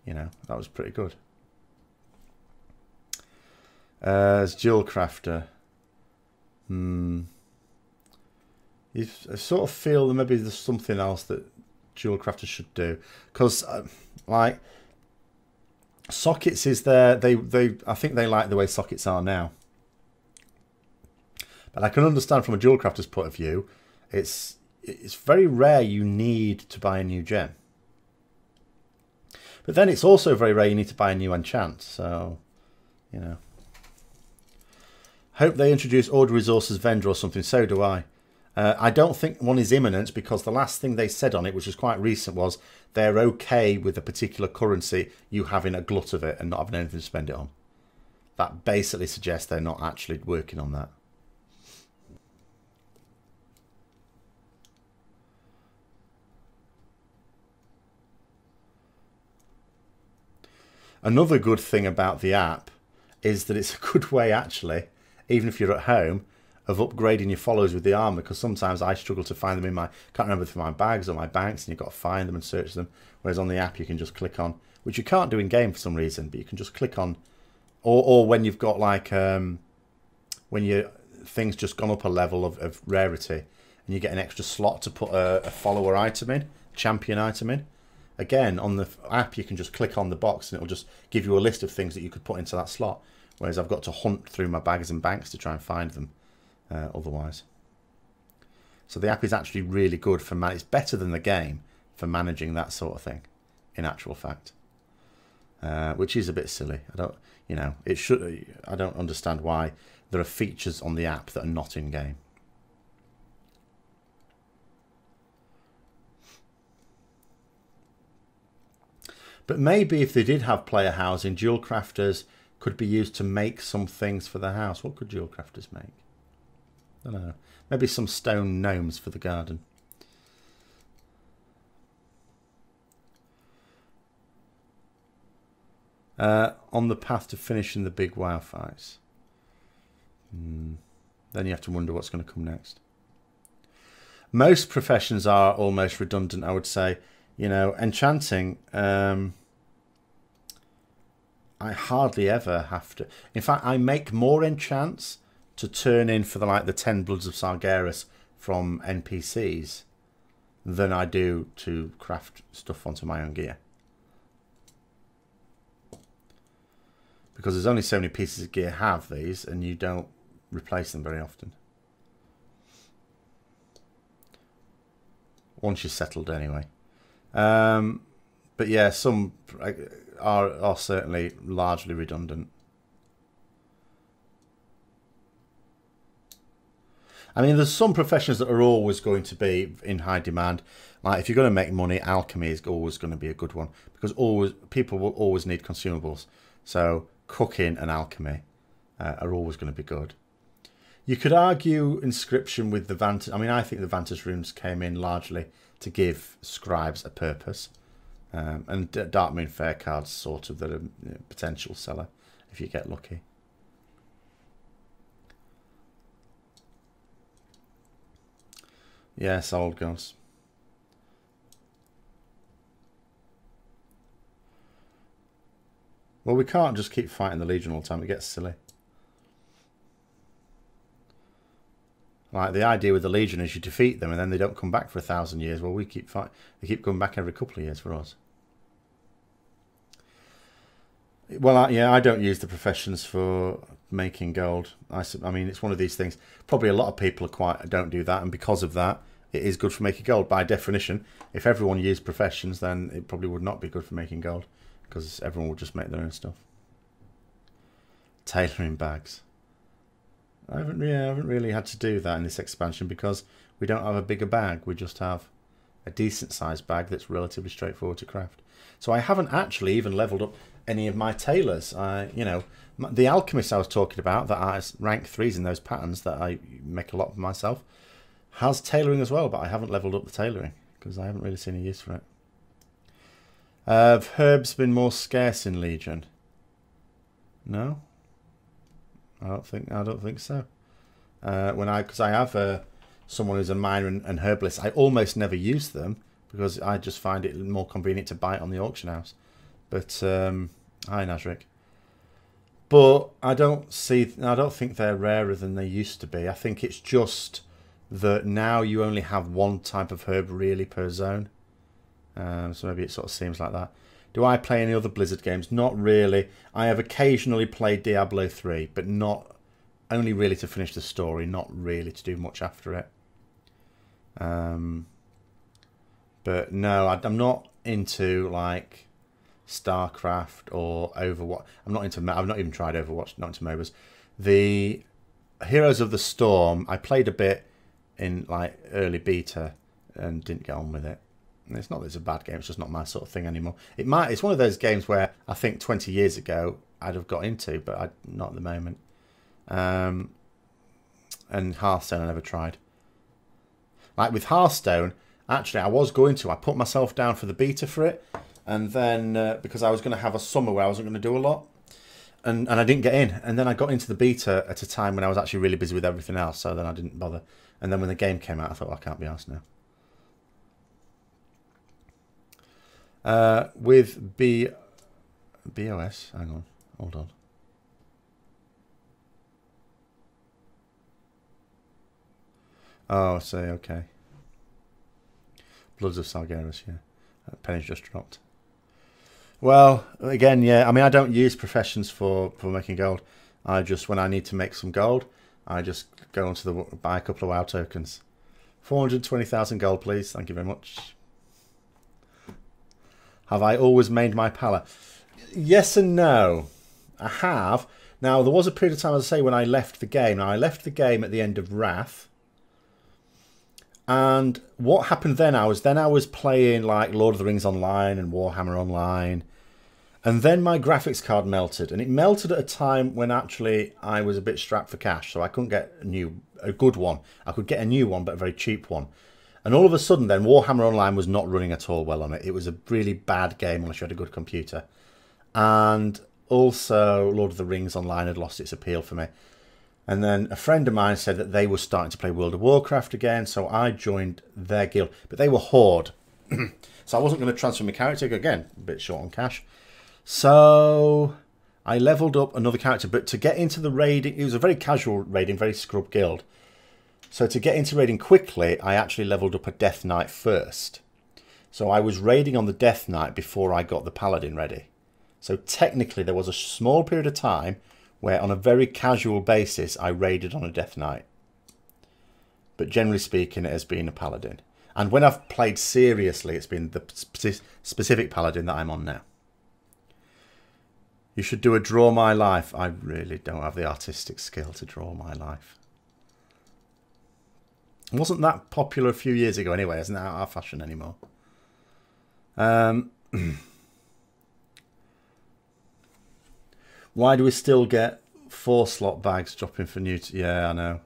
You know, that was pretty good. As Jewel Crafter. I sort of feel that maybe there's something else that Jewel Crafter should do. Because, like, sockets is there. I think they like the way sockets are now. But I can understand from a Jewel Crafter's point of view, it's very rare you need to buy a new gem. But then it's also very rare you need to buy a new enchant. So, you know. Hope they introduce order resources vendor or something. So do I. I don't think one is imminent because the last thing they said on it, which was quite recent, was they're okay with a particular currency, you having a glut of it and not having anything to spend it on. That basically suggests they're not actually working on that. Another good thing about the app is that it's a good way, actually, even if you're at home, of upgrading your followers with the armor, because sometimes I struggle to find them in my, can't remember for my bags or my banks, and you've got to find them and search them, whereas on the app you can just click on, which you can't do in game for some reason, but you can just click on, or when you've got like, when your thing's just gone up a level of rarity, and you get an extra slot to put a follower item in, champion item in. Again, on the app, you can just click on the box and it'll just give you a list of things that you could put into that slot. Whereas I've got to hunt through my bags and banks to try and find them otherwise. So the app is actually really good for it's better than the game for managing that sort of thing, in actual fact. Which is a bit silly. I don't, you know, it should. I don't understand why there are features on the app that are not in game. But maybe if they did have player housing, Jewel Crafters could be used to make some things for the house. What could Jewel Crafters make? I don't know. Maybe some stone gnomes for the garden. On the path to finishing the big WoW fights. Then you have to wonder what's going to come next. Most professions are almost redundant, I would say. You know, enchanting, I hardly ever have to. In fact, I make more enchants to turn in for the 10 Bloods of Sargeras from NPCs than I do to craft stuff onto my own gear. Because there's only so many pieces of gear have these, and you don't replace them very often. Once you're settled anyway. But yeah, some are certainly largely redundant. I mean, there's some professions that are always going to be in high demand. Like if you're going to make money, alchemy is always going to be a good one because people will always need consumables. So cooking and alchemy are always going to be good. You could argue inscription with the Vantage. I mean, I think the Vantage runes came in largely to give scribes a purpose. And Dark Moon Fair cards sort of the potential seller if you get lucky. Yes, old gods. Well, we can't just keep fighting the Legion all the time. It gets silly. Like, the idea with the Legion is you defeat them and then they don't come back for 1,000 years. Well, we keep fighting. They keep coming back every couple of years for us. Well, yeah, I don't use the professions for making gold. I mean, it's one of these things. Probably a lot of people don't do that, and because of that, it is good for making gold. By definition, if everyone used professions, then it probably would not be good for making gold, because everyone would just make their own stuff. Tailoring bags. I haven't really had to do that in this expansion because we don't have a bigger bag. We just have a decent sized bag that's relatively straightforward to craft. So I haven't actually even leveled up any of my tailors. You know, the alchemist I was talking about, that I rank 3s in those patterns that I make a lot of myself, has tailoring as well, but I haven't leveled up the tailoring because I haven't really seen a use for it. Have herbs been more scarce in Legion? No, I don't think so. Because I have someone who's a miner and herbalist, I almost never use them because I just find it more convenient to buy it on the auction house. But hi Nazric. But I don't think they're rarer than they used to be. I think it's just that now you only have one type of herb really per zone. So maybe it sort of seems like that. Do I play any other Blizzard games? Not really. I have occasionally played Diablo 3, but not only really to finish the story, not really to do much after it. But no, I'm not into like StarCraft or Overwatch. I've not even tried Overwatch, not into MOBAs. The Heroes of the Storm, I played a bit in like early beta and didn't get on with it. And it's not that it's a bad game, it's just not my sort of thing anymore. It's one of those games where I think 20 years ago I'd have got into, but not at the moment. And Hearthstone I never tried. Like with Hearthstone, actually I was going to. I put myself down for the beta for it, and then because I was going to have a summer where I wasn't going to do a lot, and I didn't get in. And then I got into the beta at a time when I was actually really busy with everything else, so then I didn't bother. And then when the game came out, I thought, well, I can't be arsed now. With BOS, hang on, hold on. Oh, say okay. Bloods of Sargeras, yeah. Penny's just dropped. Well, again, yeah. I mean, I don't use professions for making gold. I just, when I need to make some gold, I just go onto buy a couple of WoW tokens. 420,000 gold, please. Thank you very much. Have I always made my pala? Yes and no. I have. Now, there was a period of time, as I say, when I left the game. Now, I left the game at the end of Wrath. And what happened then? I was playing like Lord of the Rings Online and Warhammer Online. And then my graphics card melted. And it melted at a time when actually I was a bit strapped for cash. So I couldn't get a good one. I could get a new one, but a very cheap one. And all of a sudden then, Warhammer Online was not running at all well on it. It was a really bad game unless you had a good computer. And also, Lord of the Rings Online had lost its appeal for me. And then a friend of mine said that they were starting to play World of Warcraft again, so I joined their guild. But they were Horde. So I wasn't going to transfer my character. Again, a bit short on cash. So I leveled up another character. But to get into the raiding, it was a very casual raiding, very scrub guild. So to get into raiding quickly, I actually leveled up a Death Knight first. So I was raiding on the Death Knight before I got the Paladin ready. So technically there was a small period of time where on a very casual basis I raided on a Death Knight. But generally speaking it has been a Paladin. And when I've played seriously it's been the specific Paladin that I'm on now. You should do a Draw My Life. I really don't have the artistic skill to draw my life. It wasn't that popular a few years ago anyway. Isn't that our fashion anymore? Why do we still get 4-slot bags dropping for new? Yeah, I know.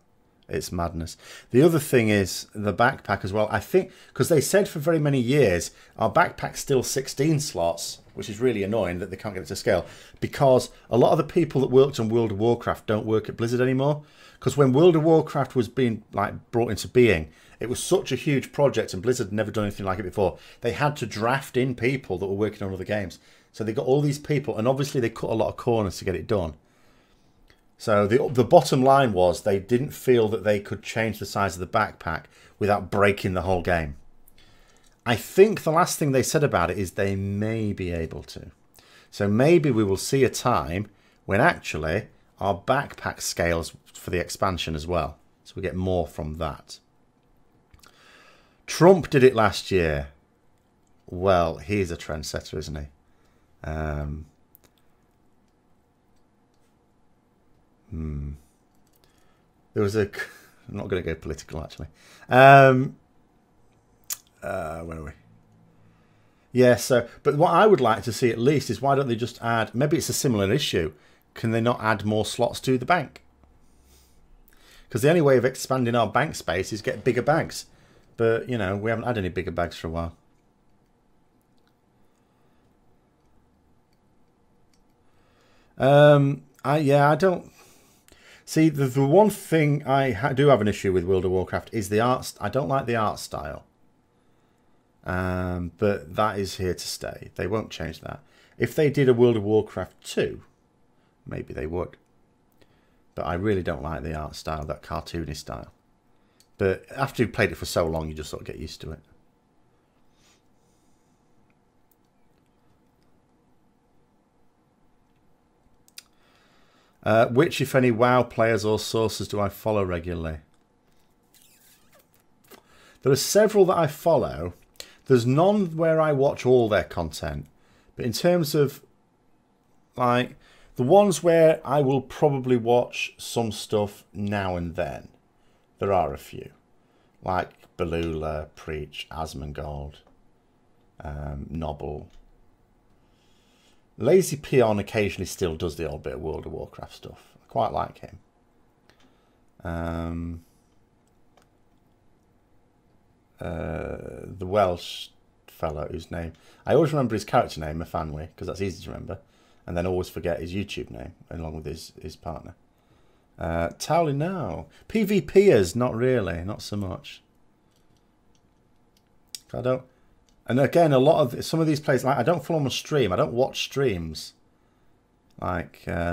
It's madness. The other thing is the backpack as well. I think because they said for very many years our backpack's still 16 slots, which is really annoying that they can't get it to scale. Because a lot of the people that worked on World of Warcraft don't work at Blizzard anymore. Because when World of Warcraft was being brought into being, it was such a huge project and Blizzard had never done anything like it before. They had to draft in people that were working on other games. So they got all these people and obviously they cut a lot of corners to get it done. So the bottom line was they didn't feel that they could change the size of the backpack without breaking the whole game. I think the last thing they said about it is they may be able to. So maybe we will see a time when actually our backpack scales for the expansion as well. So we get more from that. Trump did it last year. Well, he's a trendsetter, isn't he? There was a... I'm not going to go political, actually. Where are we? Yeah, so... But what I would like to see at least is why don't they just add... Maybe it's a similar issue. Can they not add more slots to the bank? Because the only way of expanding our bank space is get bigger bags. But, you know, we haven't had any bigger bags for a while. I don't... See, the one thing I do have an issue with World of Warcraft is the art. I don't like the art style. But that is here to stay. They won't change that. If they did a World of Warcraft 2, maybe they would. But I really don't like the art style, that cartoony style. But after you've played it for so long, you just sort of get used to it. Which, if any, WoW players or sources do I follow regularly? There are several that I follow. There's none where I watch all their content. But in terms of, like, the ones where I will probably watch some stuff now and then, there are a few. Like Balula, Preach, Asmongold, Nobble. Lazy Peon occasionally still does the old bit of World of Warcraft stuff. I quite like him. The Welsh fellow whose name... I always remember his character name, Mafanwe, because that's easy to remember. And then always forget his YouTube name, along with his partner. Towley, no. PvPers, not really. Not so much. I don't... And again, a lot of some of these players, like I don't follow them on stream. I don't watch streams. Like, yeah,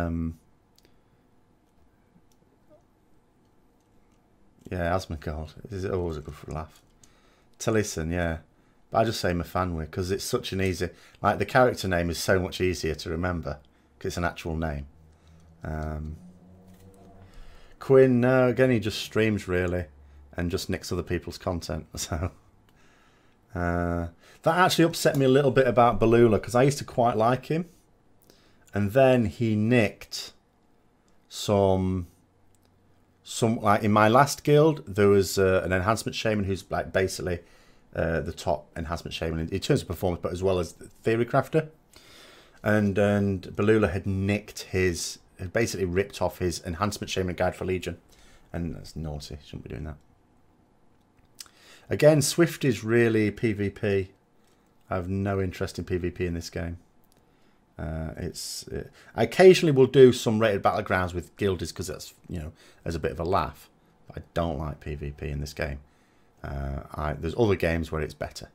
Asmongold is always a good for a laugh. Tillison, yeah, but I just say Mafanwe because it's such an easy. Like the character name is so much easier to remember because it's an actual name. Quinn, no, again he just streams really, and just nicks other people's content. So. That actually upset me a little bit about Balula because I used to quite like him, and then he nicked some like in my last guild there was an enhancement shaman who's like basically the top enhancement shaman in terms of performance, but as well as theory crafter, and Balula had basically ripped off his enhancement shaman guide for Legion, and that's naughty. Shouldn't be doing that. Again, Swift is really PvP. I have no interest in PvP in this game. I occasionally will do some rated battlegrounds with guildies because that's, you know, as a bit of a laugh. But I don't like PvP in this game. There's other games where it's better.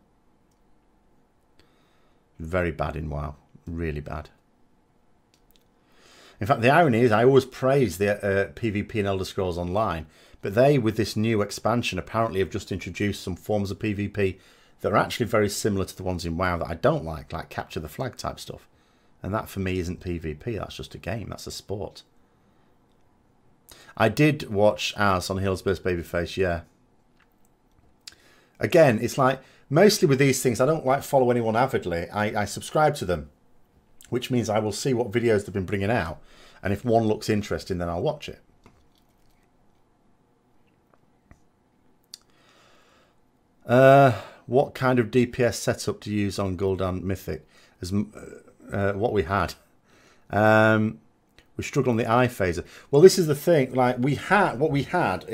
Very bad in WoW. Really bad. In fact, the irony is I always praise the PvP in Elder Scrolls Online. But they, with this new expansion, apparently have just introduced some forms of PvP that are actually very similar to the ones in WoW that I don't like capture the flag type stuff. And that for me isn't PvP, that's just a game, that's a sport. I did watch Az on Hillsburst Babyface, yeah. Again, it's like, mostly with these things, I don't like follow anyone avidly. I subscribe to them, which means I will see what videos they've been bringing out. And if one looks interesting, then I'll watch it. What kind of DPS setup to use on Gul'dan Mythic? As what we had. We struggled on the eye phaser. Well, this is the thing. Like what we had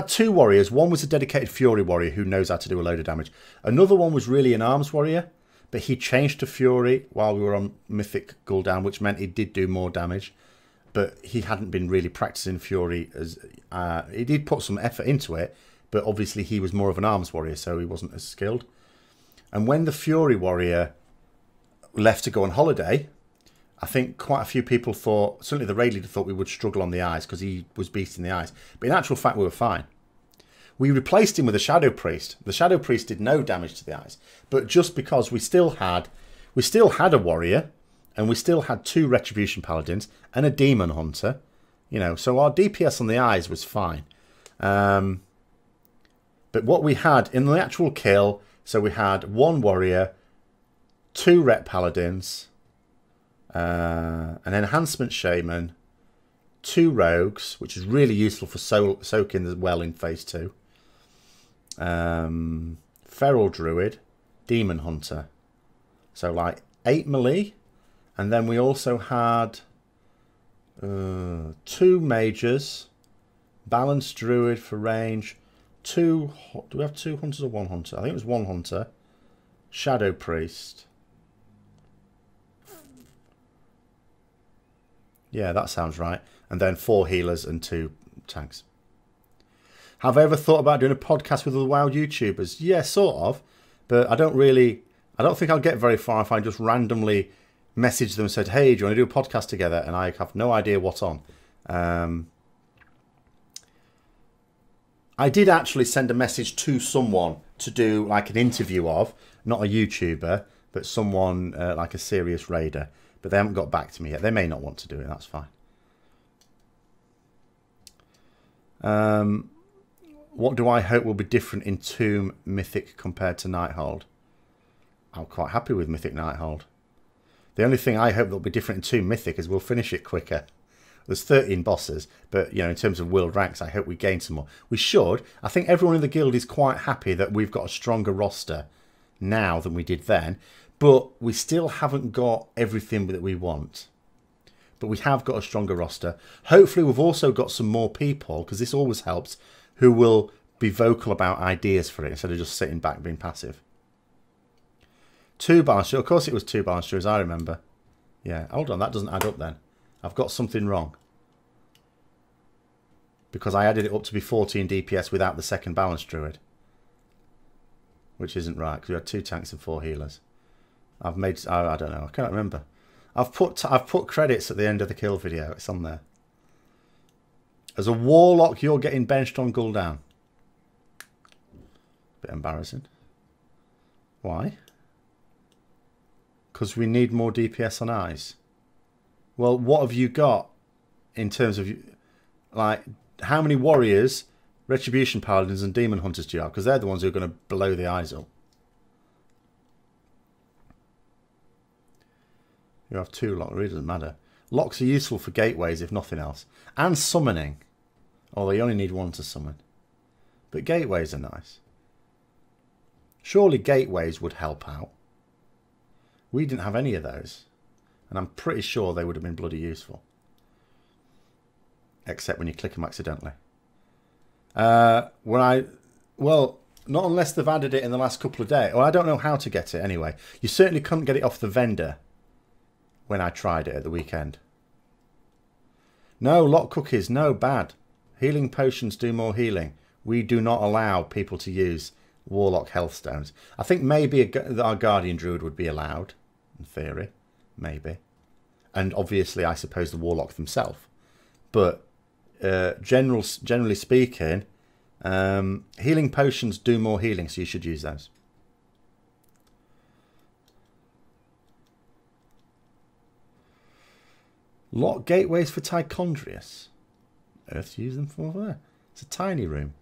two warriors. One was a dedicated Fury warrior who knows how to do a load of damage. Another one was really an arms warrior, but he changed to Fury while we were on Mythic Gul'dan, which meant he did do more damage. But he hadn't been really practicing Fury as he did put some effort into it. But obviously he was more of an arms warrior, so he wasn't as skilled. And when the Fury warrior left to go on holiday, I think quite a few people thought, certainly the raid leader thought we would struggle on the eyes because he was beast in the eyes. But in actual fact, we were fine. We replaced him with a Shadow Priest. The Shadow Priest did no damage to the eyes. But just because we still had a warrior, and we still had 2 Retribution Paladins and a Demon Hunter, you know, so our DPS on the eyes was fine. But what we had in the actual kill, so we had 1 warrior, 2 Ret Paladins, an Enhancement Shaman, 2 rogues, which is really useful for soaking as well in phase 2. Feral Druid, Demon Hunter. So like 8 melee. And then we also had 2 mages, Balanced Druid for range, 2... Do we have 2 hunters or 1 hunter? I think it was 1 hunter. Shadow Priest. Yeah, that sounds right. And then 4 healers and 2 tanks. Have I ever thought about doing a podcast with other WoW YouTubers? Yeah, sort of. But I don't think I'll get very far if I just randomly message them and said, hey, do you want to do a podcast together? And I have no idea what on. I did actually send a message to someone to do like an interview of, not a YouTuber, but someone like a serious raider. But they haven't got back to me yet. They may not want to do it. That's fine. What do I hope will be different in Tomb Mythic compared to Nighthold? I'm quite happy with Mythic Nighthold. The only thing I hope that will be different in Tomb Mythic is we'll finish it quicker. There's 13 bosses, but you know, in terms of world ranks, I hope we gain some more. We should. I think everyone in the guild is quite happy that we've got a stronger roster now than we did then, but we still haven't got everything that we want. But we have got a stronger roster. Hopefully we've also got some more people, because this always helps, who will be vocal about ideas for it instead of just sitting back being passive. 2 balance druids. Of course it was 2 balance druids, I remember. Yeah, hold on, that doesn't add up then. I've got something wrong. Because I added it up to be 14 DPS without the second balance druid. Which isn't right, because we had 2 tanks and 4 healers. I've made... I don't know, I can't remember. I've put credits at the end of the kill video. It's on there. As a warlock, you're getting benched on Gul'dan. Bit embarrassing. Why? Because we need more DPS on eyes. Well, what have you got in terms of, like, how many warriors, Retribution Paladins and Demon Hunters do you have? Because they're the ones who are going to blow the eyes up. You have 2 locks, it really doesn't matter. Locks are useful for gateways, if nothing else. And summoning. Although you only need 1 to summon. But gateways are nice. Surely gateways would help out. We didn't have any of those. And I'm pretty sure they would have been bloody useful. Except when you click them accidentally. Well, not unless they've added it in the last couple of days. Well, I don't know how to get it anyway. You certainly couldn't get it off the vendor when I tried it at the weekend. No, lock cookies. No, bad. Healing potions do more healing. We do not allow people to use Warlock health stones. I think maybe our Guardian Druid would be allowed, in theory. Maybe. And obviously, I suppose, the Warlock themselves. But generally speaking, healing potions do more healing, so you should use those. Lock gateways for Tichondrius. Earth to use them for there. It's a tiny room.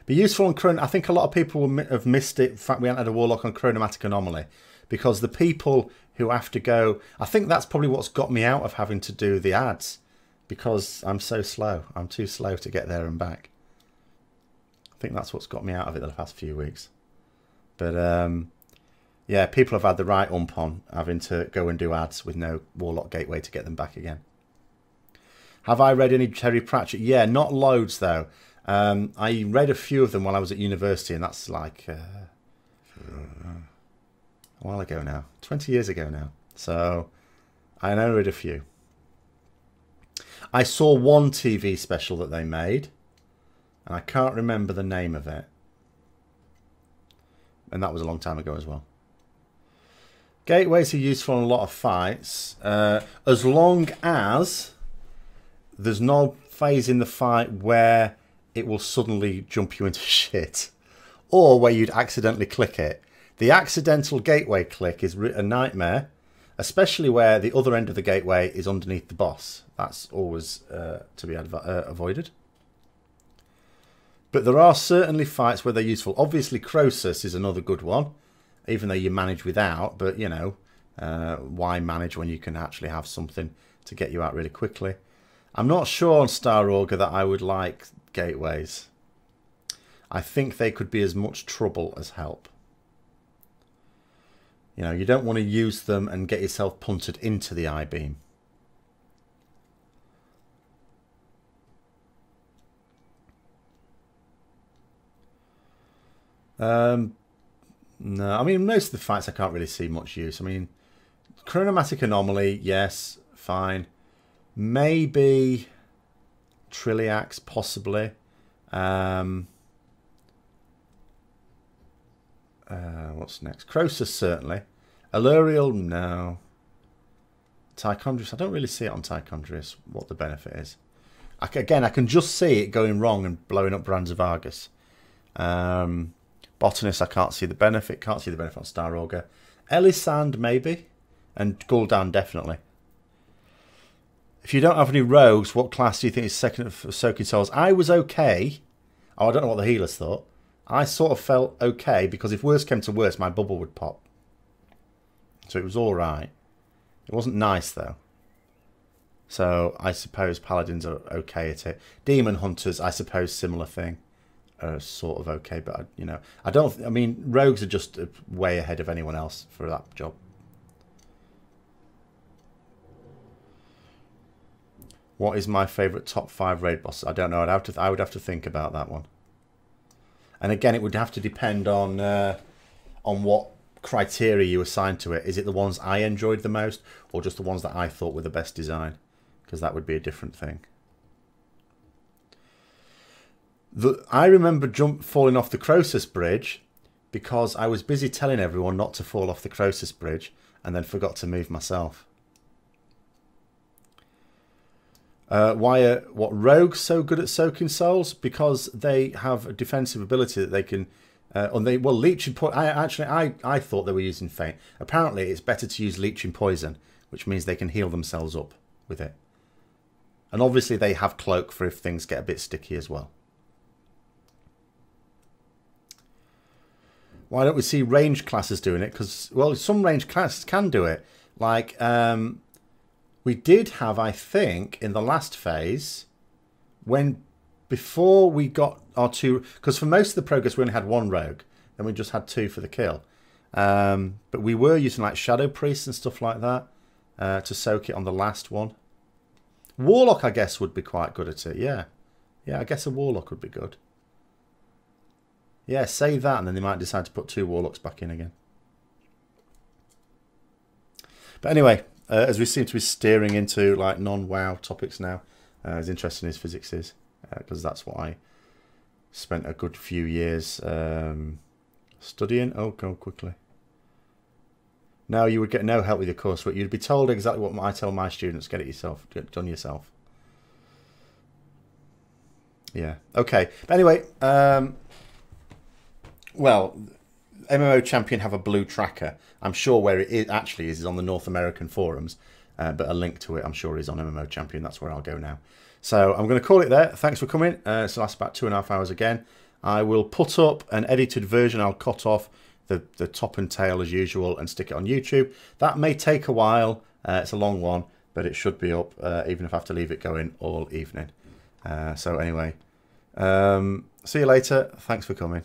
Be useful on Chron. I think a lot of people have missed it. In fact, we haven't had a Warlock on Chronomatic Anomaly. Because the people who have to go... I think that's probably what's got me out of having to do the ads. Because I'm so slow. I'm too slow to get there and back. I think that's what's got me out of it the past few weeks. But, yeah, people have had the right ump on having to go and do ads with no Warlock gateway to get them back again. Have I read any Terry Pratchett? Yeah, not loads, though. I read a few of them while I was at university, and that's like... a while ago now. 20 years ago now. So, I only read a few. I saw one TV special that they made, and I can't remember the name of it. And that was a long time ago as well. Gateways are useful in a lot of fights, as long as there's no phase in the fight where it will suddenly jump you into shit, or where you'd accidentally click it. The accidental gateway click is a nightmare, especially where the other end of the gateway is underneath the boss. That's always to be avoided. But there are certainly fights where they're useful. Obviously, Croesus is another good one, even though you manage without. But, you know, why manage when you can actually have something to get you out really quickly? I'm not sure on Star Augur that I would like gateways. I think they could be as much trouble as help. You know, you don't want to use them and get yourself punted into the I-beam. No, I mean, most of the fights I can't really see much use. I mean, Chronomatic Anomaly, yes, fine. Maybe Triliax, possibly. What's next? Croesus, certainly. Allurial, no. Tichondrius, I don't really see it on Tichondrius, what the benefit is. Again, I can just see it going wrong and blowing up Brands of Argus. Botanist, I can't see the benefit. Can't see the benefit on Star Augur. Elisand, maybe. And Gul'dan, definitely. If you don't have any rogues, what class do you think is second for Soaking Souls? I was okay. Oh, I don't know what the healers thought. I sort of felt okay, because if worse came to worse, my bubble would pop. So it was alright. It wasn't nice, though. So I suppose Paladins are okay at it. Demon Hunters, I suppose, similar thing. Sort of okay, but, you know, I mean, Rogues are just way ahead of anyone else for that job. What is my favourite top 5 raid bosses? I don't know. I would have to think about that one. And again, it would have to depend on what criteria you assign to it. Is it the ones I enjoyed the most, or just the ones that I thought were the best design? Because that would be a different thing. I remember falling off the Croesus bridge because I was busy telling everyone not to fall off the Croesus bridge and then forgot to move myself. Why are rogues so good at soaking souls? Because they have a defensive ability that they can, leeching poison. I thought they were using feint. Apparently, it's better to use leeching poison, which means they can heal themselves up with it. And obviously, they have cloak for if things get a bit sticky as well. Why don't we see range classes doing it? Because, well, some range classes can do it. Like, we did have, I think, in the last phase, before we got our 2... Because for most of the progress, we only had 1 rogue. Then we just had 2 for the kill. But we were using, like, Shadow Priests and stuff like that to soak it on the last one. Warlock, I guess, would be quite good at it, yeah. Yeah, I guess a Warlock would be good. Yeah, say that, and then they might decide to put 2 Warlocks back in again. But anyway, as we seem to be steering into like non-WoW topics now, as interesting as physics is, because that's what I spent a good few years studying. Oh, go quickly. No, you would get no help with your coursework. You'd be told exactly what I tell my students. Get it yourself. Get it done yourself. Yeah. Okay. But anyway, well, MMO Champion have a blue tracker. I'm sure where it actually is on the North American forums, but a link to it I'm sure is on MMO Champion. That's where I'll go now. So I'm going to call it there. Thanks for coming. So that's about 2.5 hours again. I will put up an edited version. I'll cut off the top and tail as usual and stick it on YouTube. That may take a while. It's a long one, but it should be up even if I have to leave it going all evening. So anyway, see you later. Thanks for coming.